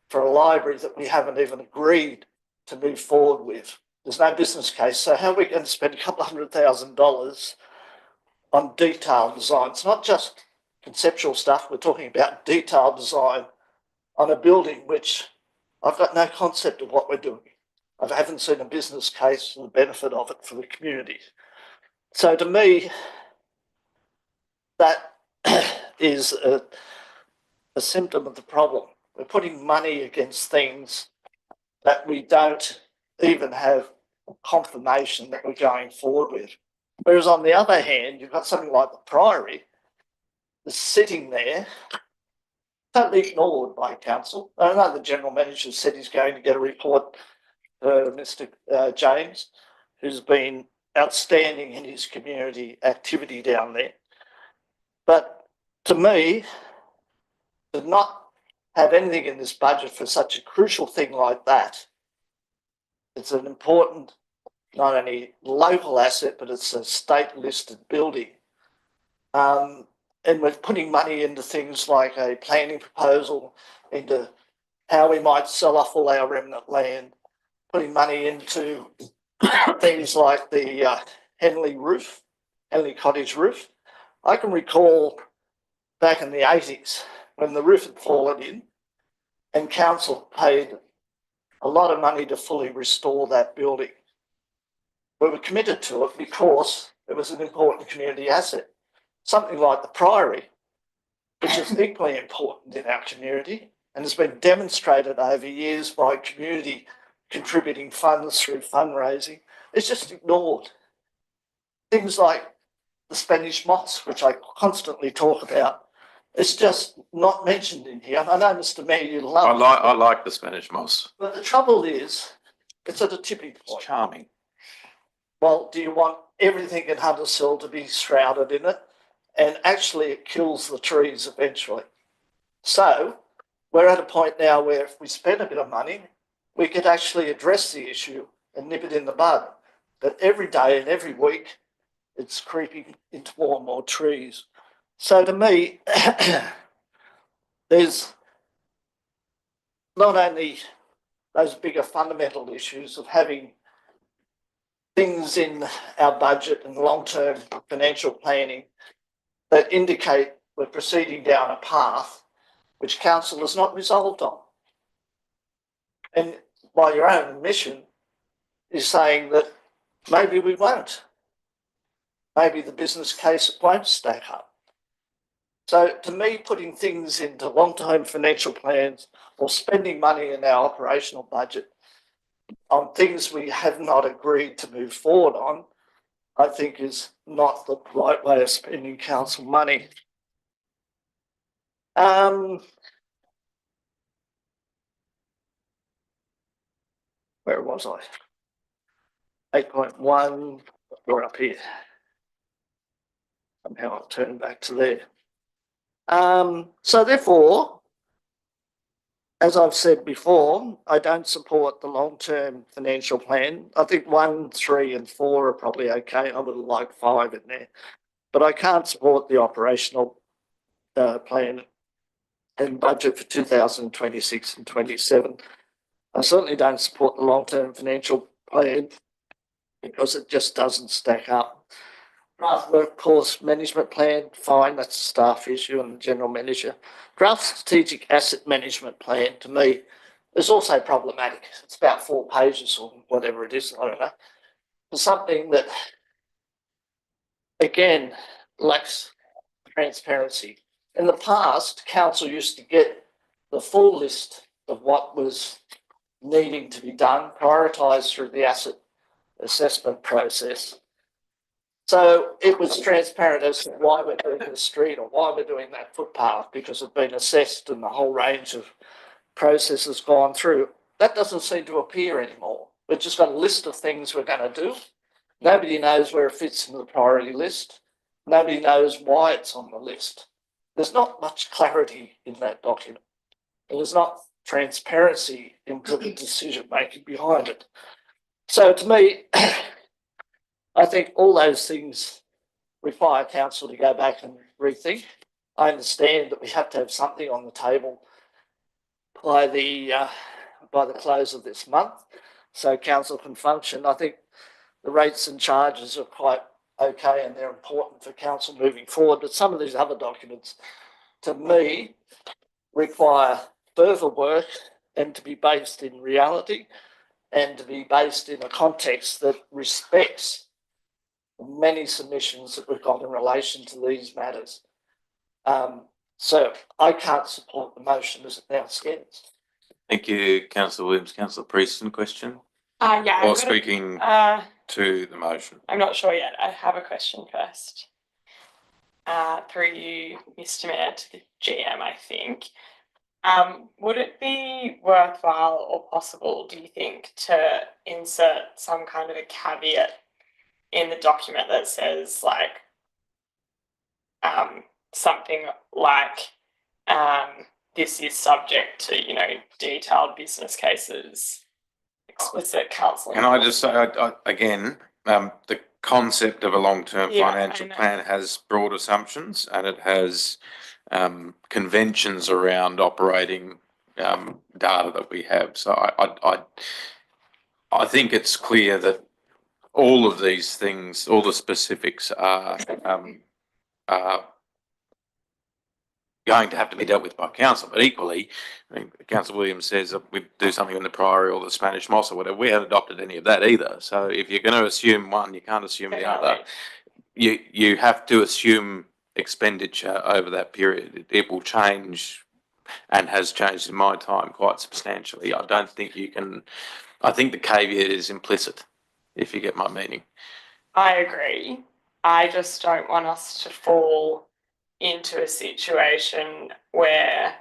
for a library that we haven't even agreed to move forward with. There's no business case. So how are we going to spend a couple of $100,000 on detailed design? It's not just conceptual stuff. We're talking about detailed design on a building which I've got no concept of what we're doing. I haven't seen a business case for the benefit of it for the community. So to me, that is a symptom of the problem. We're putting money against things that we don't even have confirmation that we're going forward with. Whereas on the other hand, you've got something like the Priory that's sitting there, totally ignored by council. I know the General Manager said he's going to get a report, Mr. James, who's been outstanding in his community activity down there. But to me, to not have anything in this budget for such a crucial thing like that, it's an important, not only local asset, but it's a state-listed building. And we're putting money into things like a planning proposal, into how we might sell off all our remnant land, putting money into things like the Henley Cottage roof. I can recall back in the 80s when the roof had fallen in and council paid a lot of money to fully restore that building. We were committed to it because it was an important community asset. Something like the Priory, which is equally important in our community and has been demonstrated over years by community contributing funds through fundraising, is just ignored. Things like the Spanish moss, which I constantly talk about, it's just not mentioned in here. I know, Mr. Mayor, you love it. I like the Spanish moss. But the trouble is, it's at a tipping It's point. charming. Well, do you want everything in Hunters Hill to be shrouded in it? And actually it kills the trees eventually. So we're at a point now where if we spend a bit of money, we could actually address the issue and nip it in the bud. But every day and every week, it's creeping into more and more trees. So to me, there's not only those bigger fundamental issues of having things in our budget and long-term financial planning that indicate we're proceeding down a path which council has not resolved on. And by your own admission is saying that maybe we won't. Maybe the business case won't stack up. So to me, putting things into long-term financial plans or spending money in our operational budget on things we have not agreed to move forward on, I think is not the right way of spending council money. Where was I? 8.1, we're up here. Somehow I've turned back to there. So therefore, as I've said before, I don't support the long-term financial plan. I think 1, 3 and 4 are probably okay. I would like 5 in there. But I can't support the operational plan and budget for 2026 and 27. I certainly don't support the long-term financial plan because it just doesn't stack up. Draft workforce management plan, fine, that's a staff issue and the general manager. Draft strategic asset management plan, to me, is also problematic. It's about 4 pages or whatever it is, I don't know. It's something that, again, lacks transparency. In the past, council used to get the full list of what was needing to be done, prioritised through the asset assessment process. So it was transparent as to why we're doing the street or why we're doing that footpath, because it's been assessed and the whole range of processes gone through. That doesn't seem to appear anymore. We've just got a list of things we're going to do. Nobody knows where it fits in the priority list. Nobody knows why it's on the list. There's not much clarity in that document. There's not transparency into the decision making behind it. So to me, I think all those things require council to go back and rethink. I understand that we have to have something on the table by the close of this month, so council can function. I think the rates and charges are quite okay and they're important for council moving forward, but some of these other documents, to me, require further work and to be based in reality and to be based in a context that respects many submissions that we've got in relation to these matters. So I can't support the motion as it now stands. Thank you, councillor Williams. Councillor Prieston, question? Yeah. Or speaking to the motion? I'm not sure yet. I have a question first. Through you, Mr. Mayor, to the GM, I think. Would it be worthwhile or possible, do you think, to insert some kind of a caveat in the document that says like something like this is subject to, you know, detailed business cases, explicit counselling? Can I just say, again, the concept of a long-term Yeah, financial I know. plan has broad assumptions and it has conventions around operating data that we have. So I think it's clear that all of these things, all the specifics are going to have to be dealt with by council. But equally, I mean, Councillor Williams says that we do something in the Priory or the Spanish Moss or whatever. We haven't adopted any of that either. So if you're going to assume one, you can't assume the other. You have to assume expenditure over that period. It will change and has changed in my time quite substantially. I don't think you can. I think the caveat is implicit, if you get my meaning. I agree. I just don't want us to fall into a situation where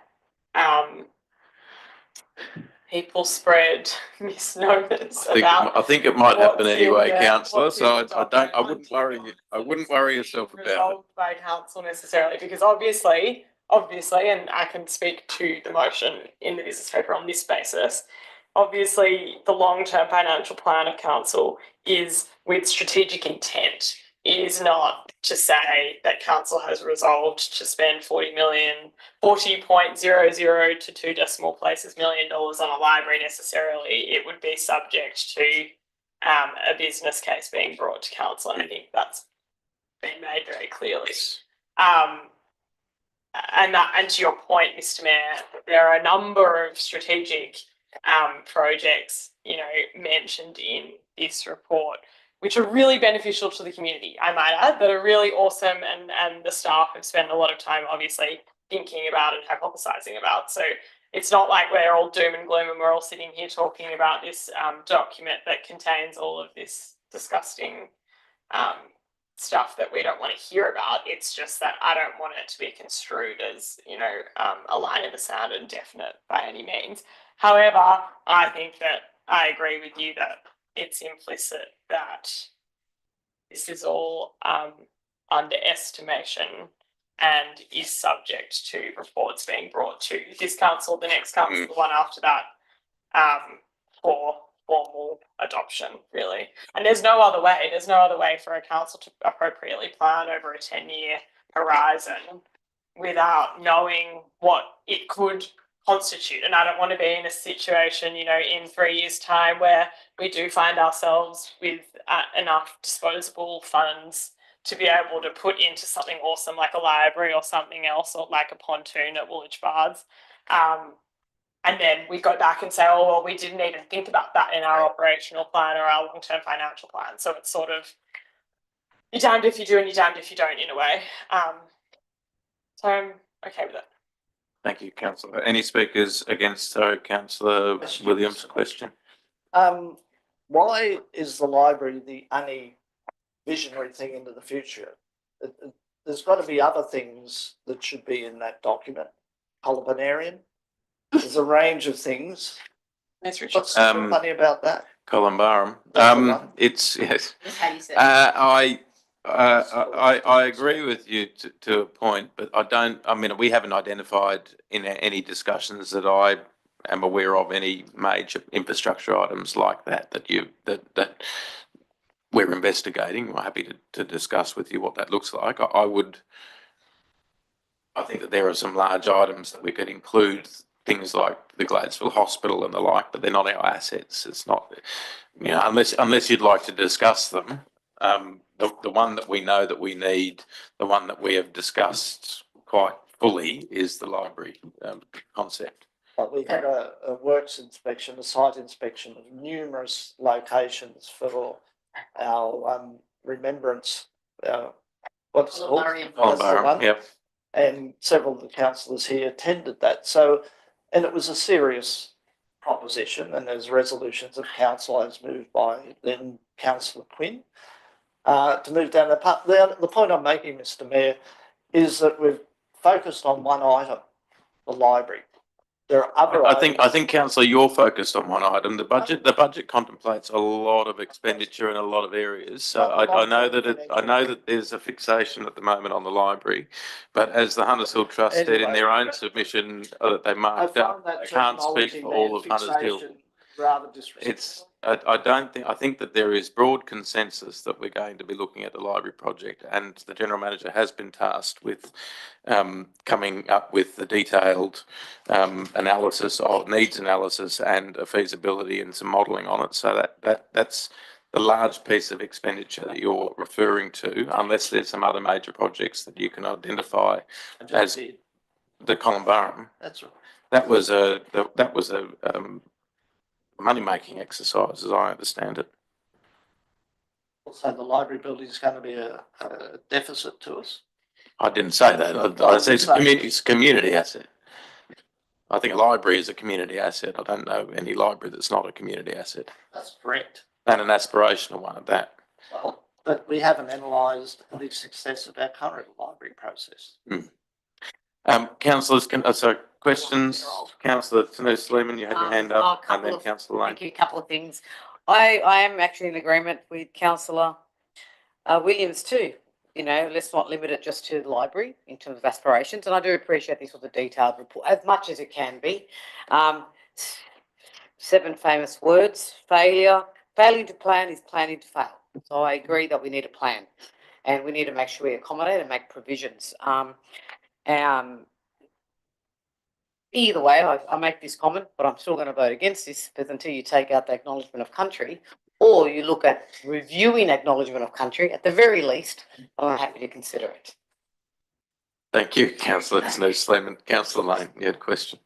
people spread misnomers about. I think it might happen what's in anyway, the- councillor. what's in So the I document wouldn't worry you. I wouldn't worry yourself about it. Resolved by council necessarily, because obviously, and I can speak to the motion in the business paper on this basis. Obviously, the long-term financial plan of council is with strategic intent. It is not to say that council has resolved to spend 40.00 to 2 decimal places $1 million on a library necessarily. It would be subject to a business case being brought to council, and I think that's been made very clearly. And to your point, Mr. Mayor, there are a number of strategic projects, you know, mentioned in this report, which are really beneficial to the community, I might add, that are really awesome, and the staff have spent a lot of time obviously thinking about and hypothesizing about. So it's not like we're all doom and gloom and we're all sitting here talking about this document that contains all of this disgusting stuff that we don't want to hear about. It's just that I don't want it to be construed as, you know, a line in the sand and definite by any means. However, I think that I agree with you that it's implicit that this is all underestimation and is subject to reports being brought to this council, the next council, the one after that, for formal adoption, really. And there's no other way for a council to appropriately plan over a 10-year horizon without knowing what it could constitute. And I don't want to be in a situation, you know, in 3 years' time where we do find ourselves with enough disposable funds to be able to put into something awesome like a library or something else, or like a pontoon at Woolwich Baths. And then we go back and say, oh, well, we didn't even think about that in our operational plan or our long-term financial plan. So it's sort of, you're damned if you do and you're damned if you don't, in a way. So I'm okay with it. Thank you, councillor. Any speakers against councillor Williams' question? Why is the library the only visionary thing into the future? There's got to be other things that should be in that document. Columbarium. There's a range of things. That's Richard. What's so funny about that? Columbarum. It's yes. That's how you say it. I agree with you to a point, but I don't. I mean, we haven't identified in any discussions that I am aware of any major infrastructure items like that that we're investigating. We're happy to discuss with you what that looks like. I think that there are some large items that we could include, things like the Gladesville Hospital and the like, but they're not our assets. It's not, you know, unless you'd like to discuss them. The one that we know that we need, the one that we have discussed quite fully, is the library concept. But we had a works inspection, a site inspection of numerous locations for our remembrance. What's it called? Columbarium. That's the one. Yep. And several of the councillors here attended that. So, and it was a serious proposition, and there's resolutions of council as moved by then Councillor Quinn to move down the path. The point I'm making, Mr. Mayor, is that we've focused on one item, the library. There are other I think, councillor, you're focused on one item. The budget contemplates a lot of expenditure in a lot of areas. So I know that there's a fixation at the moment on the library, but as the Hunters Hill Trust said in their own submission that they marked up, I can't speak for all of Hunters Hill. Rather disrespectful. I think that there is broad consensus that we're going to be looking at the library project, and the General Manager has been tasked with coming up with the detailed analysis of needs analysis and a feasibility and some modelling on it. So that's the large piece of expenditure that you're referring to, unless there's some other major projects that you can identify as the Columbarium. That's right. That was a money-making exercise, as I understand it. So the library building is going to be a deficit to us. I didn't say that. I said it's a community asset. I think a library is a community asset. I don't know any library that's not a community asset. That's correct. And an aspirational one at that. Well, but we haven't analysed the success of our current library process. Councillors, questions? Councillor Sleeman, you had your hand up, and then Councillor Lane. Thank you. A couple of things. I am actually in agreement with Councillor Williams too. You know, let's not limit it just to the library in terms of aspirations. And I do appreciate this was a detailed report, as much as it can be. 7 famous words: failure. Failing to plan is planning to fail. So I agree that we need a plan, and we need to make sure we accommodate and make provisions. Either way, I make this comment, but I'm still going to vote against this, because until you take out the acknowledgement of country, or you look at reviewing acknowledgement of country, at the very least, I'm happy to consider it. Thank you, Councillor Sleeman. Councillor Lane, you had a question?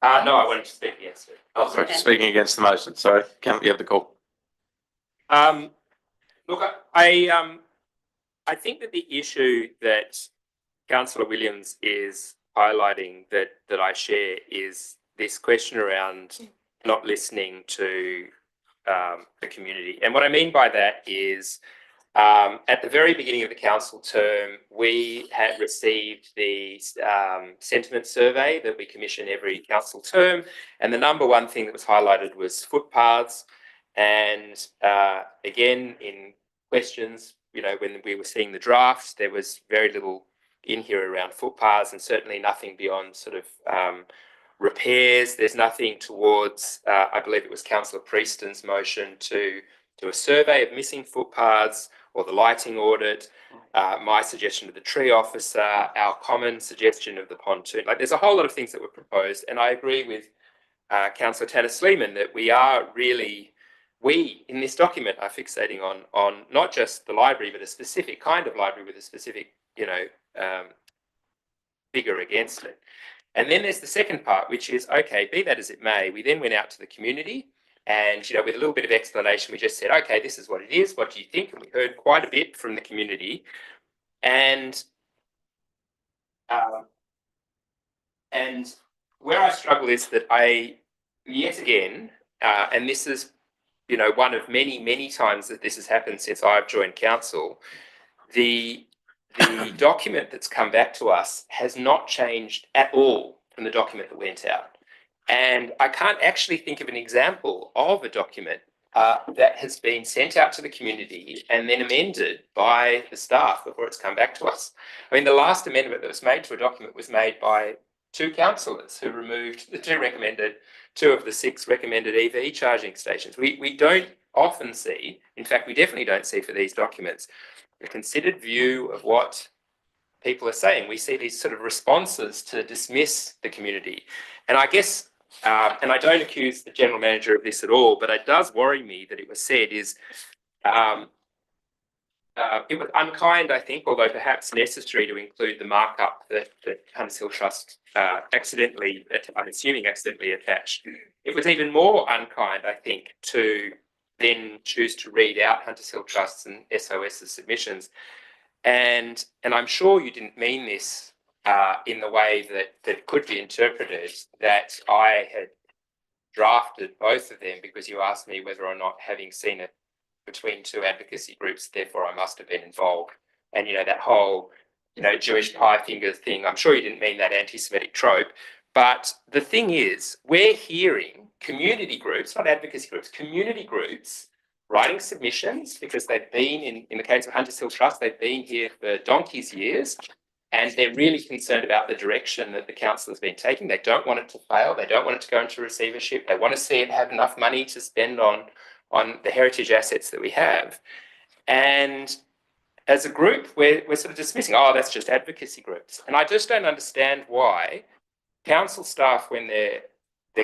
No, I wanted to speak against it. Oh, sorry, speaking against the motion. Sorry, you have the call. Look, I think that the issue that Councillor Williams is highlighting that I share is this question around not listening to the community. And what I mean by that is at the very beginning of the council term, we had received the sentiment survey that we commission every council term. And the number one thing that was highlighted was footpaths. And again, in questions, you know, when we were seeing the drafts, there was very little in here around footpaths, and certainly nothing beyond sort of repairs. There's nothing towards, I believe it was Councillor Prieston's motion to do a survey of missing footpaths or the lighting audit, my suggestion to the tree officer, our common suggestion of the pontoon. Like, there's a whole lot of things that were proposed, and I agree with Councillor Tanner Sleeman that we in this document are fixating on not just the library, but a specific kind of library with a specific, you know, figure against it. And then there's the second part, which is, okay, be that as it may, we then went out to the community and, you know, with a little bit of explanation, we just said, okay, this is what it is. What do you think? And we heard quite a bit from the community. And where I struggle is that yet again, and this is, you know, one of many, many times that this has happened since I've joined council, the document that's come back to us has not changed at all from the document that went out. And I can't actually think of an example of a document that has been sent out to the community and then amended by the staff before it's come back to us. I mean, the last amendment that was made to a document was made by 2 councillors who removed the 2 of the 6 recommended EV charging stations. We don't often see, in fact, we definitely don't see for these documents, a considered view of what people are saying. We see these sort of responses to dismiss the community. And I guess, and I don't accuse the General Manager of this at all, but it does worry me that it was said is, it was unkind, I think, although perhaps necessary, to include the markup that Hunters Hill Trust accidentally, I'm assuming accidentally attached. It was even more unkind, I think, to then choose to read out Hunters Hill Trust's and SOS's submissions. And I'm sure you didn't mean this in the way that it could be interpreted, that I had drafted both of them because you asked me whether or not, having seen it between two advocacy groups, therefore I must have been involved. And, that whole, Jewish pie finger thing, I'm sure you didn't mean that anti-Semitic trope. But the thing is, we're hearing community groups, not advocacy groups, community groups writing submissions because they've been, in the case of Hunters Hill Trust, they've been here for donkey's years. And they're really concerned about the direction that the council has been taking. They don't want it to fail. They don't want it to go into receivership. They want to see it have enough money to spend on the heritage assets that we have. And as a group, we're sort of dismissing, oh, that's just advocacy groups. And I just don't understand why council staff, when they're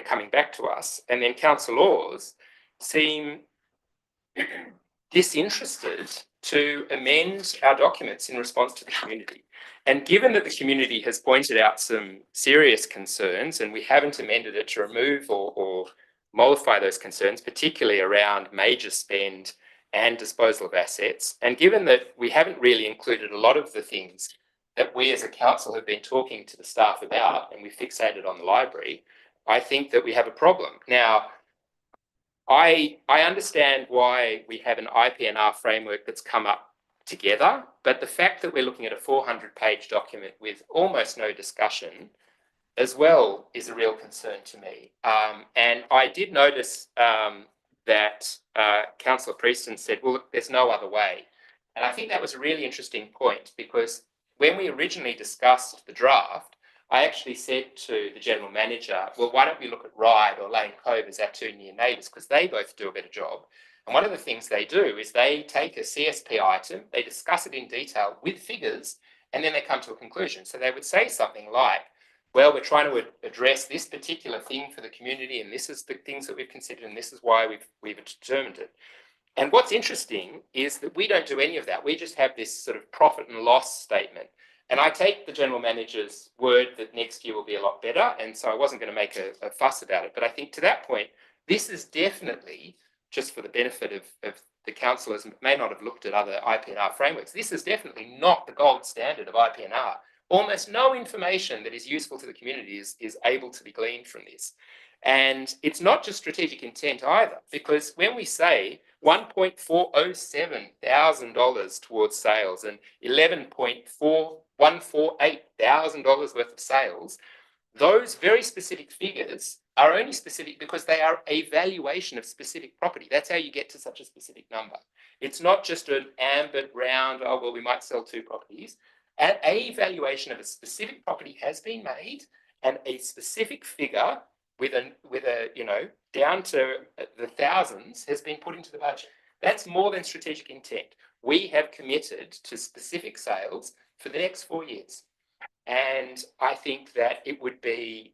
coming back to us, and then councillors seem disinterested to amend our documents in response to the community. And given that the community has pointed out some serious concerns, and we haven't amended it to remove or mollify those concerns, particularly around major spend and disposal of assets, and given that we haven't really included a lot of the things that we as a council have been talking to the staff about, and we fixated on the library, I think that we have a problem. Now, I understand why we have an IPNR framework that's come up together, but the fact that we're looking at a 400-page document with almost no discussion as well is a real concern to me. And I did notice that Councillor Prieston said, well, look, there's no other way. And I think that was a really interesting point, because when we originally discussed the draft, I actually said to the General Manager, well, why don't we look at Ryde or Lane Cove as our two near neighbours, because they both do a better job. And one of the things they do is they take a CSP item, they discuss it in detail with figures, and then they come to a conclusion. So they would say something like, well, we're trying to address this particular thing for the community, and this is the things that we've considered, and this is why we've determined it. And what's interesting is that we don't do any of that. We just have this sort of profit and loss statement. And I take the General Manager's word that next year will be a lot better, and so I wasn't going to make a fuss about it. But I think to that point, this is definitely, just for the benefit of the councillors who may not have looked at other IPNR frameworks, this is definitely not the gold standard of IPNR. Almost no information that is useful to the community is able to be gleaned from this. And it's not just strategic intent either, because when we say $1.407 thousand towards sales and $11.4148 thousand worth of sales, those very specific figures are only specific because they are a valuation of specific property. That's how you get to such a specific number. It's not just an ambit round, oh, well, we might sell 2 properties. A valuation of a specific property has been made, and a specific figure with a down to the thousands has been put into the budget. That's more than strategic intent. We have committed to specific sales for the next 4 years. And I think that it would be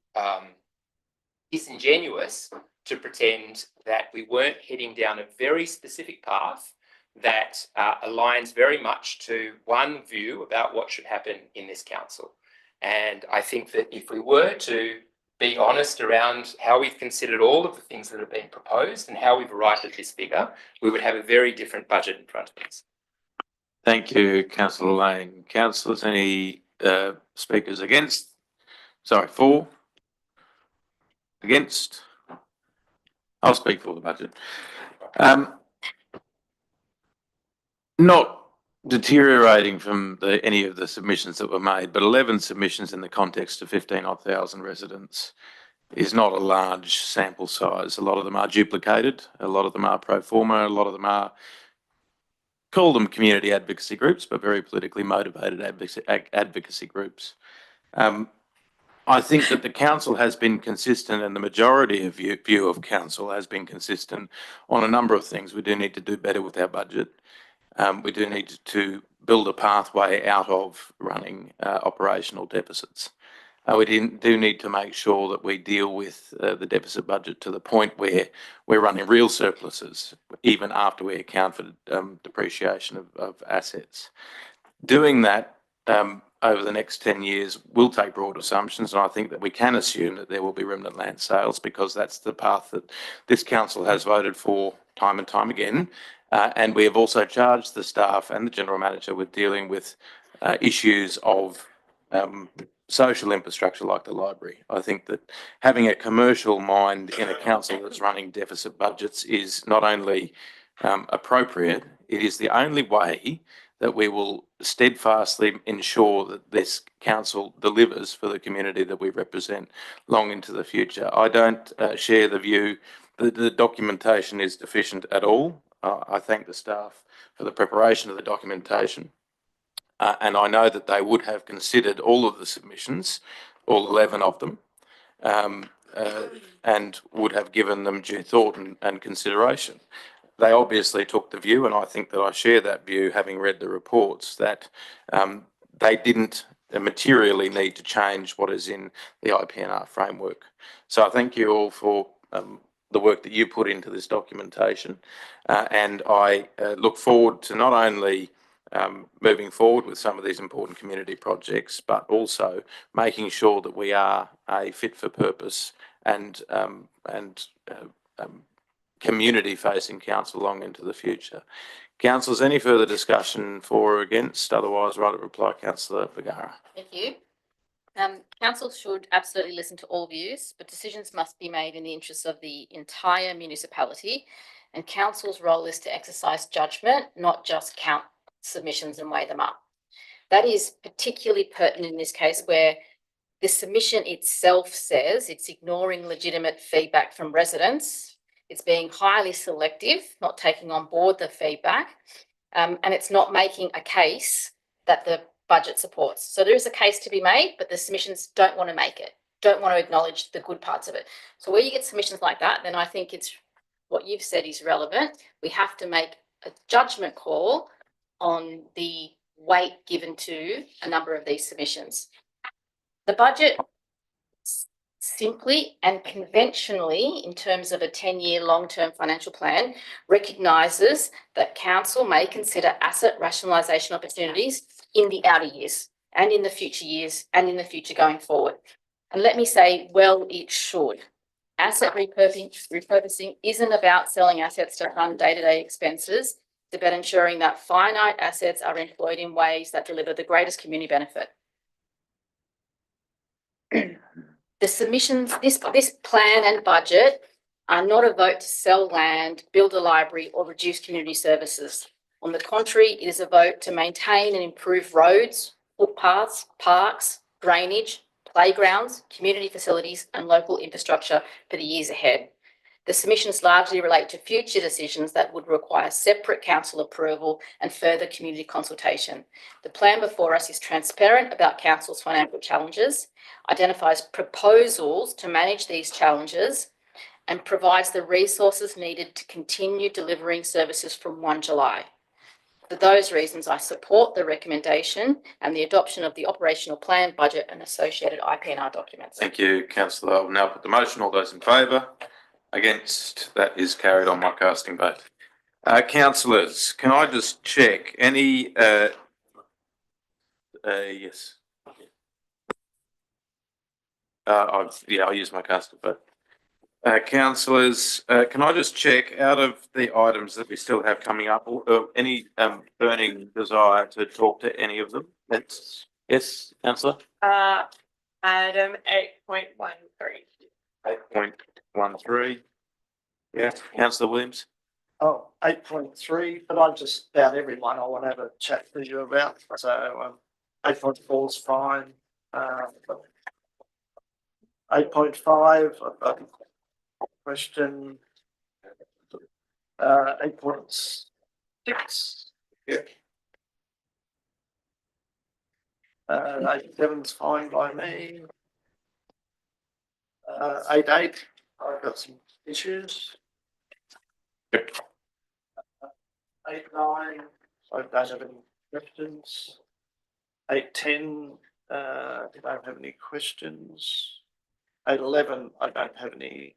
disingenuous to pretend that we weren't heading down a very specific path that aligns very much to one view about what should happen in this council. And I think that if we were to be honest around how we've considered all of the things that have been proposed and how we've arrived at this figure, we would have a very different budget in front of us. Thank you, Councillor Lane. Councillors, any speakers against? Sorry, for? Against? I'll speak for the budget. Not deteriorating from any of the submissions that were made, but 11 submissions in the context of 15,000 residents is not a large sample size. A lot of them are duplicated, a lot of them are pro forma, a lot of them are, call them community advocacy groups, but very politically motivated advocacy groups. I think that the council has been consistent, and the majority of view of council has been consistent on a number of things. We do need to do better with our budget. We do need to build a pathway out of running operational deficits. We do need to make sure that we deal with the deficit budget to the point where we're running real surpluses, even after we account for depreciation of assets. Doing that over the next 10 years will take broad assumptions, and I think that we can assume that there will be remnant land sales, because that's the path that this council has voted for time and time again. And we have also charged the staff and the General Manager with dealing with issues of social infrastructure like the library. I think that having a commercial mind in a council that's running deficit budgets is not only appropriate, it is the only way that we will steadfastly ensure that this council delivers for the community that we represent long into the future. I don't share the view that the documentation is deficient at all. I thank the staff for the preparation of the documentation. And I know that they would have considered all of the submissions, all 11 of them, and would have given them due thought and consideration. They obviously took the view, and I think that I share that view, having read the reports, that they didn't materially need to change what is in the IPNR framework. So I thank you all for the work that you put into this documentation, and I look forward to not only moving forward with some of these important community projects, but also making sure that we are a fit for purpose and community-facing council long into the future. Councillors, any further discussion for or against? Otherwise, right at reply, Councillor Vergara. Thank you. Council should absolutely listen to all views, but decisions must be made in the interests of the entire municipality. And council's role is to exercise judgment, not just count submissions and weigh them up. That is particularly pertinent in this case where the submission itself says it's ignoring legitimate feedback from residents. It's being highly selective, not taking on board the feedback, and it's not making a case that the budget supports. So there is a case to be made, but the submissions don't want to make it, don't want to acknowledge the good parts of it. So where you get submissions like that, then I think it's what you've said is relevant. We have to make a judgment call on the weight given to a number of these submissions. The budget simply and conventionally, in terms of a 10-year long-term financial plan, recognises that council may consider asset rationalisation opportunities in the outer years and in the future years and in the future going forward. And let me say, well, it should. Asset repurposing isn't about selling assets to fund day-to-day expenses. It's about ensuring that finite assets are employed in ways that deliver the greatest community benefit. The submissions, this plan and budget are not a vote to sell land, build a library or reduce community services. On the contrary, it is a vote to maintain and improve roads, footpaths, parks, drainage, playgrounds, community facilities and local infrastructure for the years ahead. The submissions largely relate to future decisions that would require separate council approval and further community consultation. The plan before us is transparent about council's financial challenges, identifies proposals to manage these challenges, and provides the resources needed to continue delivering services from 1 July. For those reasons, I support the recommendation and the adoption of the operational plan, budget and associated IPNR documents. Thank you, Councillor. I will now put the motion. All those in favour? Against? That is carried on my casting vote. Councillors, can I just check any, yes. I'll use my casting vote. Councillors, can I just check out of the items that we still have coming up, any burning desire to talk to any of them? Yes, Councillor? Item 8.13. 8.13. Yeah, Councillor Williams? Oh, 8.3, but I'm just about everyone I want to have a chat with you about. So 8.4 is fine. 8.5, I've got a question. 8.6. Yeah. 8.7 is fine by me. 8.8, I've got some issues. 8.9, I don't have any questions. 8.10, I don't have any questions. 8.11, I don't have any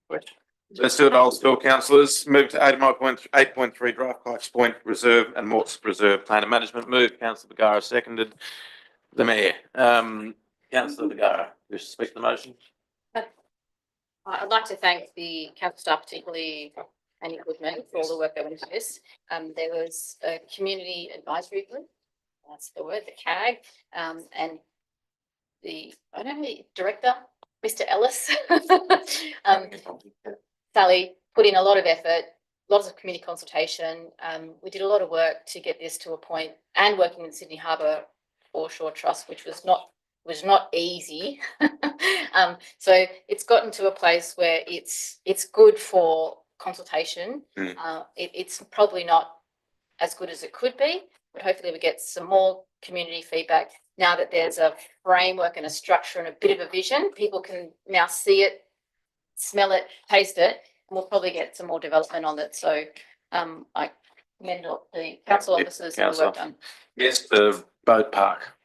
questions. Let's do it old school, councillors. Move to 8.3 draft Pikes Point Reserve and Morts Reserve Plan of Management. Move, Councillor Vergara, seconded. The Mayor. Councillor Vergara, wish to speak to the motion? I'd like to thank the council staff, particularly Annie Goodman, for all the work that went into this. There was a community advisory group, that's the word, the CAG, and I don't know, the director, Mr. Ellis. Sally put in a lot of effort, lots of community consultation. We did a lot of work to get this to a point, and working with Sydney Harbour Foreshore Trust, which was not easy. So it's gotten to a place where it's good for consultation. It's probably not as good as it could be, but hopefully we get some more community feedback now that there's a framework and a structure and a bit of a vision. People can now see it, smell it, taste it, and we'll probably get some more development on it. So I commend the council officers and the work done. Yes, the boat park.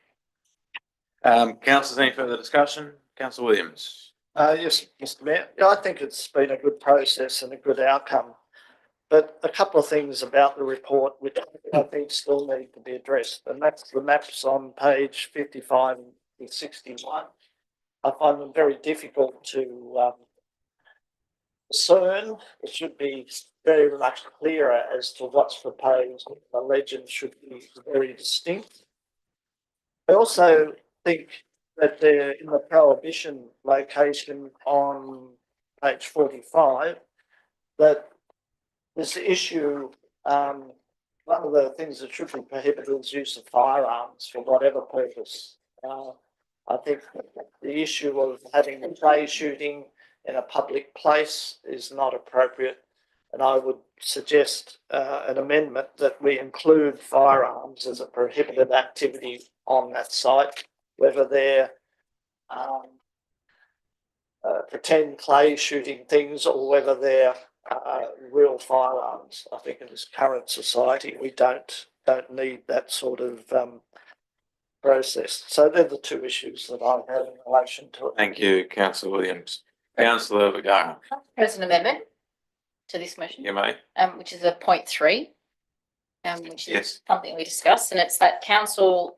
Councillors, any further discussion? Councillor Williams. Yes, Mr. Mayor. Yeah, I think it's been a good process and a good outcome. But a couple of things about the report which I think still need to be addressed, and that's the maps on page 55 and 61. I find them very difficult to discern. It should be very much clearer as to what's proposed. The legend should be very distinct. I also think that they're in the prohibition location on page 45, that this issue, one of the things that should be prohibited is use of firearms for whatever purpose. I think the issue of having play shooting in a public place is not appropriate, and I would suggest an amendment that we include firearms as a prohibited activity on that site, whether they're pretend clay shooting things or whether they're real firearms. I think in this current society we don't need that sort of process. So they're the two issues that I have in relation to it. Thank you, Councillor Williams. Councillor Vergara. There's an amendment to this motion. You may. Which is a point 3, which Yes. is something we discussed, and it's that council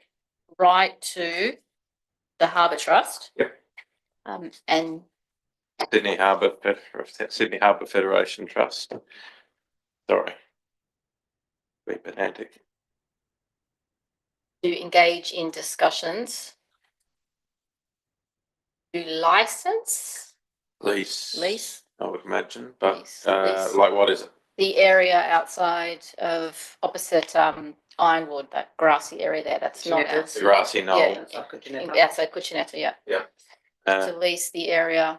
right to the Harbour Trust. Yep. And Sydney Harbour Federation Trust. Sorry. Be pedantic. to engage in discussions to license, Lease, I would imagine, but Lease. like what is it? the area outside of opposite Ironwood, that grassy area there. That's not ours. The grassy knoll. Yeah, outside Cuccinetta, yeah. Yeah. To lease the area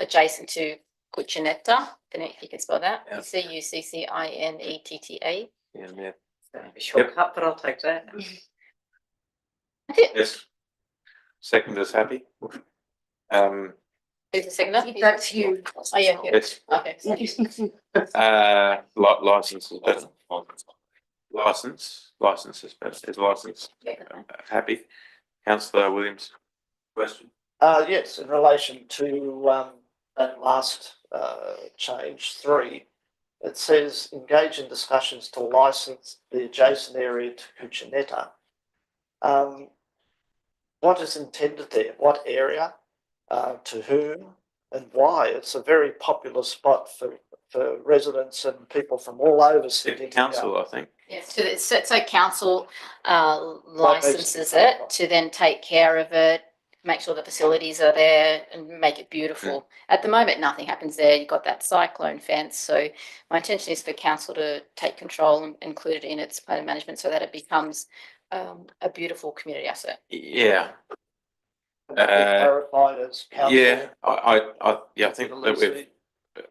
adjacent to Cuccinetta. If you can spell that. Yeah. Cuccinetta. Yeah. Shortcut, but I'll take that. That's it. Yes. Seconders happy. Who's the seconder? That's you. Oh, yeah. Yes. Okay. License is better. License is better. Is license happy? Councillor Williams. Question. Yes, in relation to that last change 3, it says engage in discussions to license the adjacent area to Cuccinetta. What is intended there? What area? To whom and why? It's a very popular spot for residents and people from all over Sydney. Council, I think. Yes, so council licenses it to then take care of it, make sure the facilities are there and make it beautiful. At the moment, nothing happens there. You've got that cyclone fence. So my intention is for council to take control and include it in its plan management so that it becomes a beautiful community asset. Yeah. Clarified as council. Yeah, I think that we've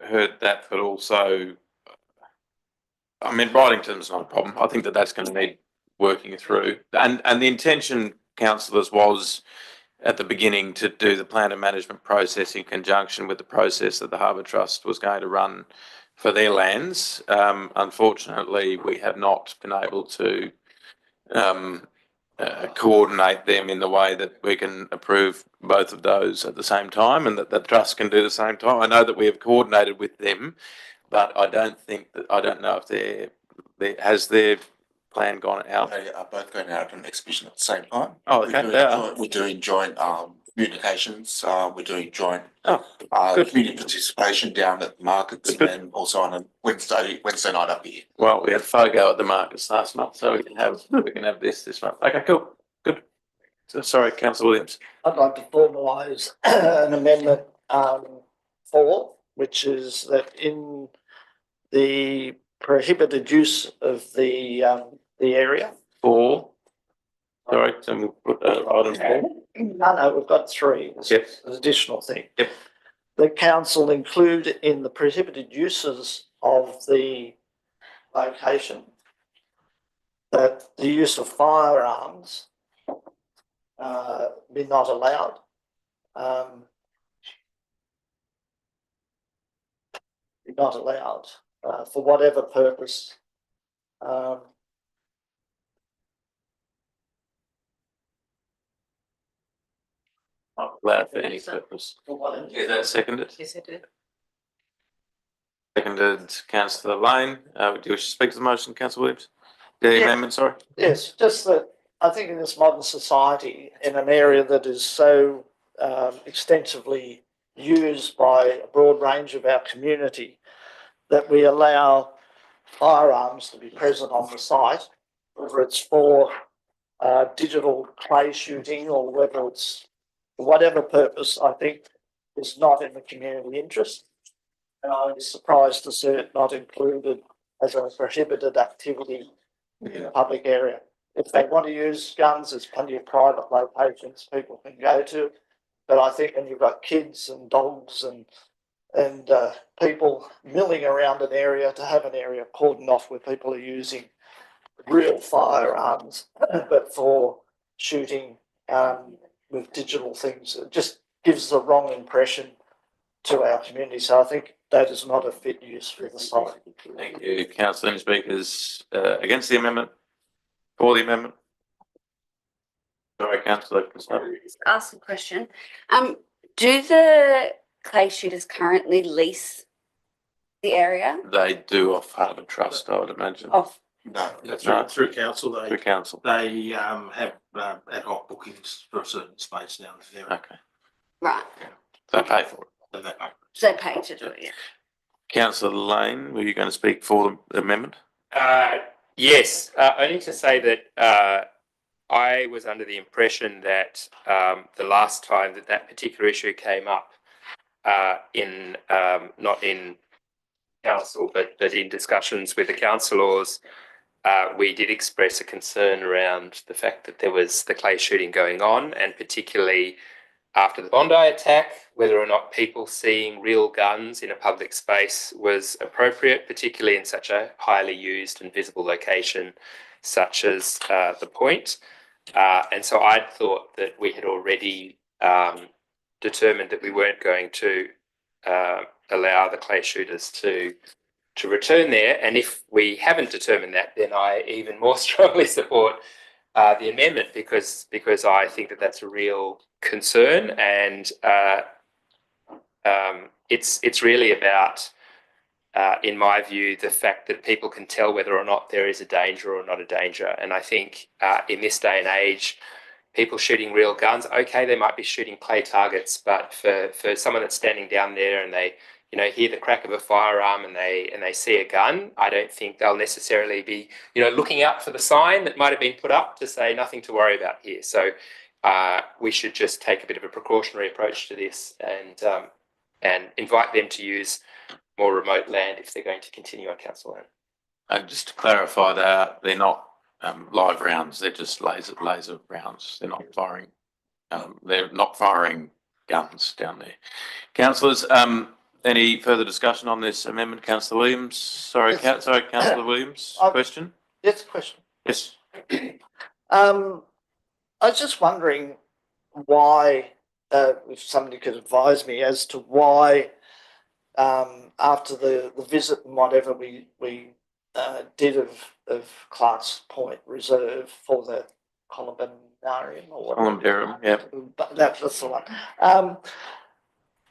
heard that, but also, I mean, Wrightington's not a problem. I think that that's going to need working through, and the intention, councillors, was at the beginning to do the plan and management process in conjunction with the process that the Harbour Trust was going to run for their lands. Unfortunately, we have not been able to coordinate them in the way that we can approve both of those at the same time, and that the trust can do the same time. I know that we have coordinated with them, but I don't know if has their plan gone out. They are both going out on exhibition at the same time. Oh, okay. We're doing joint communications. We're doing joint good. community participation down at the markets and also on a Wednesday night up here. Well, we had FOGO at the markets last month, so we can have this month. Okay, cool, good. Sorry, councillor Williams. I'd like to formalise an amendment 4, which is that in the prohibited use of the area. 4. Sorry, so we'll put item 4. No, we've got 3. There's Yep. an additional thing. Yep. The council include in the prohibited uses of the location that the use of firearms be not allowed. Be not allowed for whatever purpose. Not allowed for any purpose. For whatever. Is that seconded? Yes, it did. Seconded, councillor Lane. Do you wish to speak to the motion, councillor Williams? The Yeah. amendment, sorry. Yes, just that I think in this modern society, in an area that is so extensively used by a broad range of our community, that we allow firearms to be present on the site, whether it's for digital clay shooting or whether it's for whatever purpose, I think is not in the community interest. And I was surprised to see it not included as a prohibited activity in a public area. If they want to use guns, there's plenty of private locations people can go to. But I think when you've got kids and dogs and people milling around an area, to have an area cordoned off where people are using real firearms, but for shooting with digital things, it just gives the wrong impression to our community. So I think that is not a fit use for the site. Thank you. Councillor. Any speakers against the amendment? For the amendment? Sorry, councillor. Ask a question. Do the clay shooters currently lease the area? They do off Harbour Trust, I would imagine. Off. No, No. through council, Through council. they have ad hoc bookings for a certain space down there. Okay. Right. They pay for it. So they pay. So they pay to do it, yeah. Councillor Lane, were you going to speak for the amendment? Yes, only to say that I was under the impression that the last time that particular issue came up in not in council but in discussions with the councillors, we did express a concern around the fact that there was the clay shooting going on, and particularly after the Bondi attack, whether or not people seeing real guns in a public space was appropriate, particularly in such a highly used and visible location such as the Point. And so I thought that we had already determined that we weren't going to allow the clay shooters to return there. And if we haven't determined that, then I even more strongly support the amendment because I think that that's a real concern, and it's really about, in my view, the fact that people can tell whether or not there is a danger or not a danger. And I think in this day and age, people shooting real guns, okay, they might be shooting clay targets, but for someone that's standing down there and they hear the crack of a firearm and they see a gun, I don't think they'll necessarily be looking out for the sign that might have been put up to say nothing to worry about here. So we should just take a bit of a precautionary approach to this and invite them to use more remote land if they're going to continue on council land. And just to clarify that, they're not live rounds, they're just laser rounds. They're not firing guns down there. Councillors, any further discussion on this amendment? Councillor Williams, sorry, Councillor Williams, question? Yes, question. Yes. I was just wondering why, if somebody could advise me as to why, after the visit and whatever we did of Clark's Point Reserve for the Columbarium or whatever. Columbarium, yeah. That's the one.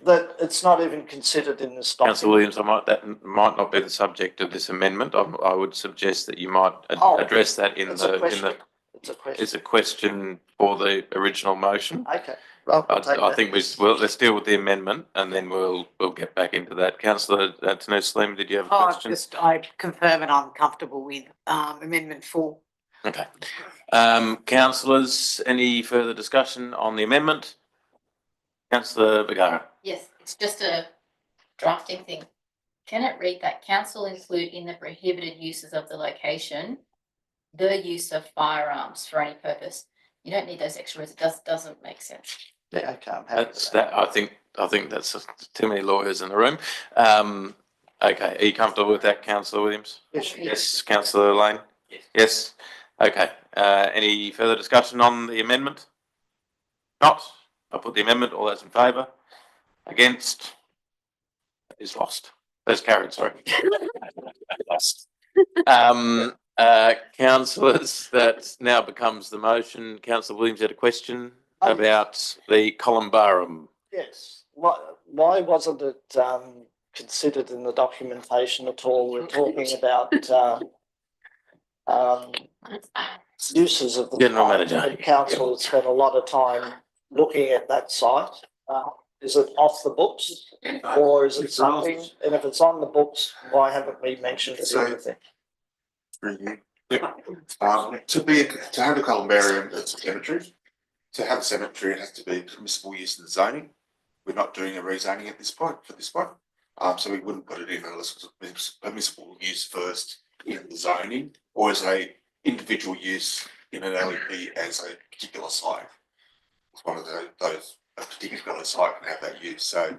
That it's not even considered in this document. Councillor Williams, that might not be the subject of this amendment. I would suggest that you might address that in the. It's a question. It's a question for the original motion. Okay. I think let's deal with the amendment and then we'll get back into that. Councillor Tanuslim, did you have a question? I confirm and I'm comfortable with Amendment 4. Okay. Councillors, any further discussion on the amendment? Councillor Vergara. Yes, it's just a drafting thing. Can it read that council include in the prohibited uses of the location, the use of firearms for any purpose? You don't need those extra words. It doesn't make sense. Yeah, okay, I'm happy That's with that. that. I think that's too many lawyers in the room. Okay. Are you comfortable with that, Councillor Williams? Yes. Councillor Lane? Yes. Okay. Any further discussion on the amendment? Not. I'll put the amendment. All those in favour? Against? Is lost. That's carried, sorry. Lost. Councillors, that now becomes the motion. Councillor Williams had a question about the columbarium. Yes, why wasn't it considered in the documentation at all? We're talking about uses of the General site. Manager. The council has spent a lot of time looking at that site. Is it off the books or is it something? And if it's on the books, why haven't we mentioned it or anything? To have a columbarium, it's a cemetery. To have a cemetery, it has to be permissible use in the zoning. We're not doing a rezoning at this point for this one. So we wouldn't put it in unless it was permissible use first in the zoning or as a individual use in an LEP as a particular site. It's one of those, a particular site can have that use. So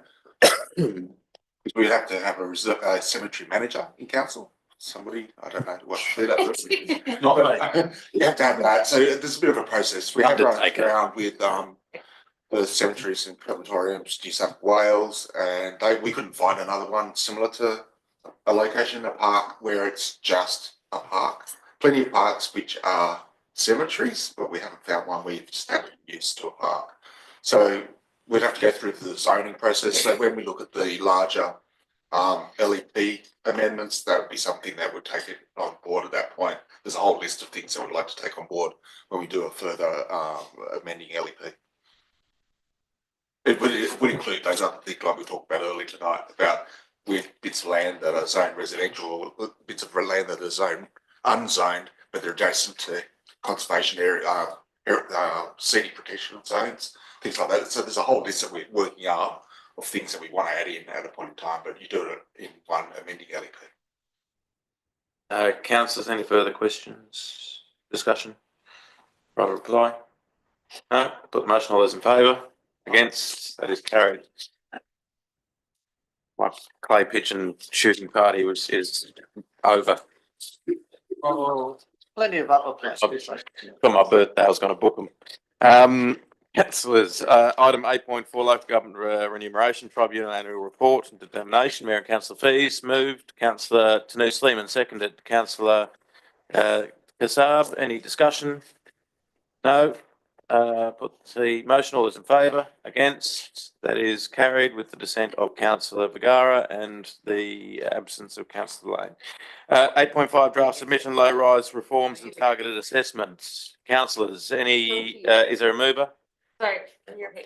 we have to have a cemetery manager in council. Somebody, I don't know what to do that. Not me. You have to have that. So there's a bit of a process. We have run around with the cemeteries and crematoriums, New South Wales, and we couldn't find another one similar to a location in a park where it's just a park. Plenty of parks which are cemeteries, but we haven't found one where you just haven't used to a park. So we'd have to go through the zoning process. So when we look at the larger LEP amendments, that would be something that would take it on board at that point. There's a whole list of things that we'd like to take on board when we do a further amending LEP. It would include those other things like we talked about earlier tonight about with bits of land that are zoned residential, or bits of land that are zoned unzoned, but they're adjacent to conservation area, scenic protection zones, things like that. So there's a whole list that we're working out of things that we want to add in at a point in time, but you do it in one amending LEP. Councillors, any further questions? Discussion? Right, reply? No? Put the motion. All those in favour? Against? That is carried. My clay pigeon shooting party is over. Oh, plenty of other places. For my birthday, I was going to book them. Councillors, item 8.4, local government remuneration tribunal annual report and determination. Mayor and councillor fees moved. Councillor Tanus Lehman seconded. Councillor Kassab, any discussion? No. Put the motion. All those in favour? Against? That is carried with the dissent of Councillor Vergara and the absence of Councillor Lane. 8.5 draft submission, low rise reforms and targeted assessments. Councillors, any? Is there a mover? Sorry.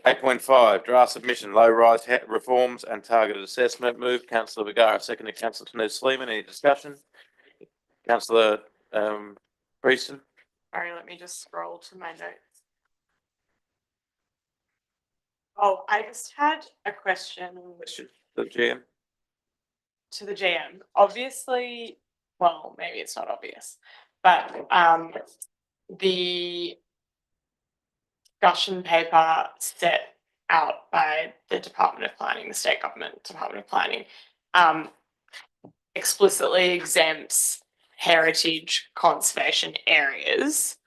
8.5 draft submission, low rise reforms and targeted assessment. Move Councillor Vergara, seconded Councillor Tanus Lehman. Any discussion? Councillor Prieston. Sorry, let me just scroll to my notes. Oh, I just had a question The GM. to the GM. Obviously, well, maybe it's not obvious, but the discussion paper set out by the Department of Planning, the state government Department of Planning, explicitly exempts heritage conservation areas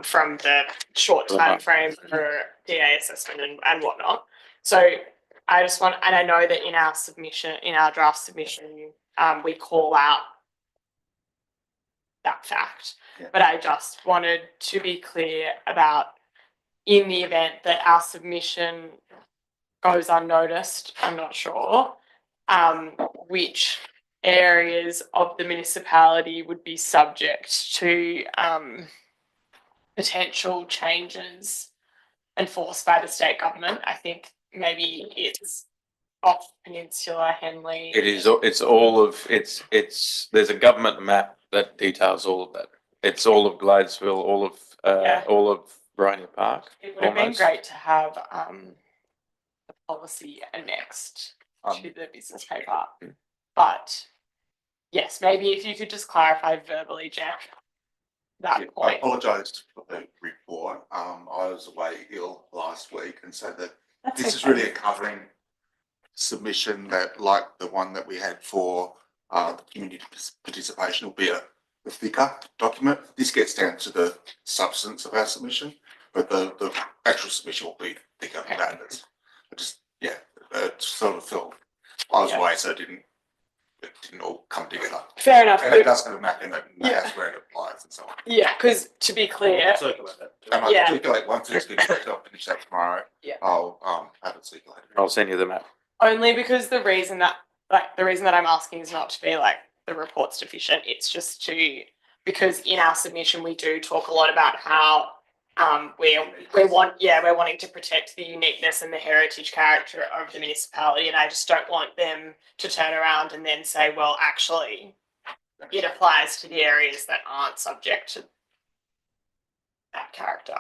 from the short time frame for DA assessment and whatnot. So I just want, and I know that in our submission, in our draft submission, we call out that fact, but I just wanted to be clear about, in the event that our submission goes unnoticed, I'm not sure, which areas of the municipality would be subject to potential changes enforced by the state government. I think maybe it's off Peninsula, Henley. It is. It's all of. It's. There's a government map that details all of that. It's all of Gladesville, Yeah. all of Bryony Park. It would have been almost. great to have the policy annexed to the business paper. But yes, maybe if you could just clarify verbally, Jack, that I point. apologise for the report. I was away ill last week, and so That's this is okay. really a covering submission that, like the one that we had for the community participation, will be a thicker document. This gets down to the substance of our submission, but the actual submission will be thicker than that. I just, it sort of felt I was away, so it didn't all come together. Fair enough. And it does go back in Yeah. that's where it applies and so on. Yeah, because to be clear, Circulate that. And I'll Yeah. circulate once it's been checked, I'll finish that tomorrow. Yeah. I'll have it circulated. I'll send you the map. only because the reason that I'm asking is not to be like the report's deficient. It's just because in our submission we do talk a lot about how we're wanting to protect the uniqueness and the heritage character of the municipality, and I just don't want them to turn around and then say, well, actually, it applies to the areas that aren't subject to that character.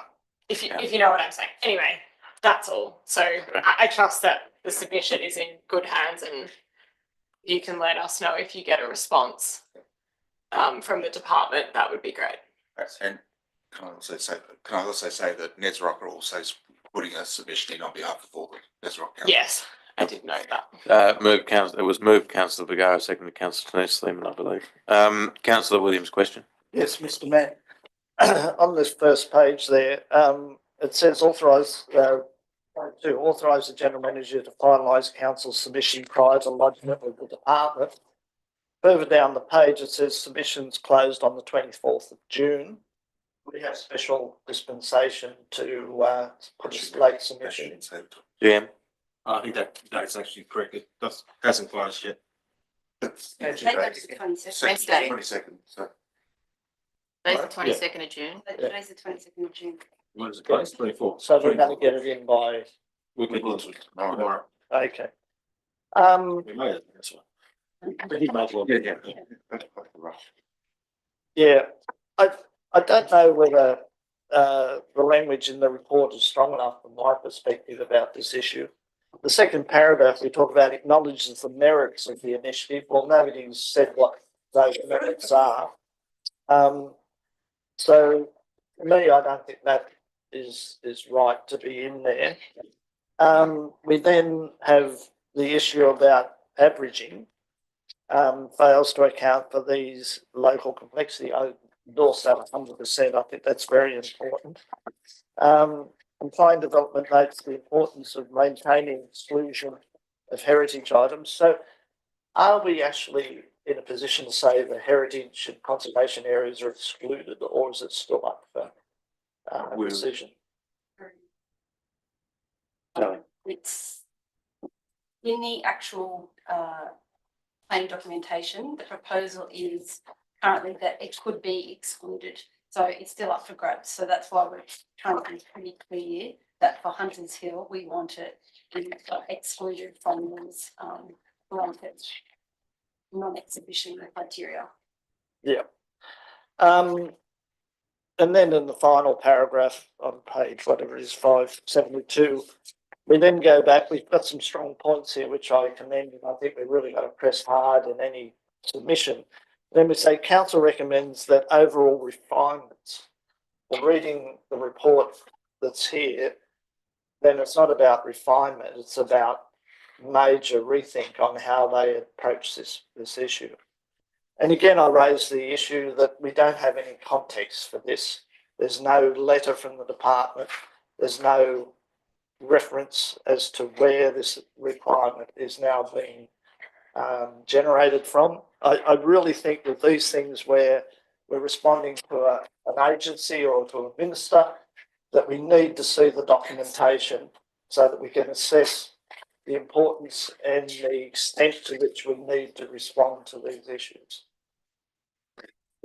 If you know what I'm saying. Anyway, that's all. So I trust that the submission is in good hands, and you can let us know if you get a response from the department. That would be great. And can I also say that Nesrock are also putting a submission in on behalf of all the Nesrock council. Yes, I did know that. It was moved Councillor Vergara, seconded Councillor Denise Lehman, I believe. Councillor Williams, question. Yes, Mr. Mayor. On this first page there, it says authorise the general manager to finalise council's submission prior to lodgement with the department. Further down the page, it says submissions closed on the 24th of June. We have special dispensation to put a late submission. GM. I think that's actually correct. It hasn't closed yet. Today's the 22nd. 22nd, so. Today's the 22nd of June. Today's the 22nd of June. When is it closed? 24th. So we're going to get it in by, We'll get into it tomorrow. okay. We may have this one. He might well. Yeah. Yeah, I don't know whether the language in the report is strong enough from my perspective about this issue. The second paragraph, we talk about acknowledges the merits of the initiative. Well, nobody's said what those merits are. So for me, I don't think that is right to be in there. We then have the issue about averaging. Fails to account for these local complexity. I endorse that 100%. I think that's very important. Compliant development notes the importance of maintaining exclusion of heritage items. So are we actually in a position to say the heritage and conservation areas are excluded, or is it still up for decision? It's in the actual planning documentation. The proposal is currently that it could be excluded. So it's still up for grabs. So that's why we're trying to be pretty clear that for Hunters Hill, we want it excluded from these blanket non-exhibition criteria. Yeah. And then in the final paragraph on page, whatever it is, 572, we then go back. We've got some strong points here, which I commend, and I think we've really got to press hard in any submission. Then we say council recommends that overall refinements. Well, reading the report that's here, then it's not about refinement, it's about major rethink on how they approach this issue. And again, I raise the issue that we don't have any context for this. There's no letter from the department. There's no reference as to where this requirement is now being generated from. I really think with these things where we're responding to an agency or to a minister, that we need to see the documentation so that we can assess the importance and the extent to which we need to respond to these issues.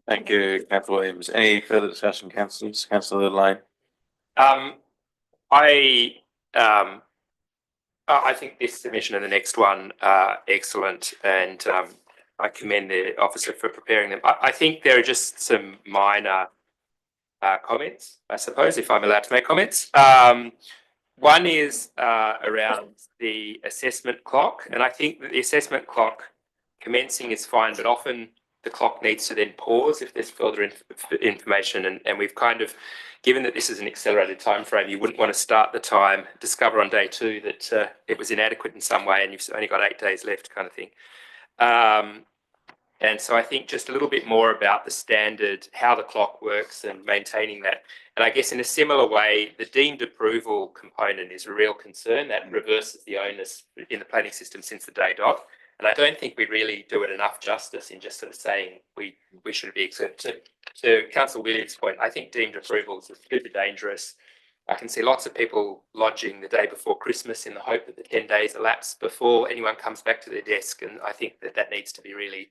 Thank you, Councillor Williams. Any further discussion, councillors? Councillor Lane. I think this submission and the next one are excellent, and I commend the officer for preparing them. I think there are just some minor comments, I suppose, if I'm allowed to make comments. One is around the assessment clock, and I think that the assessment clock commencing is fine, but often the clock needs to then pause if there's further information, and we've kind of, given that this is an accelerated time frame, you wouldn't want to start the time, discover on day 2 that it was inadequate in some way, and you've only got 8 days left, kind of thing. And so I think just a little bit more about the standard, how the clock works and maintaining that. And I guess in a similar way, the deemed approval component is a real concern that reverses the onus in the planning system since the day dot. And I don't think we really do it enough justice in just sort of saying we should be accepted. To Councillor Williams' point, I think deemed approvals are super dangerous. I can see lots of people lodging the day before Christmas in the hope that the 10 days elapse before anyone comes back to their desk. And I think that needs to be really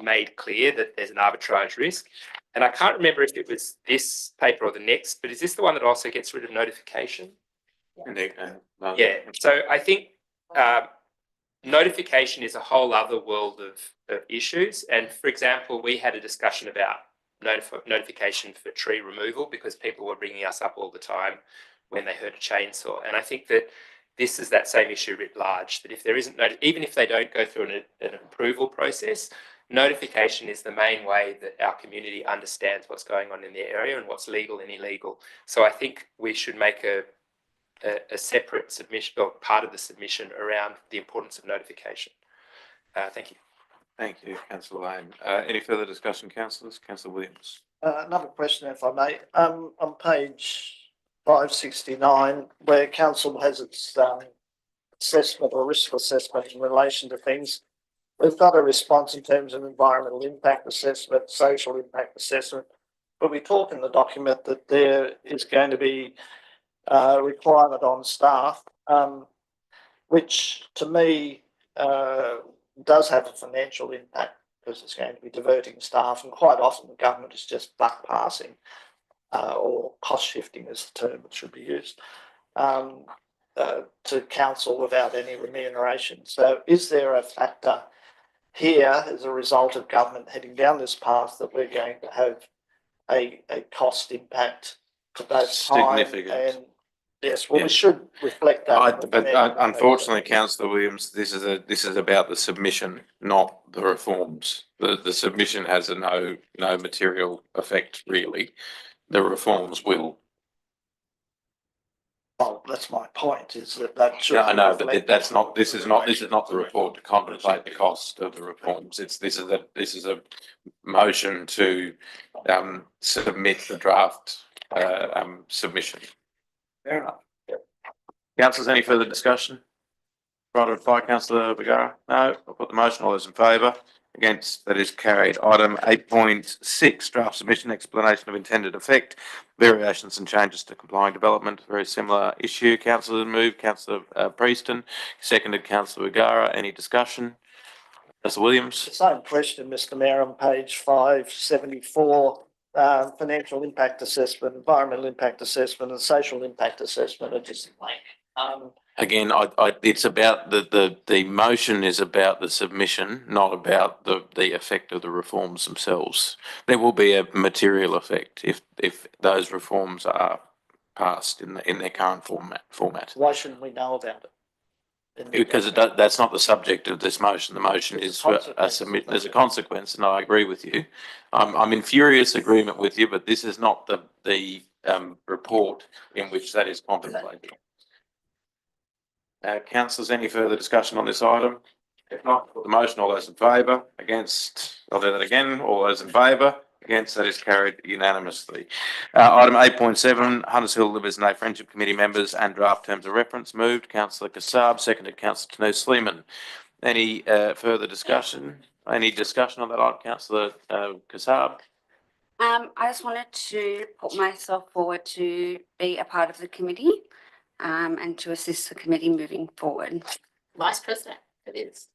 made clear that there's an arbitrage risk. And I can't remember if it was this paper or the next, but is this the one that also gets rid of notification? No. Yeah. So I think notification is a whole other world of issues. And for example, we had a discussion about notification for tree removal because people were bringing us up all the time when they heard a chainsaw. And I think that this is that same issue writ large, that if there isn't, even if they don't go through an approval process, notification is the main way that our community understands what's going on in their area and what's legal and illegal. So I think we should make a separate submission or part of the submission around the importance of notification. Thank you. Thank you, Councillor Lane. Any further discussion, councillors? Councillor Williams. Another question, if I may. On page 569, where council has its assessment or risk assessment in relation to things, we've got a response in terms of environmental impact assessment, social impact assessment, but we talk in the document that there is going to be a requirement on staff, which to me does have a financial impact because it's going to be diverting staff, and quite often the government is just buck passing or cost shifting is the term that should be used, to council without any remuneration. So is there a factor here as a result of government heading down this path that we're going to have a cost impact to both time Significant. and yes, well, Yeah. we should reflect that. Unfortunately, Councillor Williams, this is about the submission, not the reforms. The submission has no material effect really. The reforms will. Well, that's my point. Is that should Yeah, I know, but reflect that's not. This is not the report to contemplate the cost of the reforms. This is a motion to submit the draft submission. fair enough. Councillors, any further discussion? Provided by Councillor Vergara? No. I'll put the motion. All those in favour? Against? That is carried. Item 8.6, draft submission, explanation of intended effect, variations and changes to complying development. Very similar issue. Councillor moved, Councillor Prieston, seconded Councillor Vergara. Any discussion? Councillor Williams? The same question, Mr. Mayor, on page 574. Financial impact assessment, environmental impact assessment, and social impact assessment are just blank. Again, it's about the motion is about the submission, not about the effect of the reforms themselves. There will be a material effect if those reforms are passed in their current format. Why shouldn't we know about it? Because that's not the subject of this motion. The motion is for a submit. There's a consequence, and I agree with you. I'm in furious agreement with you, but this is not the report in which that is contemplated. Councillors, any further discussion on this item? If not, the motion, all those in favour, against, I'll do that again, all those in favour, against, that is carried unanimously. Item 8.7, Hunters Hill Livers No Friendship Committee members and draft terms of reference, moved Councillor Kassab, seconded Councillor Tanu-Sleeman. Any further discussion? Any discussion on that item, Councillor Kassab? I just wanted to put myself forward to be a part of the committee and to assist the committee moving forward. Vice President, it is.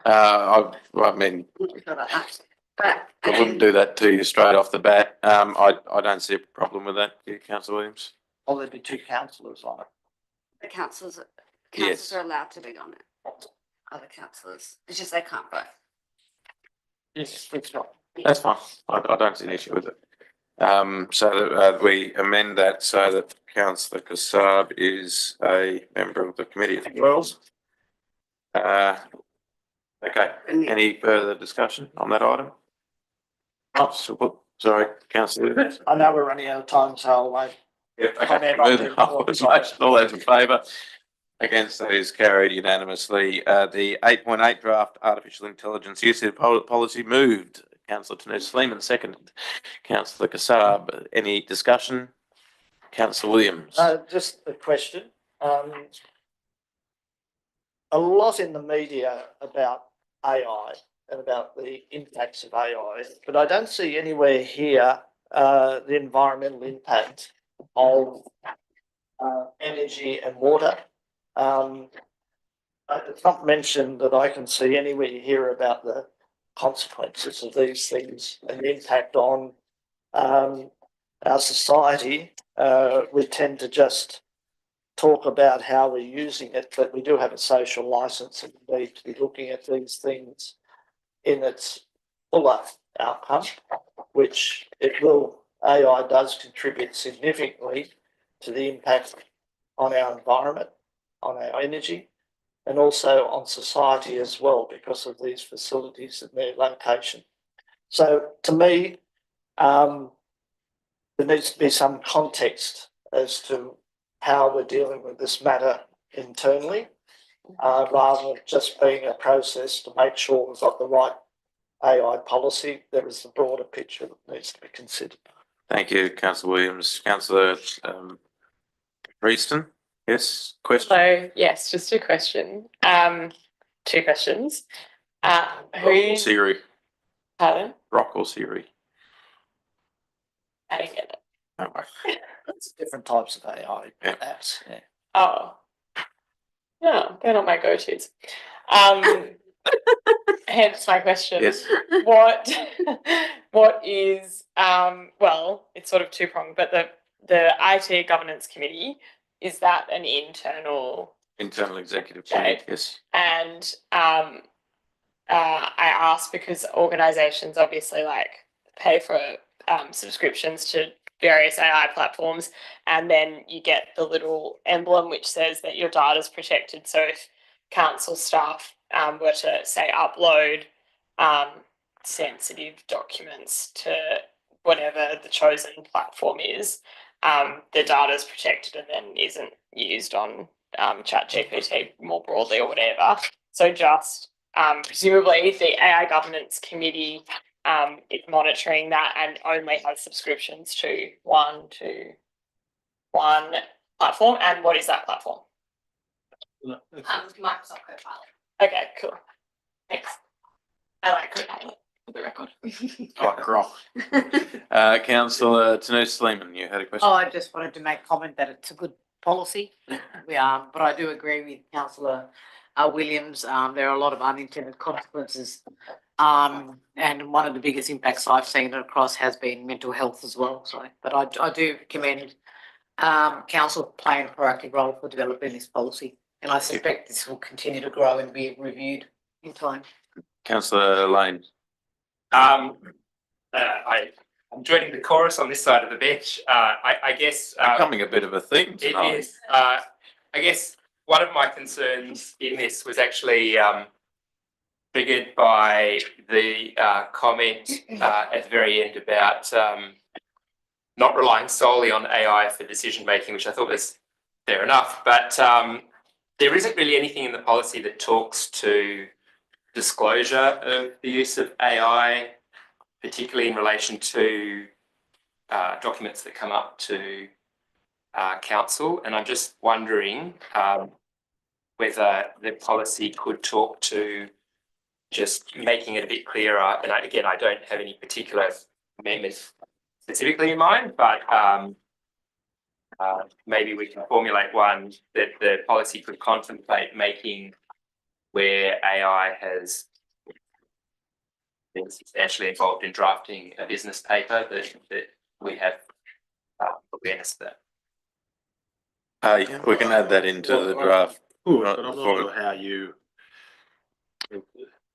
I mean, But I wouldn't do that to you straight off the bat. I don't see a problem with that, Councillor Williams. Will there be two councillors on it? the councillors Yes. are allowed to be on it. other councillors. It's just they can't vote. Yes, that's fine. I don't see an issue with it. So that we amend that so that councillor Kassab is a member of the committee as well. Okay, any further discussion on that item? Oh, sorry, councillor. I know we're running out of time, so I'll wait. Yeah, Comment okay. on Move the the motion. All those in favour? Against, that is carried unanimously. The 8.8 draft artificial intelligence usage policy moved. Councillor Tanners-Sleeman seconded. Councillor Kassab, any discussion? Councillor Williams. Just a question. A lot in the media about AI and about the impacts of AI, but I don't see anywhere here the environmental impact of energy and water. It's not mentioned that I can see anywhere here about the consequences of these things and the impact on our society. We tend to just talk about how we're using it, but we do have a social license and we need to be looking at these things in its fuller outcome, which AI does contribute significantly to the impact on our environment, on our energy, and also on society as well because of these facilities and their location. So to me, there needs to be some context as to how we're dealing with this matter internally, rather than just being a process to make sure we've got the right AI policy. There is a broader picture that needs to be considered. Thank you, Councillor Williams. Councillor Preston, yes, question? So, yes, just a question. Two questions. Rock or Siri? Pardon? Rock or Siri? I didn't get it. No way. It's different types of AI. Yeah. Apps, yeah. Oh. No, they're not my go-tos. Hence my question. Yes. What is, well, it's sort of two-pronged, but the IT governance committee, is that an internal Executive committee, yes. And I ask because organisations obviously like pay for subscriptions to various AI platforms, and then you get the little emblem which says that your data is protected. So if council staff were to say upload sensitive documents to whatever the chosen platform is, the data is protected and then isn't used on ChatGPT more broadly or whatever. So just presumably the AI governance committee is monitoring that and only has subscriptions to one platform. And what is that platform? Microsoft Copilot. Okay, cool. Thanks. I like Copilot for the record. Councillor Tanners-Sleeman, you had a question? Oh, I just wanted to make comment that it's a good policy. But I do agree with Councillor Williams. There are a lot of unintended consequences. And one of the biggest impacts I've seen across has been mental health as well. So, but I do commend council playing a proactive role for developing this policy. And I suspect this will continue to grow and be reviewed in time. Councillor Lane. I'm joining the chorus on this side of the bench. I guess Becoming a bit of a theme tonight. it is. I guess one of my concerns in this was actually triggered by the comment at the very end about not relying solely on AI for decision making, which I thought was fair enough. But there isn't really anything in the policy that talks to disclosure of the use of AI, particularly in relation to documents that come up to council. And I'm just wondering whether the policy could talk to just making it a bit clearer. And again, I don't have any particular amendments specifically in mind, but maybe we can formulate one that the policy could contemplate making where AI has been substantially involved in drafting a business paper that we have awareness of that. Yeah, we can add that into the draft. But I'm not sure how you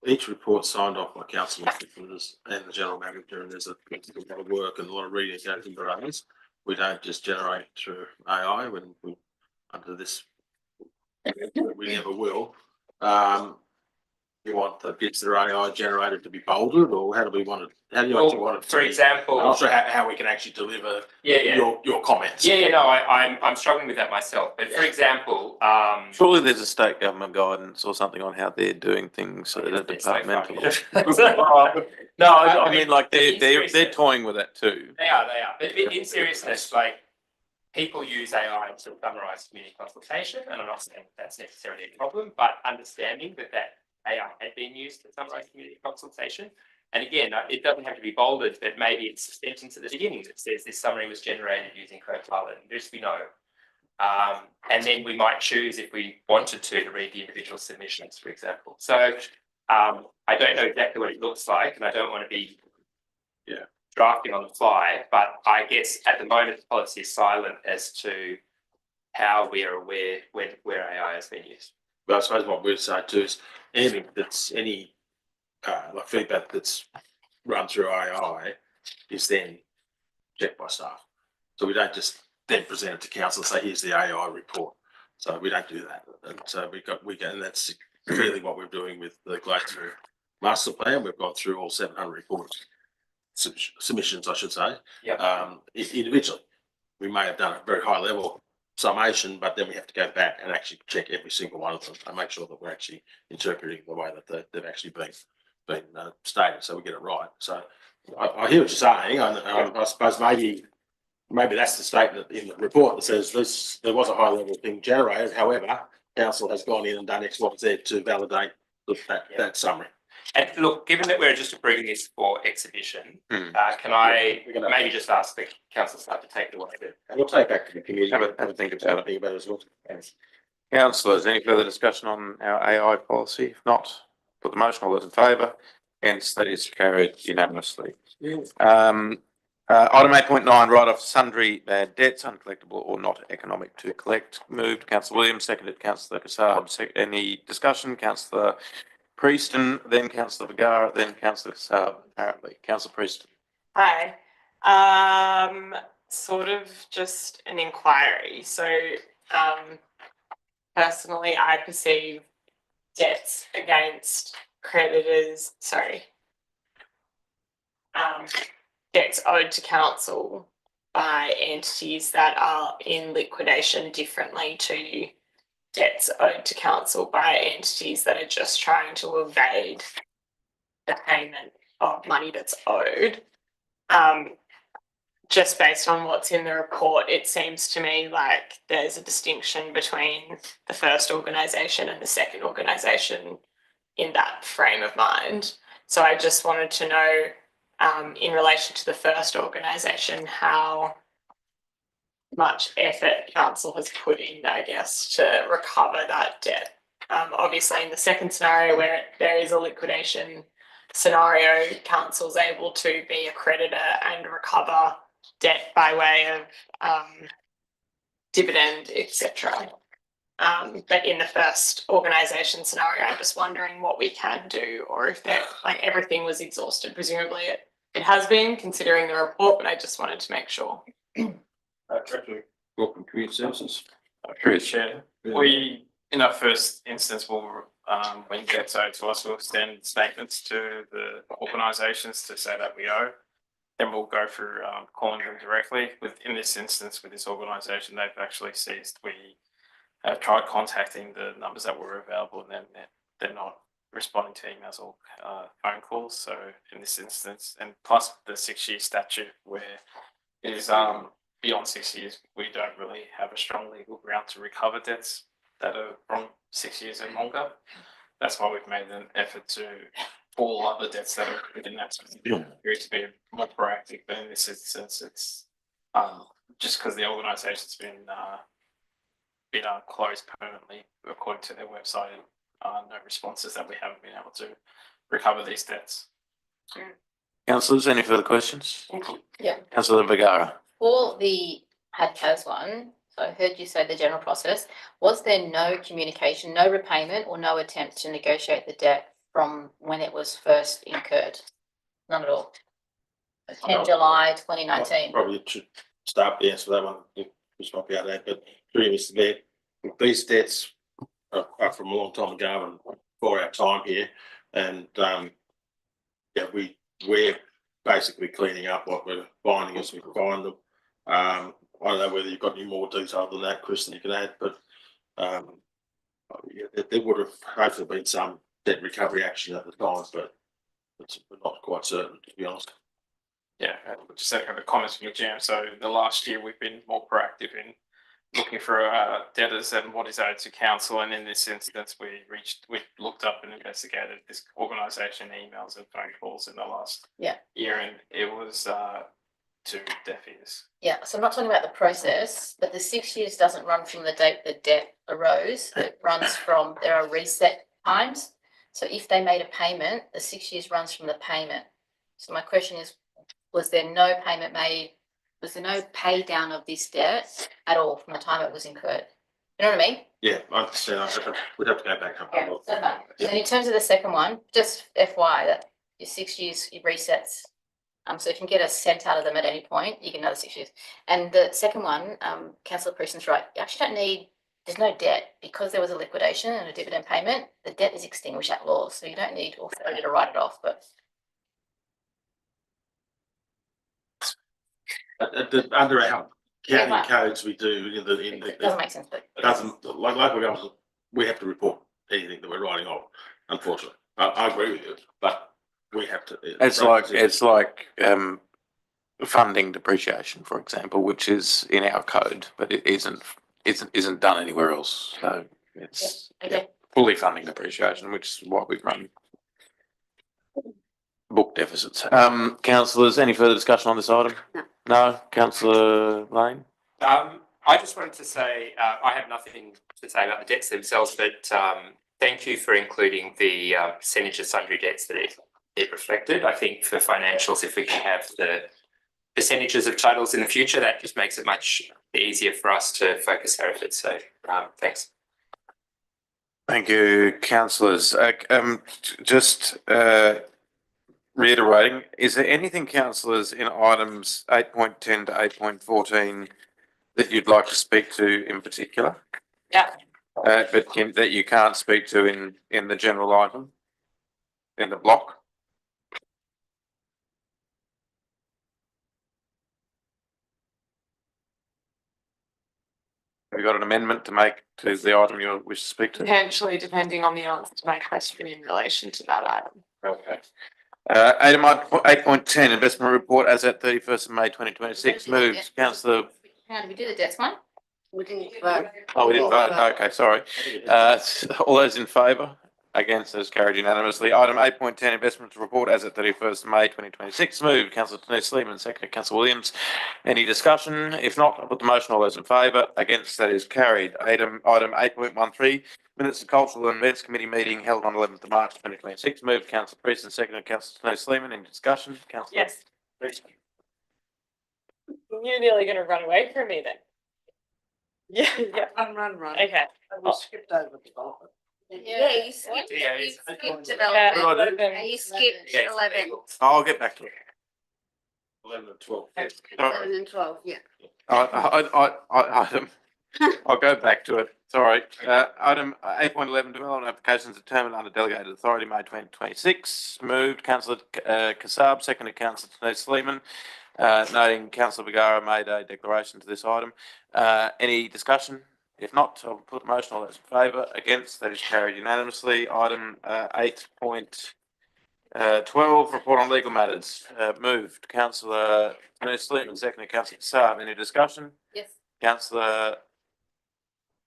Each report signed off by council and the general manager, and there's a lot of work and a lot of reading goes into those. We don't just generate through AI when we, under this, we never will. You want the bits that are AI generated to be bolded, or how do we want it? How do you actually want it to For be? example, I'm not sure how we can actually deliver your comments. I'm struggling with that myself. But for example, Surely there's a state government guidance or something on how they're doing things at a departmental. No, I mean, like they're toying with that too. They are. But in seriousness, like people use AI to summarise community consultation, and I'm not saying that's necessarily a problem, but understanding that AI had been used to summarise community consultation. And again, it doesn't have to be bolded, but maybe it's a sentence at the beginning that says this summary was generated using Copilot, and just we know. And then we might choose if we wanted to read the individual submissions, for example. So I don't know exactly what it looks like, and I don't want to be drafting on the fly, but I guess at the moment the policy is silent as to how we are aware where AI has been used. But I suppose what we'd say too is anything that's like feedback that's run through AI is then checked by staff. So we don't just then present it to council and say, here's the AI report. So we don't do that. And so and that's really what we're doing with the Glasgow master plan. We've gone through all 700 reports, submissions, I should say, individually. We may have done a very high level summation, but then we have to go back and actually check every single one of them and make sure that we're actually interpreting the way that they've actually been stated, so we get it right. So I hear what you're saying. I suppose maybe that's the statement in the report that says there was a high level thing generated. However, council has gone in and done X, Y, Z to validate that summary. And look, given that we're just bringing this for exhibition, can I maybe just ask the council staff to take it away? And we'll take it back to the committee. Have a think about it as well. Councillors, any further discussion on our AI policy? If not, put the motion. All those in favour? Hence, that is carried unanimously. Item 8.9, write-off sundry bad debts, uncollectible or not economic to collect. Moved, Councillor Williams, seconded, Councillor Cassab. Any discussion? Councillor Prieston, then Councillor Vergara, then Councillor Cassab, apparently. Councillor Prieston. Hi. Sort of just an inquiry. So, personally, I perceive debts against creditors, debts owed to council by entities that are in liquidation differently to debts owed to council by entities that are just trying to evade the payment of money that's owed. Just based on what's in the report, it seems to me like there's a distinction between the first organisation and the second organisation in that frame of mind. So I just wanted to know, in relation to the first organisation, how much effort council has put in, I guess, to recover that debt. Obviously, in the second scenario where there is a liquidation scenario, council's able to be a creditor and recover debt by way of dividend, etc. But in the first organisation scenario, I'm just wondering what we can do, or if everything was exhausted. Presumably it has been, considering the report, but I just wanted to make sure. Welcome, Community Services. Through the chair, we in our first instance will when debts owed to us, we'll send statements to the organisations to say that we owe. Then we'll go through calling them directly. In this instance, with this organisation, they've actually ceased. We have tried contacting the numbers that were available, and then they're not responding to emails or phone calls. So in this instance, and plus the 6-year statute, where it is beyond 6 years, we don't really have a strong legal ground to recover debts that are from 6 years and longer. That's why we've made an effort to all other debts that are within that period to be more proactive. But in this instance, it's just because the organisation's been closed permanently according to their website, and no responses, that we haven't been able to recover these debts. Councillors, any further questions? Yeah. Councillor Vergara. For the HADCAS one, so I heard you say the general process, was there no communication, no repayment or no attempt to negotiate the debt from when it was first incurred. None at all. 10 July 2019. Probably should start the answer for that one, which might be out there, but through Mr. Mayor, these debts are from a long time ago and for our time here, and yeah, we're basically cleaning up what we're finding as we find them. I don't know whether you've got any more detail than that, Chris, that you can add, but yeah, there would have hopefully been some debt recovery action at the time, but we're not quite certain, to be honest. Yeah, just echo the comments from the GM. So the last year we've been more proactive in looking for debtors and what is owed to council. And in this instance, we looked up and investigated this organisation emails and phone calls in the last year, and it was to deaf ears. Yeah, so I'm not talking about the process, but the 6 years doesn't run from the date the debt arose. It runs from, there are reset times. So if they made a payment, the 6 years runs from the payment. So my question is, was there no payment made? Was there no pay down of this debt at all from the time it was incurred? You know what I mean? Yeah, I understand. We'd have to go back up. Yeah, okay. And in terms of the second one, just FY that your 6 years, it resets. So if you can get a cent out of them at any point, you get another 6 years. And the second one, Councillor Prieston's right. You actually don't need, there's no debt because there was a liquidation and a dividend payment. The debt is extinguished at law, so you don't need authority to write it off. But under our county codes, we do it doesn't make sense. But it doesn't, like local government, we have to report anything that we're writing off. Unfortunately, I agree with you, but we have to. It's like funding depreciation, for example, which is in our code, but it isn't done anywhere else. So it's fully funding depreciation, which is what we've run book deficits. Councillors, any further discussion on this item? No. Councillor Lane? I just wanted to say, I have nothing to say about the debts themselves, but thank you for including the percentage of sundry debts that it reflected. I think for financials, if we can have the percentages of totals in the future, that just makes it much easier for us to focus our efforts. So thanks. Thank you, councillors. Just reiterating, is there anything, councillors, in items 8.10 to 8.14 that you'd like to speak to in particular? Yeah. But that you can't speak to in the general item, in the block? Have you got an amendment to make to the item you wish to speak to? Potentially, depending on the answer to my question in relation to that item. Okay. Item 8.10, investment report as at 31st of May 2026. Moved. Councillor. How do we do the debts one? We didn't vote. Oh, we didn't vote. Okay, sorry. All those in favour? Against, those carried unanimously. Item 8.10, investment report as at 31st of May 2026. Moved. Councillor Denise Sleeman, seconded Councillor Williams. Any discussion? If not, I'll put the motion. All those in favour? Against, that is carried. Item 8.13, minutes of Cultural and Events Committee meeting held on 11th of March 2026. Moved. Councillor Priest, seconded Councillor Denise Sleeman. Any discussion? Councillor? Yes. You're nearly going to run away from me then. Yeah. Run. Okay. We skipped over development. Yeah, you skipped development. You skipped 11. I'll get back to it. 11 and 12. 11 and 12, yeah. Item. I'll go back to it. Sorry. Item 8.11, development applications determined under delegated authority, May 2026. Moved. Councillor Kassab, seconded Councillor Denise Sleeman. Noting Councillor Vergara made a declaration to this item. Any discussion? If not, I'll put the motion. All those in favour? Against? That is carried unanimously. Item 8.12, report on legal matters. Moved. Councillor Denise Sleeman, seconded Councillor Kassab. Any discussion? Yes. Councillor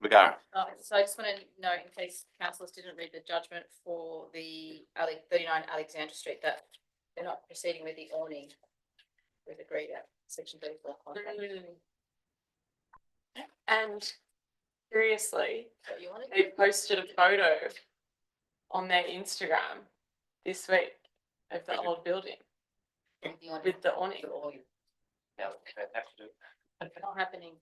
Vergara. So I just want to note, in case councillors didn't read the judgment for the 39 Alexandra Street, that they're not proceeding with the awning. We've agreed at section 34. And curiously, So you want to they posted a photo on their Instagram this week of the old building with the awning. It's not happening.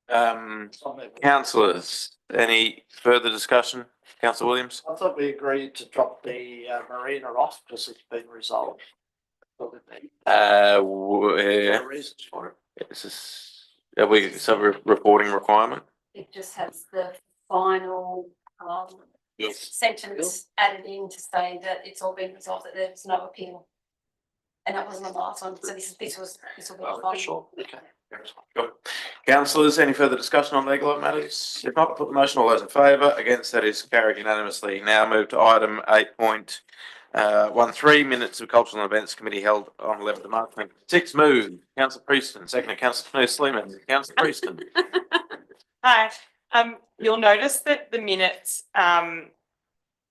Councillors, any further discussion? Councillor Williams? I thought we agreed to drop the marina off because it's been resolved. Where, There are reasons for it. is this, are we, reporting requirement? It just has the final sentence added in to say that it's all been resolved, that there's no appeal. And that wasn't the last one, so this will be the final. Sure, okay. Councillors, any further discussion on legal matters? If not, put the motion. All those in favour, against, that is carried unanimously. Now move to item 8.13, minutes of Cultural Events Committee held on 11th of March 2026. Move, Councillor Prieston, second Councillor Sleeman. Councillor Prieston. Hi, you'll notice that the minutes,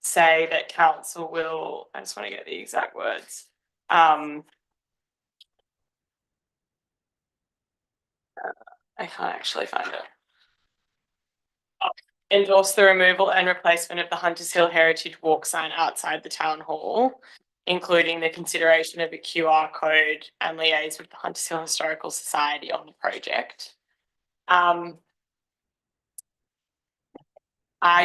say that council will, I just want to get the exact words. I can't actually find it. Endorse the removal and replacement of the Hunters Hill Heritage Walk sign outside the town hall, including the consideration of a QR code and liaise with the Hunters Hill Historical Society on the project. I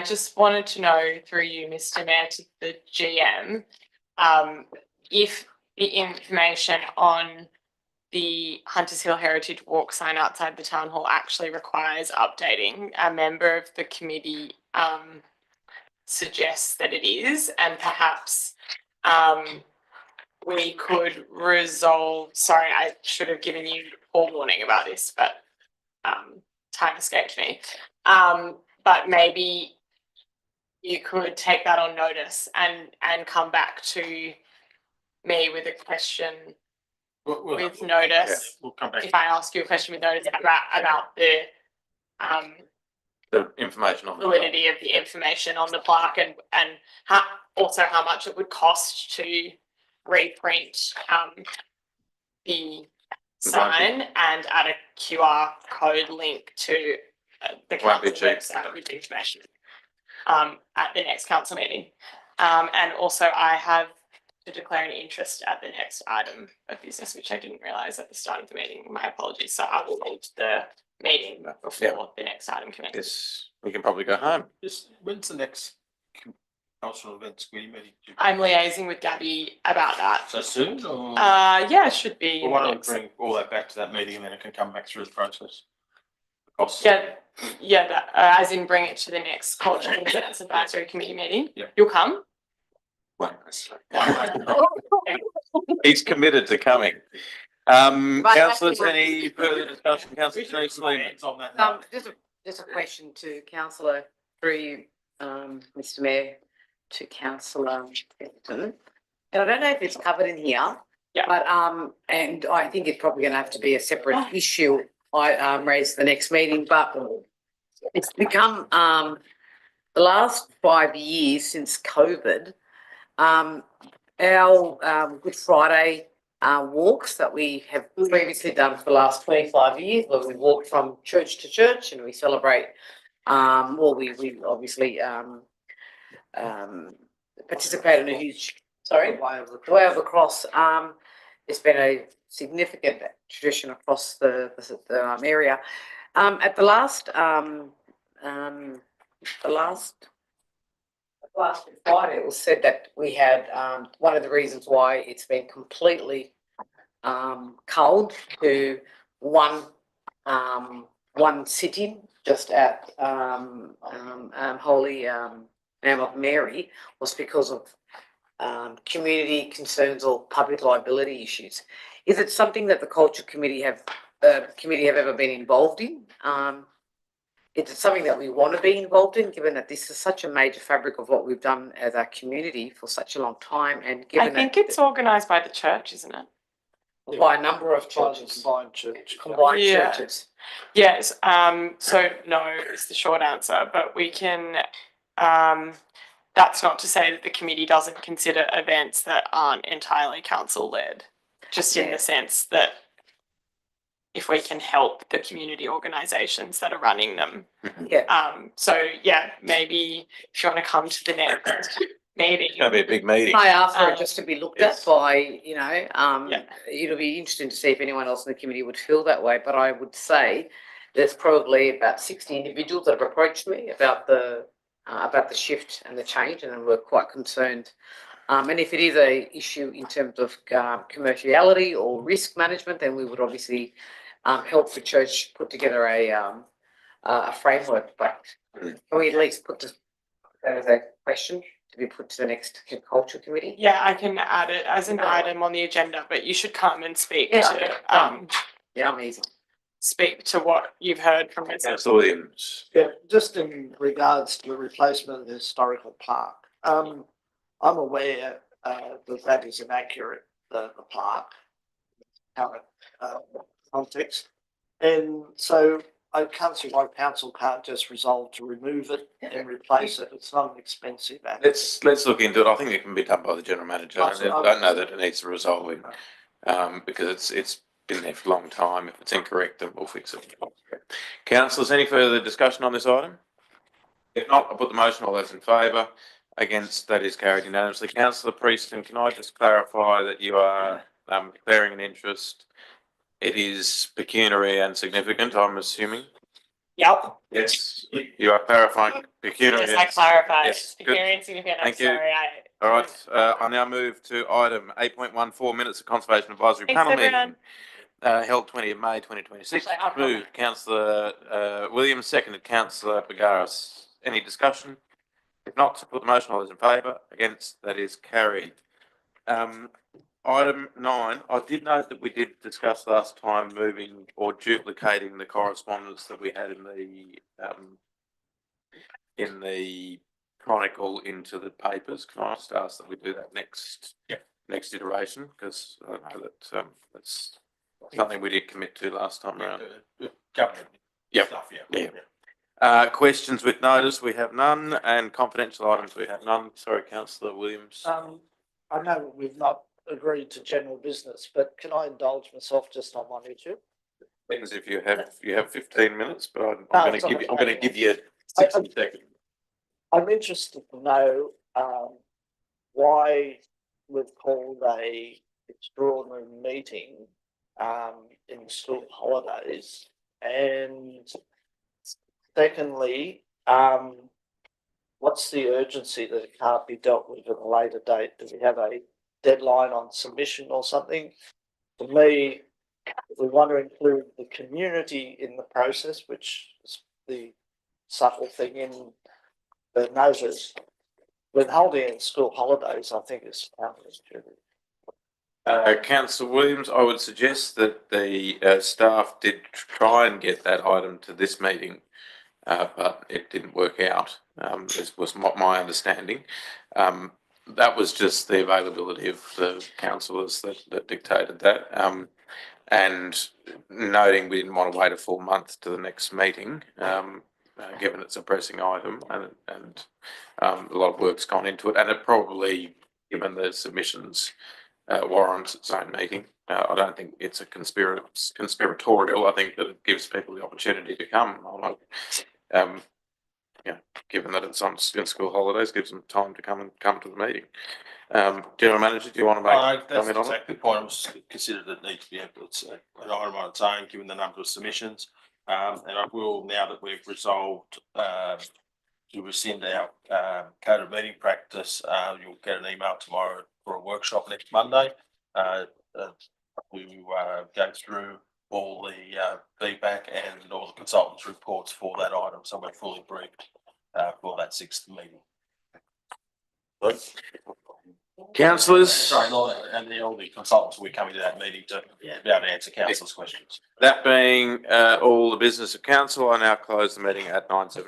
just wanted to know through you, Mr. Mayor, to the GM, if the information on the Hunters Hill Heritage Walk sign outside the town hall actually requires updating. A member of the committee suggests that it is, and perhaps we could resolve, sorry, I should have given you forewarning about this, but time escaped me. But maybe you could take that on notice and come back to me with a question with notice. We'll come back. If I ask you a question with notice about the information on the validity of the information on the plaque and also how much it would cost to reprint the sign and add a QR code link to the council website with the information at the next council meeting. And also I have to declare an interest at the next item of business, which I didn't realise at the start of the meeting. My apologies. So I will leave the meeting before the next item commences. Yes, we can probably go home. When's the next cultural events committee meeting? I'm liaising with Gabby about that. So soon, or? Yeah, it should be. Well, why don't we bring all that back to that meeting and then it can come back through the process? Yeah, as in bring it to the next cultural events advisory committee meeting. Yeah. You'll come? He's committed to coming. Councillors, any further discussion? Councillor Sleeman. Just a question to councillor through you, Mr. Mayor, to councillor Pemberton. And I don't know if it's covered in here. Yeah. But and I think it's probably going to have to be a separate issue I raise the next meeting, but it's become the last 5 years since COVID, our Good Friday walks that we have previously done for the last 25 years, where we walk from church to church and we celebrate, we obviously participate in a huge, the way of the cross. It's been a significant tradition across the area. At the last Friday, it was said that we had one of the reasons why it's been completely culled to one sitting just at Holy Name of Mary was because of community concerns or public liability issues. Is it something that the culture committee have ever been involved in? Is it something that we want to be involved in, given that this is such a major fabric of what we've done as our community for such a long time? And given I think it's organised by the church, isn't it? By a number of churches. Combined church. Combined churches. Yes. So no is the short answer, but we can. That's not to say that the committee doesn't consider events that aren't entirely council led, just in the sense that if we can help the community organisations that are running them. Yeah. So yeah, maybe if you want to come to the next meeting. It's going to be a big meeting. I asked for it just to be looked at by, it'll be interesting to see if anyone else in the committee would feel that way. But I would say there's probably about 60 individuals that have approached me about the shift and the change, and we're quite concerned. And if it is a issue in terms of commerciality or risk management, then we would obviously help the church put together a framework. But can we at least put that as a question to be put to the next culture committee? Yeah, I can add it as an item on the agenda, but you should come and speak Yeah, to, okay. Yeah, amazing. speak to what you've heard from residents. Councillor Williams. Yeah, just in regards to the replacement of the historical park, I'm aware that is inaccurate, the plaque, current context. And so I can't see why council can't just resolve to remove it and replace it. It's not an expensive act. Let's look into it. I think it can be done by the general manager. I don't know that it needs resolving, because it's been there for a long time. If it's incorrect, then we'll fix it. Councillors, any further discussion on this item? If not, I'll put the motion. All those in favour? Against? That is carried unanimously. Councillor Prieston, can I just clarify that you are declaring an interest? It is pecuniary and significant, I'm assuming. Yep. Yes, you are clarifying pecuniary. Yes, I clarified. Yes, good. Pecuniary and significant. I'm Thank you. sorry. All right, I now move to item 8.14, minutes of Conservation Advisory Thanks, Panel everyone. meeting, held 20th May 2026. Actually, I'll comment. Moved Councillor Williams, seconded Councillor Bagaris. Any discussion? If not, put the motion. All those in favour? Against? That is carried. Item 9, I did note that we did discuss last time moving or duplicating the correspondence that we had in the Chronicle into the papers. Can I just ask that we do that next iteration? Because I know that that's something we did commit to last time around. Government Yep. stuff, Questions with notice, we have none, and confidential items, we have none. Sorry, Councillor Williams. I know we've not agreed to general business, but can I indulge myself just on one issue? Things if you have 15 minutes, but I'm going to give you 60 seconds. I'm interested to know why we've called a extraordinary meeting in school holidays, and secondly, what's the urgency that it can't be dealt with at a later date? Do we have a deadline on submission or something? For me, we want to include the community in the process, which is the subtle thing in the notice. When holding it in school holidays, I think it's counterintuitive. Councillor Williams, I would suggest that the staff did try and get that item to this meeting, but it didn't work out. This was my understanding. That was just the availability of the councillors that dictated that. And noting we didn't want to wait a full month to the next meeting, given it's a pressing item, and a lot of work's gone into it, and it probably, given the submissions, warrants its own meeting. I don't think it's a conspiratorial. I think that it gives people the opportunity to come. Given that it's on school holidays, gives them time to come to the meeting. General Manager, do you want to make that's comment on it? exactly the point. It was considered that it needs to be an item on its own, given the number of submissions. And I will, now that we've resolved to rescind our code of meeting practice, you'll get an email tomorrow for a workshop next Monday. We go through all the feedback and all the consultants' reports for that item, so we're fully briefed for that 6th meeting. Councillors? Sorry, and all the consultants will be coming to that meeting to be able to answer councillors' questions. That being all the business of council, I now close the meeting at 9:17.